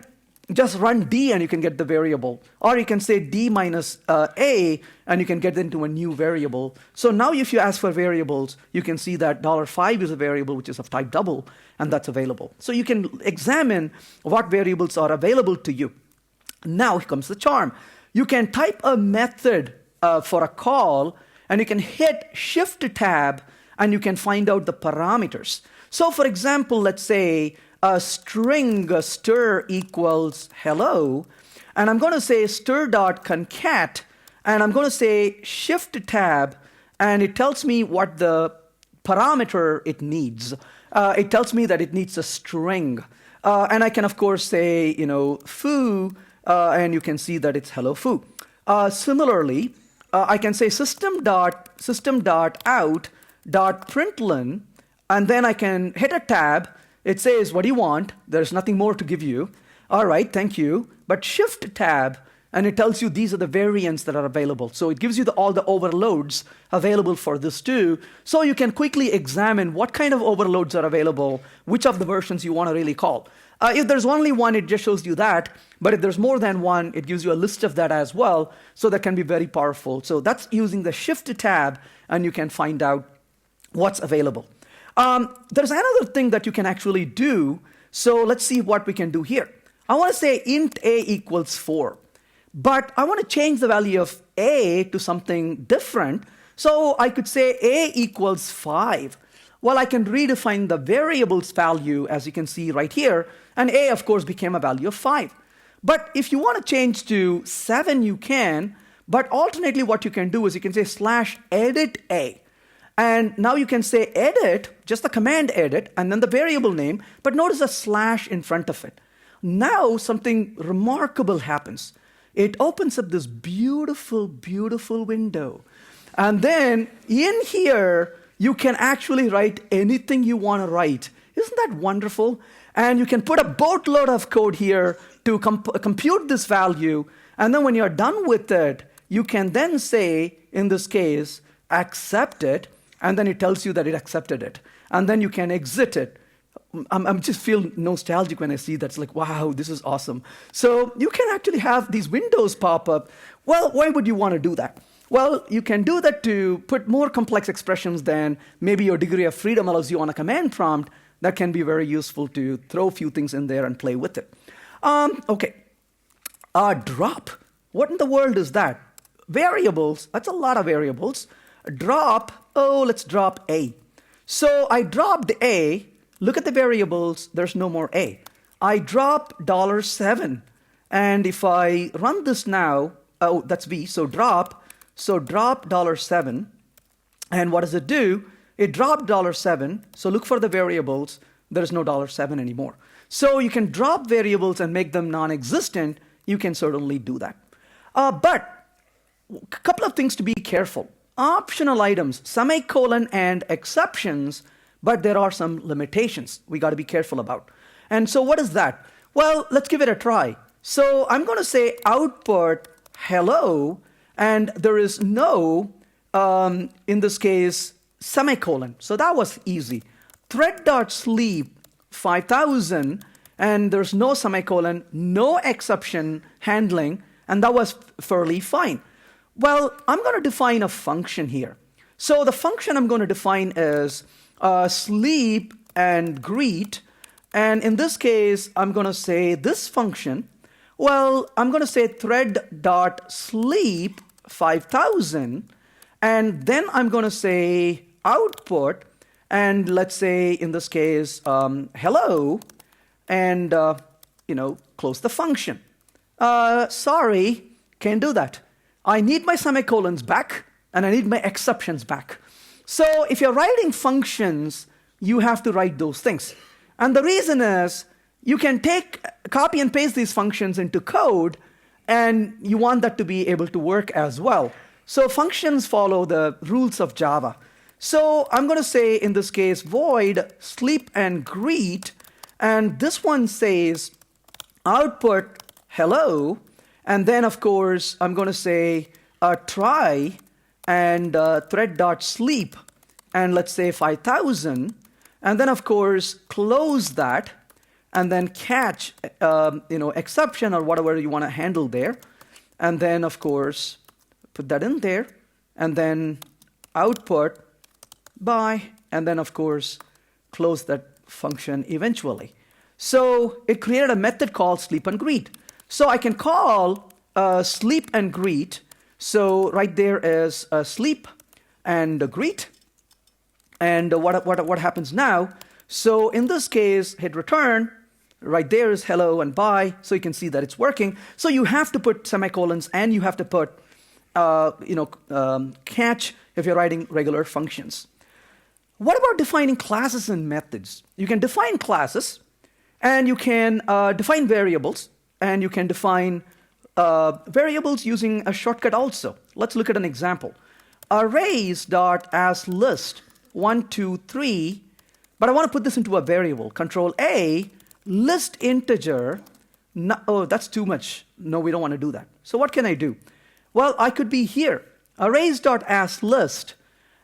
just run D and you can get the variable. Or you can say D minus A and you can get into a new variable. So now if you ask for variables, you can see that $5 is a variable which is of type double, and that's available. So you can examine what variables are available to you. Now here comes the charm. You can type a method for a call, and you can hit Shift-Tab and you can find out the parameters. So for example, let's say a string stir equals hello, and I'm going to say stir.concat, and I'm going to say Shift-Tab, and it tells me what the parameter it needs. It tells me that it needs a string. And I can, of course, say, foo, and you can see that it's hello foo. Similarly, I can say system.out.println, and then I can hit a tab. It says, what do you want? There's nothing more to give you. All right, thank you. But Shift-Tab, and it tells you these are the variants that are available. So it gives you all the overloads available for this too. So you can quickly examine what kind of overloads are available, which of the versions you want to really call. If there's only one, it just shows you that. But if there's more than one, it gives you a list of that as well. So that can be very powerful. So that's using the Shift-Tab, and you can find out what's available. There's another thing that you can actually do. So let's see what we can do here. I want to say int a equals 4. But I want to change the value of a to something different. So I could say a equals 5. Well, I can redefine the variable's value, as you can see right here, and a, of course, became a value of 5. But if you want to change to 7, you can, but alternately what you can do is you can say /edit a. And now you can say edit, just the command edit, and then the variable name, but notice a slash in front of it. Now something remarkable happens. It opens up this beautiful, beautiful window. And then in here, you can actually write anything you want to write. Isn't that wonderful? And you can put a boatload of code here to compute this value. And then when you're done with it, you can then say, in this case, accept it. And then it tells you that it accepted it. And then you can exit it. I'm just feel nostalgic when I see that. It's like, wow, this is awesome. So you can actually have these windows pop up. Well, why would you want to do that? Well, you can do that to put more complex expressions than maybe your degree of freedom allows you on a command prompt. That can be very useful to throw a few things in there and play with it. Okay. Drop. What in the world is that? Variables. That's a lot of variables. Drop. Oh, let's drop a. So I dropped a. Look at the variables. There's no more a. I drop $7. And if I run this now, oh, that's v. So drop. So drop $7. And what does it do? It dropped $7. So look for the variables. There's no $7 anymore. So you can drop variables and make them non-existent. You can certainly do that. But a couple of things to be careful. Optional items, semicolon and exceptions, but there are some limitations we got to be careful about. And so what is that? Well, let's give it a try. So I'm going to say output hello, and there is no, in this case, semicolon. So that was easy. Thread.sleep 5000, and there's no semicolon, no exception handling, and that was fairly fine. Well, I'm going to define a function here. So the function I'm going to define is sleep and greet. And in this case, I'm going to say this function. Well, I'm going to say thread.sleep 5000. And then I'm going to say output. And let's say, in this case, hello. And, close the function. Sorry, can't do that. I need my semicolons back, and I need my exceptions back. So if you're writing functions, you have to write those things. And the reason is, you can copy and paste these functions into code, and you want that to be able to work as well. So functions follow the rules of Java. So I'm going to say, in this case, void sleep and greet, and this one says output hello. And then, of course, I'm going to say try and thread.sleep, and let's say 5000. And then, of course, close that, and then catch, exception or whatever you want to handle there. And then, of course, put that in there, and then output by, and then, of course, close that function eventually. So it created a method called sleep and greet. So I can call sleep and greet. So right there is sleep and greet. And what happens now? So in this case, hit return. Right there is hello and bye. So you can see that it's working. So you have to put semicolons, and you have to put catch if you're writing regular functions. What about defining classes and methods? You can define classes, and you can define variables. And you can define variables using a shortcut also. Let's look at an example. Arrays.asList 1, 2, 3. But I want to put this into a variable. Control A, list integer. No, oh, that's too much. No, we don't want to do that. So what can I do? Well, I could be here. Arrays.asList.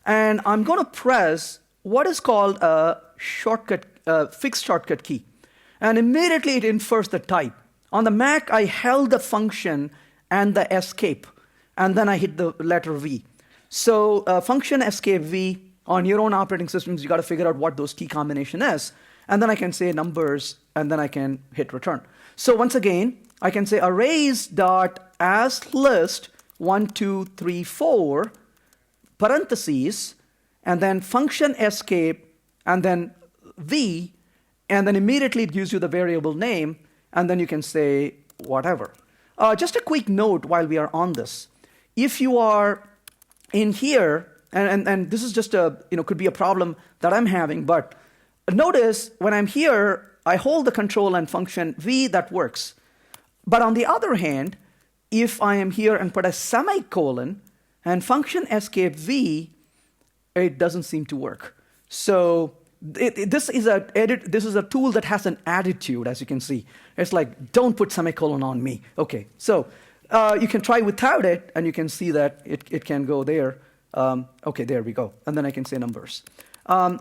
And I'm going to press what is called a shortcut, fixed shortcut key. And immediately it infers the type. On the Mac, I held the function and the escape, and then I hit the letter V. So function escape V, on your own operating systems, you got to figure out what those key combination is. And then I can say numbers, and then I can hit return. So once again, I can say arrays.asList 1, 2, 3, 4, parentheses, and then function escape, and then v, and then immediately it gives you the variable name, and then you can say whatever. Just a quick note while we are on this. If you are in here, and this is just could be a problem that I'm having, but notice when I'm here, I hold the control and function v, that works. But on the other hand, if I am here and put a semicolon and function escape v, it doesn't seem to work. So this is a tool that has an attitude, as you can see. It's like, don't put semicolon on me. Okay, so you can try without it, and you can see that it can go there. Okay, there we go. And then I can say numbers.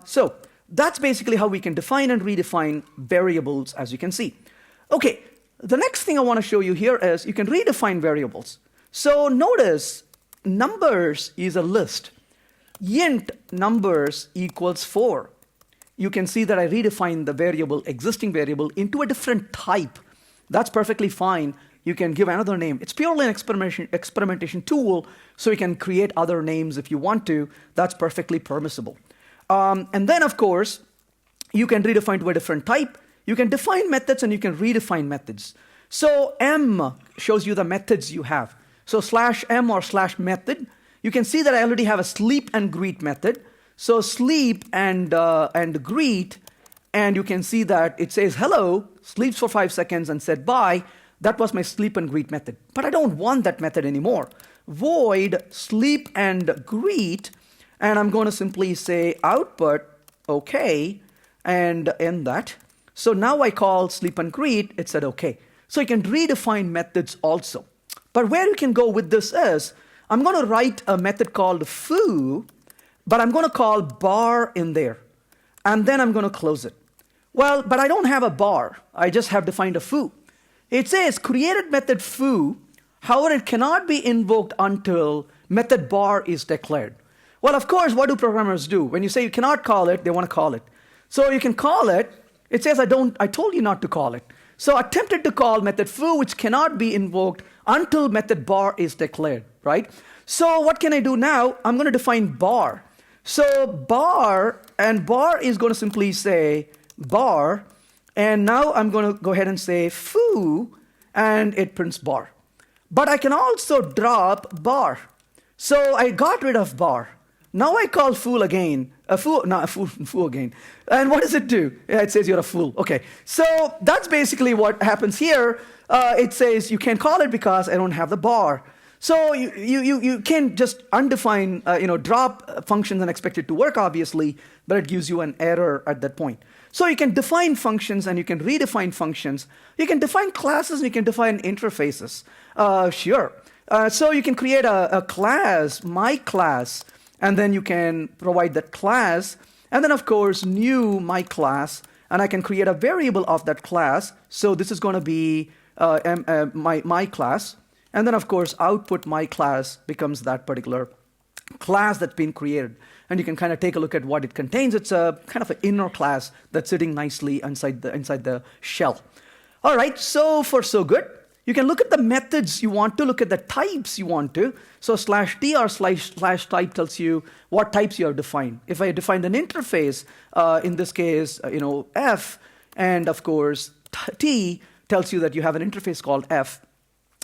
So that's basically how we can define and redefine variables, as you can see. Okay, the next thing I want to show you here is you can redefine variables. So notice numbers is a list. Int numbers equals 4. You can see that I redefined the variable, existing variable, into a different type. That's perfectly fine. You can give another name. It's purely an experimentation tool, so you can create other names if you want to. That's perfectly permissible. And then, of course, you can redefine to a different type. You can define methods, and you can redefine methods. So M shows you the methods you have. So /m or /method, you can see that I already have a sleep and greet method. So sleep and greet, and you can see that it says hello, sleeps for 5 seconds, and said bye. That was my sleep and greet method. But I don't want that method anymore. Void sleep and greet, and I'm going to simply say output, okay, and end that. So now I call sleep and greet, it said okay. So you can redefine methods also. But where you can go with this is, I'm going to write a method called foo, but I'm going to call bar in there. And then I'm going to close it. Well, but I don't have a bar. I just have defined a foo. It says created method foo, however, it cannot be invoked until method bar is declared. Well, of course, what do programmers do? When you say you cannot call it, they want to call it. So you can call it. It says, I told you not to call it. So attempted to call method foo, which cannot be invoked until method bar is declared, right? So what can I do now? I'm going to define bar. So bar, and bar is going to simply say bar. And now I'm going to go ahead and say foo, and it prints bar. But I can also drop bar. So I got rid of bar. Now I call fool again. Fool again. And what does it do? Yeah, it says you're a fool. Okay. So that's basically what happens here. It says you can't call it because I don't have the bar. So you can't just undefine, drop functions and expect it to work, obviously, but it gives you an error at that point. So you can define functions and you can redefine functions. You can define classes and you can define interfaces. Sure. So you can create a class, my class, and then you can provide that class. And then, of course, new my class. And I can create a variable of that class. So this is going to be my class. And then, of course, output my class becomes that particular class that's been created. And you can kind of take a look at what it contains. It's a kind of an inner class that's sitting nicely inside the shell. All right, so far so good. You can look at the methods you want to, look at the types you want to. So /t or /type tells you what types you have defined. If I defined an interface, in this case, f, and of course, t tells you that you have an interface called f,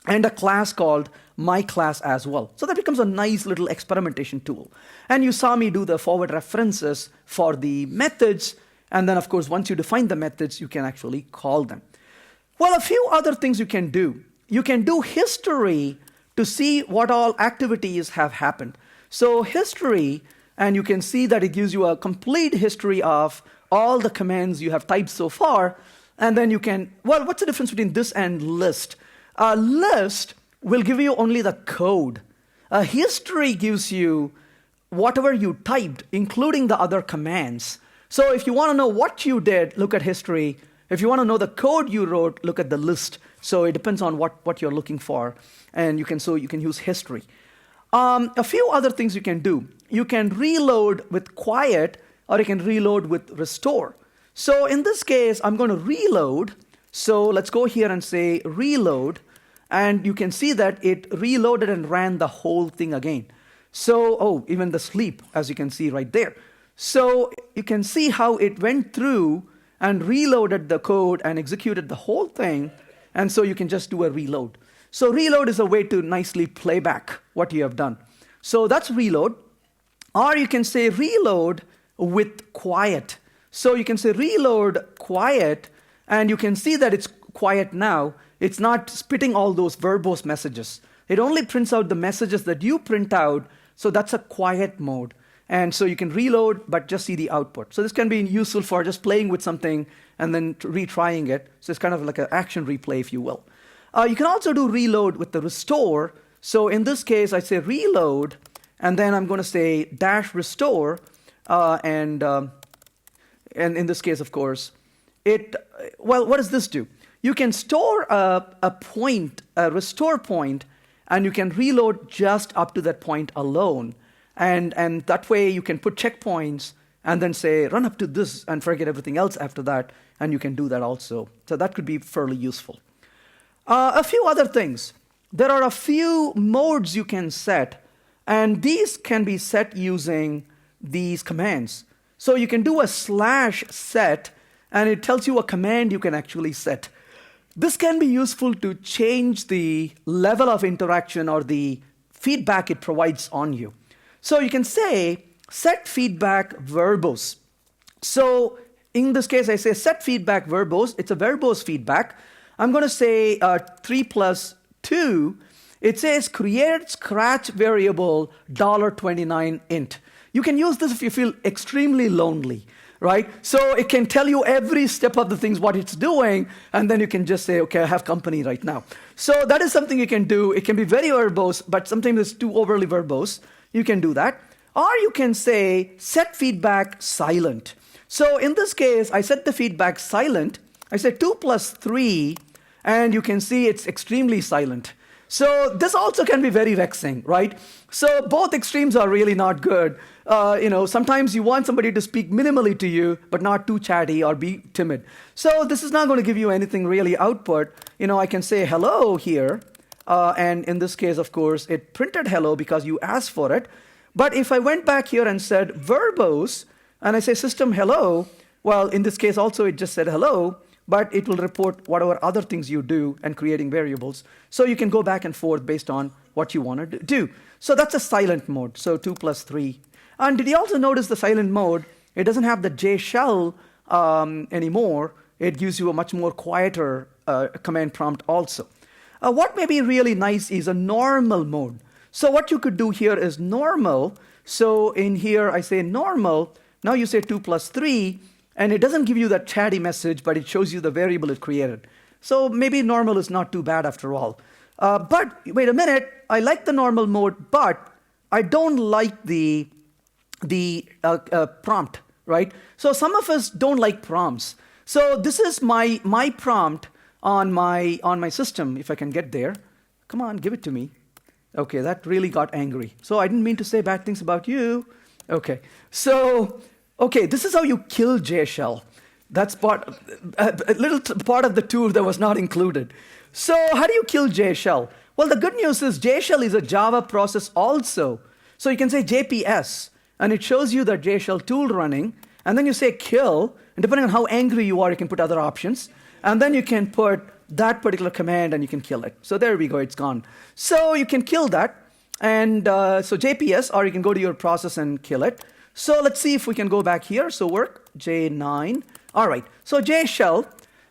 and a class called my class as well. So that becomes a nice little experimentation tool. And you saw me do the forward references for the methods. And then, of course, once you define the methods, you can actually call them. Well, a few other things you can do. You can do history to see what all activities have happened. So history, and you can see that it gives you a complete history of all the commands you have typed so far. And then you can, well, what's the difference between this and list? A list will give you only the code. A history gives you whatever you typed, including the other commands. So if you want to know what you did, look at history. If you want to know the code you wrote, look at the list. So it depends on what you're looking for. And you can use history. A few other things you can do. You can reload with quiet, or you can reload with restore. So in this case, I'm going to reload. So let's go here and say reload. And you can see that it reloaded and ran the whole thing again. So, even the sleep, as you can see right there. So you can see how it went through and reloaded the code and executed the whole thing. And so you can just do a reload. So reload is a way to nicely play back what you have done. So that's reload. Or you can say reload with quiet. So you can say reload quiet, and you can see that it's quiet now. It's not spitting all those verbose messages. It only prints out the messages that you print out, so that's a quiet mode. And so you can reload, but just see the output. So this can be useful for just playing with something and then retrying it. So it's kind of like an action replay, if you will. You can also do reload with the restore. So in this case, I say reload, and then I'm going to say dash restore, and in this case, of course, what does this do? You can store a point, a restore point, and you can reload just up to that point alone. And that way you can put checkpoints and then say, run up to this and forget everything else after that, and you can do that also. So that could be fairly useful. A few other things. There are a few modes you can set, and these can be set using these commands. So you can do a /set, and it tells you a command you can actually set. This can be useful to change the level of interaction or the feedback it provides on you. So you can say set feedback verbose. So in this case, I say set feedback verbose. It's a verbose feedback. I'm going to say 3 plus 2. It says create scratch variable $29 int. You can use this if you feel extremely lonely, right? So it can tell you every step of the things, what it's doing, and then you can just say, okay, I have company right now. So that is something you can do. It can be very verbose, but sometimes it's too overly verbose. You can do that. Or you can say set feedback silent. So in this case, I set the feedback silent. I say 2 plus 3, and you can see it's extremely silent. So this also can be very vexing, right? So both extremes are really not good. Sometimes you want somebody to speak minimally to you, but not too chatty or be timid. So this is not going to give you anything really output. I can say hello here. And in this case, of course, it printed hello because you asked for it. But if I went back here and said verbose, and I say system hello, well, in this case also it just said hello, but it will report whatever other things you do and creating variables. So you can go back and forth based on what you want to do. So that's a silent mode, so 2 plus 3. And did you also notice the silent mode? It doesn't have the JShell anymore. It gives you a much more quieter command prompt also. What may be really nice is a normal mode. So what you could do here is normal. So in here, I say normal. Now you say 2 plus 3, and it doesn't give you that chatty message, but it shows you the variable it created. So maybe normal is not too bad after all. But wait a minute, I like the normal mode, but I don't like the prompt, right? So some of us don't like prompts. So this is my prompt on my system, if I can get there. Come on, give it to me. Okay, that really got angry. So I didn't mean to say bad things about you. Okay, so, this is how you kill JShell. That's a little part of the tour that was not included. So how do you kill JShell? Well, the good news is JShell is a Java process also. So you can say JPS, and it shows you the JShell tool running, and then you say kill, and depending on how angry you are, you can put other options. And then you can put that particular command and you can kill it. So there we go, it's gone. So you can kill that. And so JPS, or you can go to your process and kill it. So let's see if we can go back here. So work, J9. All right, so JShell.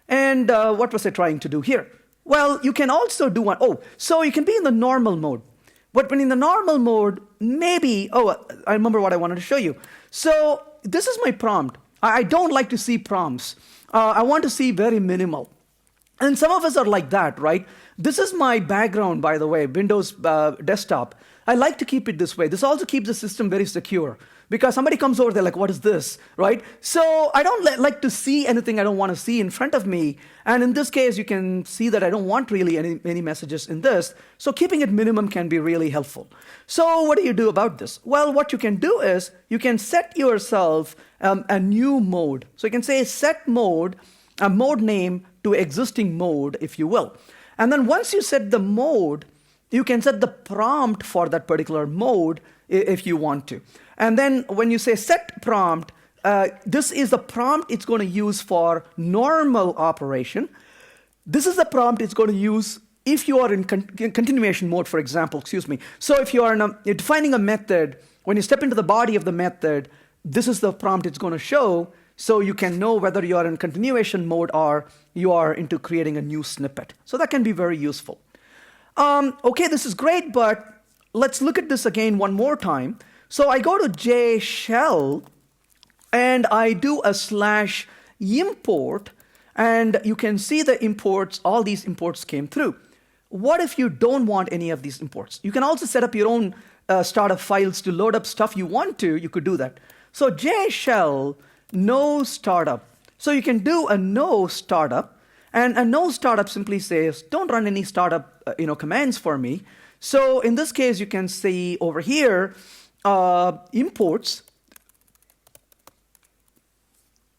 And what was I trying to do here? Well, you can also do so you can be in the normal mode. But when in the normal mode, maybe, I remember what I wanted to show you. So this is my prompt. I don't like to see prompts. I want to see very minimal. And some of us are like that, right? This is my background, by the way, Windows desktop. I like to keep it this way. This also keeps the system very secure. Because somebody comes over, they're like, what is this, right? So I don't like to see anything I don't want to see in front of me. And in this case, you can see that I don't want really any messages in this. So keeping it minimum can be really helpful. So what do you do about this? Well, what you can do is you can set yourself a new mode. So you can say set mode, a mode name to existing mode, if you will. And then once you set the mode, you can set the prompt for that particular mode if you want to. And then when you say set prompt, this is the prompt it's going to use for normal operation. This is the prompt it's going to use if you are in continuation mode, for example, excuse me. So if you're defining a method, when you step into the body of the method, this is the prompt it's going to show, so you can know whether you are in continuation mode or you are into creating a new snippet. So that can be very useful. Okay, this is great, but let's look at this again one more time. So I go to JShell, and I do a /import, and you can see the imports, all these imports came through. What if you don't want any of these imports? You can also set up your own startup files to load up stuff you want to. You could do that. So JShell, no startup. So you can do a no startup, and a no startup simply says, don't run any startup commands for me. So in this case, you can see over here, imports,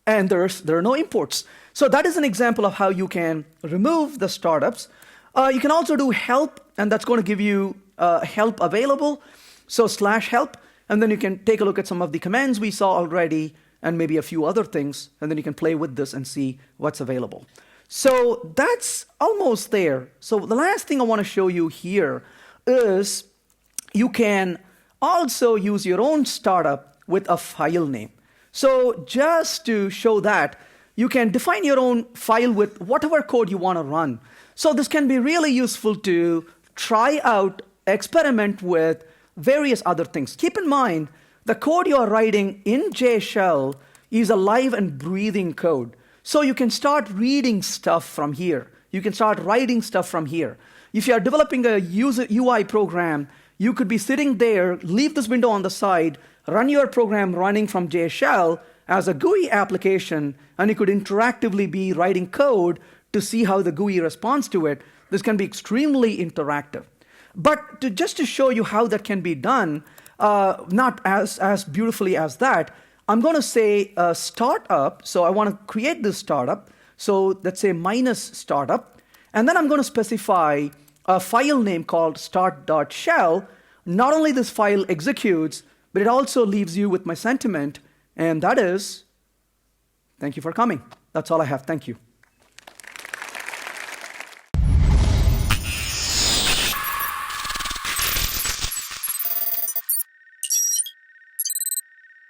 and there are no imports. So that is an example of how you can remove the startups. You can also do help, and that's going to give you help available. So /help, and then you can take a look at some of the commands we saw already, and maybe a few other things, and then you can play with this and see what's available. So that's almost there. So the last thing I want to show you here is you can also use your own startup with a file name. So just to show that, you can define your own file with whatever code you want to run. So this can be really useful to try out, experiment with various other things. Keep in mind, the code you are writing in JShell is a live and breathing code. So you can start reading stuff from here. You can start writing stuff from here. If you are developing a user UI program, you could be sitting there, leave this window on the side, run your program running from JShell as a GUI application, and you could interactively be writing code to see how the GUI responds to it. This can be extremely interactive. But just to show you how that can be done, not as beautifully as that, I'm going to say startup. So I want to create this startup. So let's say -startup. And then I'm going to specify a file name called start.shell. Not only this file executes, but it also leaves you with my sentiment, and that is, thank you for coming. That's all I have. Thank you.